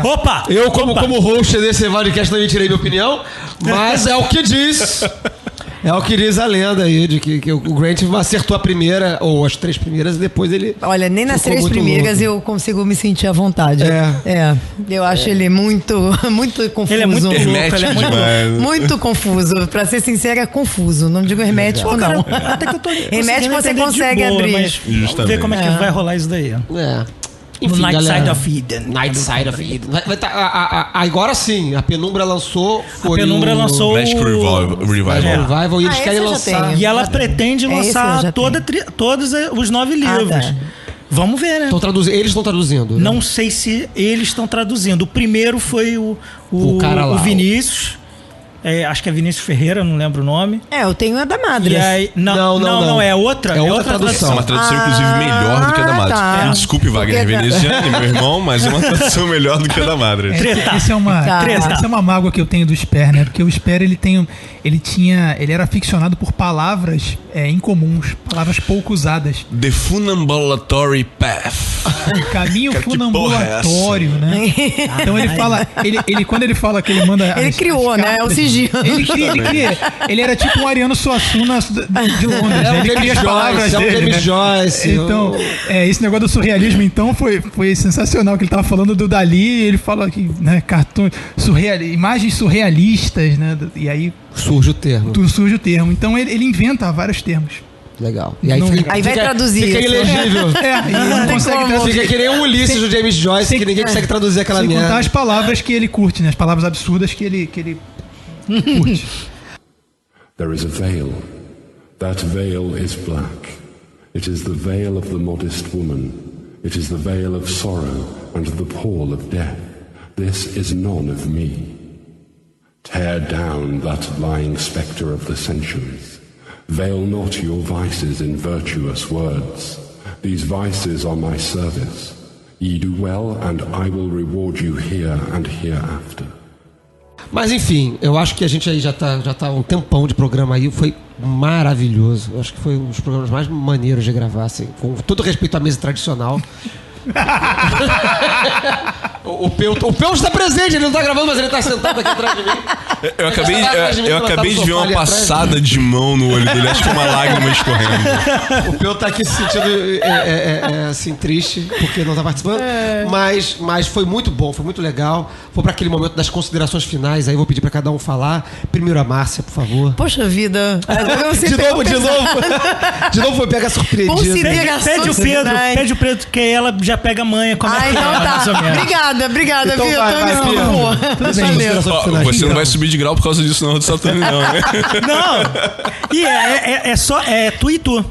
Speaker 3: Opa!
Speaker 2: Eu, como host desse podcast, também tirei minha opinião, mas é o que diz. É o que diz a lenda aí, de que o Grant acertou a primeira, ou as 3 primeiras, e depois ele...
Speaker 5: Olha, nem nas 3 primeiras eu consigo me sentir à vontade. Eu acho ele muito confuso.
Speaker 3: Ele é muito hermético,
Speaker 5: muito confuso. Pra ser sincera, é confuso. Não digo hermético, não.
Speaker 3: Até que eu tô
Speaker 5: hermético você consegue abrir.
Speaker 3: Mas vamos ver como é que vai rolar isso daí.
Speaker 2: Enfim,
Speaker 3: no Night
Speaker 2: galera,
Speaker 3: Side of Eden.
Speaker 2: Night Side of Eden. Agora sim, a Penumbra lançou.
Speaker 3: A Penumbra lançou
Speaker 4: Magic Revival.
Speaker 2: E eles querem lançar.
Speaker 3: E ela pretende lançar todos os 9 livros. Vamos ver, né?
Speaker 2: Eles estão traduzindo. Né?
Speaker 3: Não sei se eles estão traduzindo. O primeiro foi o Vinícius. Acho que é Vinícius Ferreira, não lembro o nome.
Speaker 5: Eu tenho a da Madras.
Speaker 3: Não, é outra.
Speaker 2: É outra tradução.
Speaker 4: É uma tradução, inclusive, melhor do que a da Madras.
Speaker 5: Tá.
Speaker 4: Desculpe, Wagner Veneziani, meu irmão, mas é uma tradução melhor do que a da Madras.
Speaker 6: Essa é uma mágoa que eu tenho do Sper, né? Porque o Sper, ele era aficionado por palavras incomuns, palavras pouco usadas.
Speaker 4: The Funambulatory Path.
Speaker 6: O caminho funambulatório, né? Então ele fala, quando ele fala que ele manda...
Speaker 5: Ele criou, né? É o sigilo.
Speaker 6: Ele era tipo um Ariano Suassuna de Londres. Né? Ele cria as palavras dele, né?
Speaker 2: Joyce.
Speaker 6: Então, esse negócio do surrealismo, então, foi sensacional, que ele tava falando do Dali, ele fala que, né, imagens surrealistas, né? E aí
Speaker 2: surge o termo.
Speaker 6: Então ele inventa vários termos.
Speaker 2: Legal. E
Speaker 5: aí vai traduzir.
Speaker 2: Fica ilegível.
Speaker 6: E não consegue traduzir.
Speaker 2: Fica que nem o Ulisses do James Joyce, que ninguém consegue traduzir aquela merda.
Speaker 6: Sem contar as palavras que ele curte, né? As palavras absurdas que ele curte.
Speaker 1: There is a veil. That veil is black. It is the veil of the modest woman. It is the veil of sorrow and the pall of death. This is none of me. Tear down that lying spectre of the centuries. Veil not your vices in virtuous words. These vices are my service. Ye do well, and I will reward you here and hereafter.
Speaker 2: Mas enfim, eu acho que a gente aí já tá um tempão de programa aí, foi maravilhoso. Eu acho que foi um dos programas mais maneiros de gravar, assim, com todo respeito à mesa tradicional. O Peu está presente, ele não está gravando, mas ele está sentado aqui atrás de mim.
Speaker 4: Eu acabei de ver uma passada de mão no olho dele, acho que uma lágrima escorrendo.
Speaker 2: O Peu está aqui se sentindo assim, triste, porque não está participando. Mas foi muito bom, foi muito legal. Foi para aquele momento das considerações finais, aí vou pedir para cada um falar. Primeiro a Márcia, por favor.
Speaker 5: Poxa vida.
Speaker 2: De novo foi pega surpreendida.
Speaker 3: Pede o Pedro, que ela já pega a manha. Como
Speaker 5: então tá. Obrigada,
Speaker 2: então
Speaker 5: viu?
Speaker 4: Você não vai subir de grau por causa disso, não, do Saturno, não, né?
Speaker 3: Não. E é só tu e tu.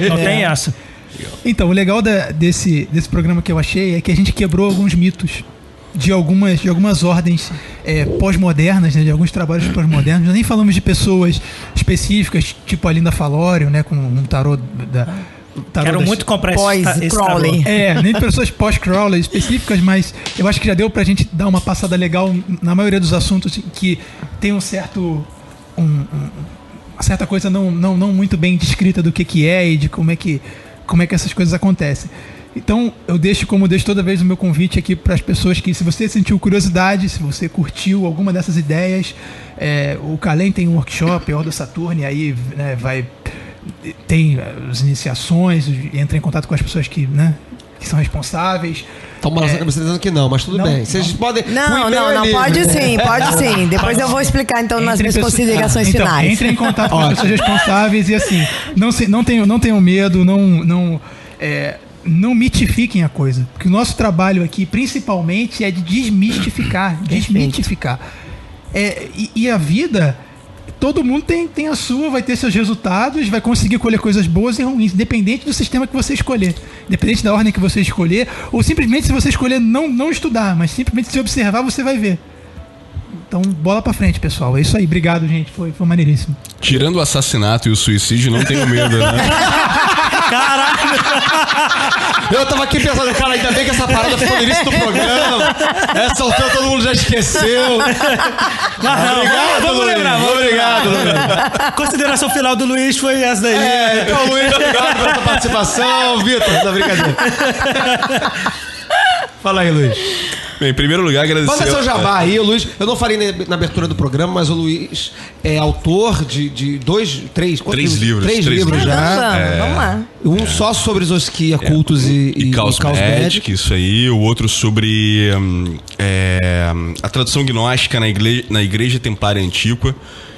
Speaker 3: Não tem essa.
Speaker 6: Então, o legal desse programa que eu achei é que a gente quebrou alguns mitos de algumas ordens pós-modernas, né, de alguns trabalhos pós-modernos. Nós nem falamos de pessoas específicas, tipo a Linda Falório, né, com um tarô da...
Speaker 3: Quero muito comprar esse
Speaker 5: Crowley.
Speaker 6: Nem pessoas pós-Crowley específicas, mas eu acho que já deu pra gente dar uma passada legal na maioria dos assuntos que tem uma certa coisa não muito bem descrita do que é e de como é que essas coisas acontecem. Então, eu deixo toda vez o meu convite aqui para as pessoas que, se você sentiu curiosidade, se você curtiu alguma dessas ideias, o Calem tem um workshop, a Ordo Saturni, aí, né, tem as iniciações, entra em contato com as pessoas que são responsáveis.
Speaker 2: Estão balançando dizendo que não, mas tudo bem. Vocês podem.
Speaker 5: Não, pode sim. Depois eu vou explicar então nas minhas considerações finais.
Speaker 6: Entre em contato com as pessoas responsáveis e assim, não tenham medo, não mitifiquem a coisa. Porque o nosso trabalho aqui, principalmente, é de desmistificar. E a vida, todo mundo tem a sua, vai ter seus resultados, vai conseguir colher coisas boas e ruins, independente do sistema que você escolher, independente da ordem que você escolher, ou simplesmente se você escolher não estudar, mas simplesmente se observar, você vai ver. Então, bola pra frente, pessoal. É isso aí. Obrigado, gente. Foi maneiríssimo.
Speaker 4: Tirando o assassinato e o suicídio, não tenho medo, né?
Speaker 2: Caralho! Eu tava aqui pensando, cara, ainda bem que essa parada ficou no início do programa. Essa altura todo mundo já esqueceu.
Speaker 3: Vamos lembrar.
Speaker 2: Obrigado.
Speaker 3: Consideração final do Luiz foi essa daí.
Speaker 2: Então, Luiz, obrigado pela sua participação. Vitor, não, brincadeira. Fala aí, Luiz.
Speaker 4: Bem, em primeiro lugar, agradecer...
Speaker 2: Manda seu jabá aí, o Luiz. Eu não falei na abertura do programa, mas o Luiz é autor de três livros já.
Speaker 5: Vamos lá.
Speaker 2: Um só sobre Zosquia, cultos e
Speaker 4: Caos Magic, isso aí. O outro sobre a tradução gnóstica na Igreja Templária Antiqua,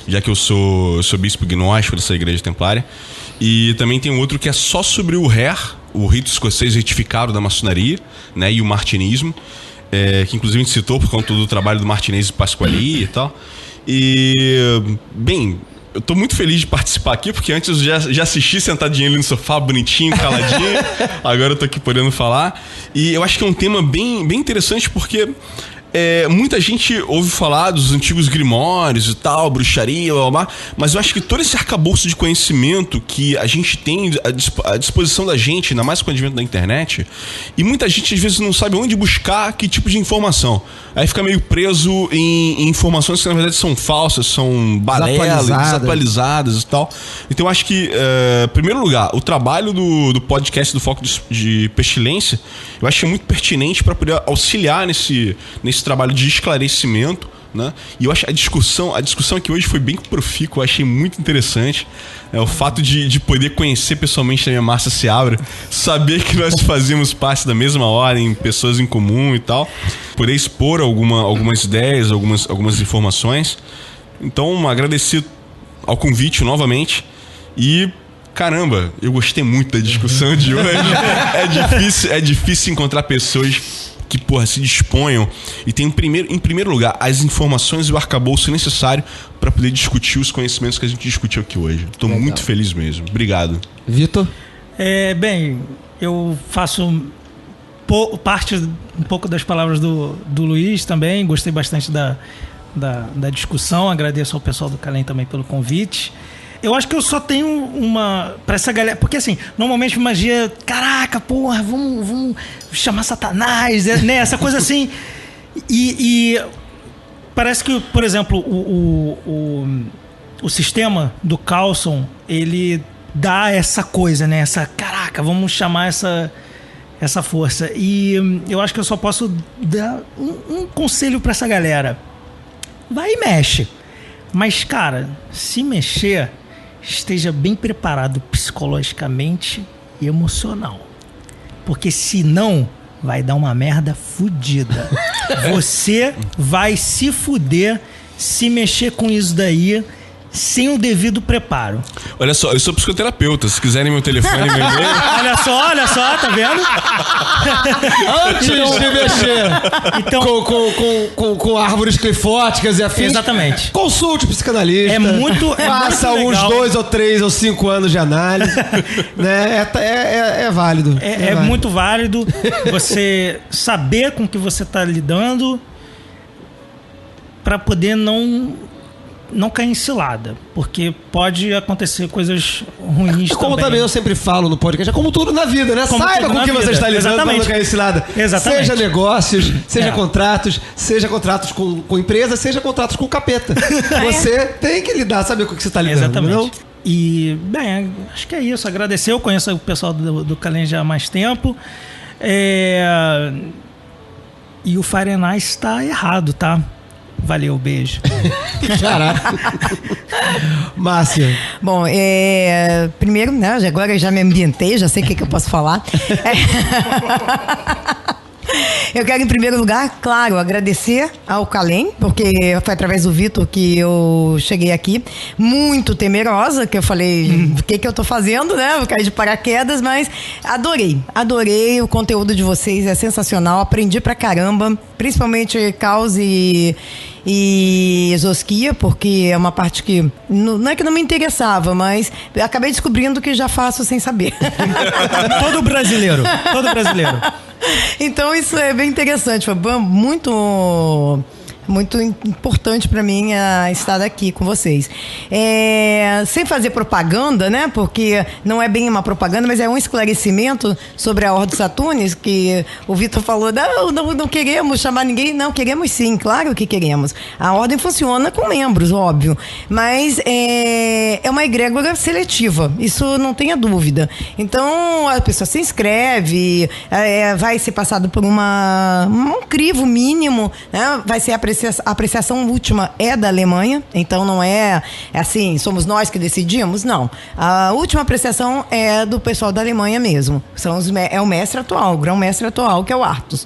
Speaker 4: já que eu sou bispo gnóstico dessa Igreja Templária. E também tem um outro que é só sobre o RER, o rito escocês retificado da maçonaria, né, e o martinismo. Que inclusive a gente citou por conta do trabalho do Martinez e Pasquali e tal. E, bem, eu tô muito feliz de participar aqui, porque antes eu já assisti sentadinho ali no sofá, bonitinho, caladinho. Agora eu tô aqui podendo falar. E eu acho que é um tema bem interessante, porque muita gente ouve falar dos antigos grimórios e tal, bruxaria, blá, blá, blá, mas eu acho que todo esse arcabouço de conhecimento que a gente tem à disposição da gente, ainda mais com o advento da internet, e muita gente às vezes não sabe onde buscar que tipo de informação. Aí fica meio preso em informações que na verdade são falsas, são balelas, desatualizadas e tal. Então eu acho que, em primeiro lugar, o trabalho do podcast do Foco de Pestilência, eu acho que é muito pertinente para poder auxiliar nesse trabalho de esclarecimento, né? E eu acho a discussão aqui hoje foi bem profícua, eu achei muito interessante. O fato de poder conhecer pessoalmente a minha Márcia Seabra, saber que nós fazíamos parte da mesma ordem, pessoas em comum e tal, poder expor algumas ideias, algumas informações. Então, agradecer ao convite novamente e caramba, eu gostei muito da discussão de hoje. É difícil encontrar pessoas que, se disponham e tem, em primeiro lugar, as informações e o arcabouço necessário para poder discutir os conhecimentos que a gente discutiu aqui hoje. Estou muito feliz mesmo. Obrigado.
Speaker 2: Vitor?
Speaker 3: Bem, eu faço parte um pouco das palavras do Luiz também. Gostei bastante da discussão. Agradeço ao pessoal do Calem também pelo convite. Eu acho que eu só tenho uma... Pra essa galera... Porque assim, normalmente magia... Caraca, porra, vamos chamar Satanás, né? Essa coisa assim. E parece que, por exemplo, o sistema do Carlson, ele dá essa coisa, né? Caraca, vamos chamar essa essa força. E eu acho que eu só posso dar um conselho pra essa galera. Vai e mexe. Mas, cara, se mexer, esteja bem preparado psicologicamente e emocional. Porque senão vai dar uma merda fudida. Você vai se fuder se mexer com isso daí sem o devido preparo.
Speaker 4: Olha só, eu sou psicoterapeuta. Se quiserem meu telefone, meu e-mail.
Speaker 3: Olha só, tá vendo?
Speaker 2: Antes de mexer
Speaker 3: Então,
Speaker 2: com árvores clifóticas e afins.
Speaker 3: Exatamente.
Speaker 2: Consulte o psicanalista. Faça
Speaker 3: muito
Speaker 2: uns
Speaker 3: legal.
Speaker 2: 2 ou 3 ou 5 anos de análise. Né? É válido.
Speaker 3: É muito válido você saber com o que você tá lidando para poder não cair em cilada, porque pode acontecer coisas ruins
Speaker 2: Como também eu sempre falo no podcast, é como tudo na vida, né?
Speaker 3: Como
Speaker 2: Saiba
Speaker 3: tudo
Speaker 2: com o
Speaker 3: na
Speaker 2: que você
Speaker 3: vida.
Speaker 2: está lidando para não
Speaker 3: Exatamente.
Speaker 2: cair em cilada.
Speaker 3: Exatamente.
Speaker 2: Seja negócios, seja
Speaker 3: É.
Speaker 2: contratos com empresas, seja contratos com capeta. Você tem que lidar, saber com o que você está lidando.
Speaker 3: Exatamente.
Speaker 2: Não?
Speaker 3: E, bem, acho que é isso. Agradecer. Eu conheço o pessoal do Kallen já há mais tempo. E o Fahrenheit está errado, tá? Valeu, beijo.
Speaker 2: Caraca. Márcia.
Speaker 5: Bom, primeiro, né, agora eu já me ambientei, já sei o que eu posso falar. Eu quero, em primeiro lugar, claro, agradecer ao Kallen, porque foi através do Vitor que eu cheguei aqui, muito temerosa, que eu falei, o que eu tô fazendo, né? Eu caí de paraquedas, mas adorei o conteúdo de vocês, é sensacional, aprendi pra caramba, principalmente caos e exosquia, porque é uma parte que não é que não me interessava, mas eu acabei descobrindo que já faço sem saber.
Speaker 3: Todo brasileiro.
Speaker 5: Então isso é bem interessante, foi muito importante para mim estar aqui com vocês. Sem fazer propaganda, né? Porque não é bem uma propaganda, mas é um esclarecimento sobre a Ordo Saturnis, que o Vitor falou, não queremos chamar ninguém. Não, queremos sim, claro que queremos. A Ordem funciona com membros, óbvio, mas é uma egrégora seletiva, isso não tenha dúvida. Então, a pessoa se inscreve, vai ser passado por um crivo mínimo, né? Vai ser a apreciação última é da Alemanha, então não é assim, somos nós que decidimos, não. A última apreciação é do pessoal da Alemanha mesmo. É o mestre atual, o grão-mestre atual, que é o Artus.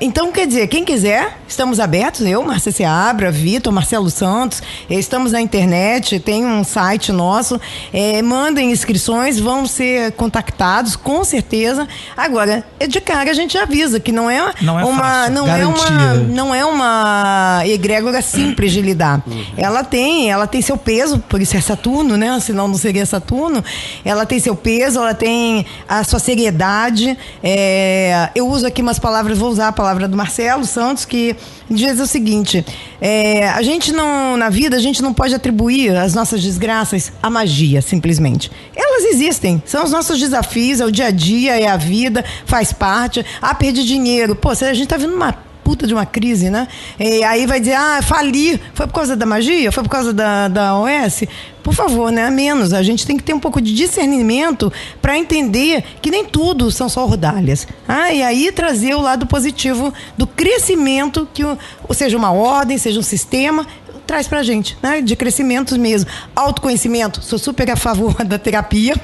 Speaker 5: Então, quer dizer, quem quiser, estamos abertos, eu, Márcia Seabra, Vitor, Marcelo Santos, estamos na internet, tem um site nosso, mandem inscrições, vão ser contactados, com certeza. Agora, de cara a gente avisa que não é uma egrégora simples de lidar. Ela tem seu peso, por isso é Saturno, né? Senão não seria Saturno. Ela tem seu peso, ela tem a sua seriedade. Eu uso aqui umas palavras, vou usar a palavra do Marcelo Santos, que diz o seguinte: a gente não, na vida, a gente não pode atribuir as nossas desgraças à magia, simplesmente. Elas existem, são os nossos desafios, é o dia a dia, é a vida, faz parte. Perdi dinheiro. Pô, a gente tá vendo uma puta de uma crise, né? E aí vai dizer, fali. Foi por causa da magia? Foi por causa da OS? Por favor, né? A gente tem que ter um pouco de discernimento para entender que nem tudo são só ordalhas. E aí trazer o lado positivo do crescimento, ou seja, uma ordem, seja um sistema, traz pra gente, né? De crescimento mesmo. Autoconhecimento, sou super a favor da terapia.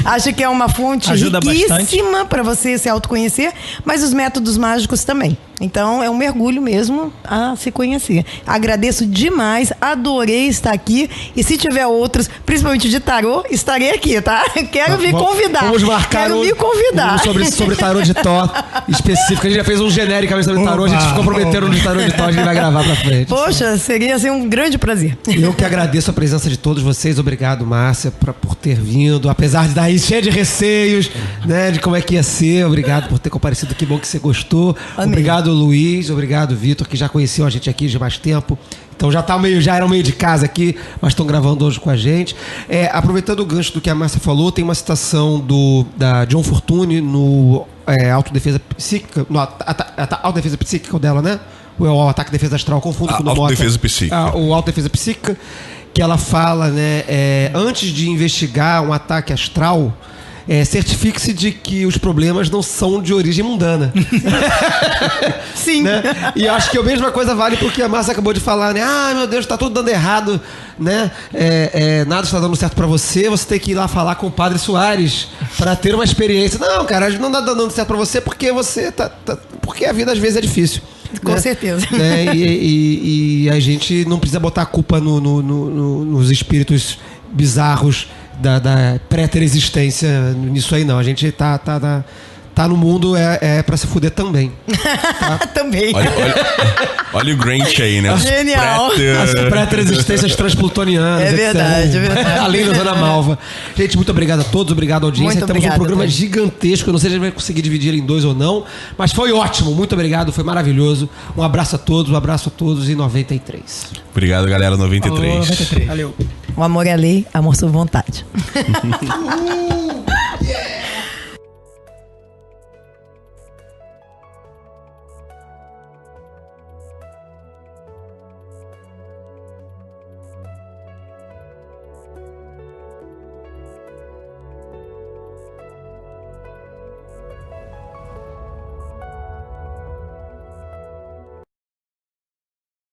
Speaker 5: Acho que é uma fonte
Speaker 3: ajuda
Speaker 5: riquíssima para você se autoconhecer, mas os métodos mágicos também. Então, é um mergulho mesmo a se conhecer. Agradeço demais, adorei estar aqui. E se tiver outros, principalmente de tarô, estarei aqui, tá? Quero me convidar.
Speaker 2: Vamos marcar
Speaker 5: me convidar.
Speaker 2: Sobre tarô de Thó específico. A gente já fez um genericamente sobre tarô, a gente ficou prometendo um de tarô de Thó, a gente vai gravar pra frente.
Speaker 5: Poxa, seria assim, um grande prazer.
Speaker 2: Eu que agradeço a presença de todos vocês. Obrigado, Márcia, por ter vindo. Apesar de estar aí cheia de receios, né? De como é que ia ser. Obrigado por ter comparecido. Que bom que você gostou.
Speaker 5: Amém.
Speaker 2: Obrigado, Luiz. Obrigado, Vitor, que já conheciam a gente aqui de mais tempo. Então já eram meio de casa aqui, mas estão gravando hoje com a gente. Aproveitando o gancho do que a Márcia falou, tem uma citação da John Fortune no Autodefesa Psíquica, no Autodefesa Psíquica dela, né? O Ataque de Defesa Astral, confundo com o
Speaker 4: Autodefesa Psíquica.
Speaker 2: O Autodefesa Psíquica, que ela fala, né? Antes de investigar um ataque astral, certifique-se de que os problemas não são de origem mundana.
Speaker 5: Sim.
Speaker 2: Né? E acho que a mesma coisa vale porque a Márcia acabou de falar, né? Ah, meu Deus, tá tudo dando errado, né? Nada está dando certo pra você, você tem que ir lá falar com o Padre Soares pra ter uma experiência. Não, cara, não tá dando certo pra você porque você porque a vida às vezes é difícil.
Speaker 5: Com certeza.
Speaker 2: Né? E a gente não precisa botar a culpa nos espíritos bizarros da pré-existência nisso aí, não. A gente tá no mundo pra se fuder também. Tá?
Speaker 5: Também.
Speaker 4: Olha o Grinch aí, né?
Speaker 5: Genial.
Speaker 2: As pré-existências transplutonianas.
Speaker 5: É verdade, é verdade.
Speaker 2: Além da Zona Malva. Gente, muito obrigado a todos, obrigado à audiência.
Speaker 5: Muito
Speaker 2: Temos
Speaker 5: obrigada,
Speaker 2: um programa
Speaker 5: Tony.
Speaker 2: gigantesco. Eu não sei se a gente vai conseguir dividir ele em 2 ou não, mas foi ótimo. Muito obrigado, foi maravilhoso. Um abraço a todos e 93.
Speaker 4: Obrigado, galera, 93.
Speaker 6: 93.
Speaker 3: Valeu.
Speaker 5: O amor é lei, amor sob vontade.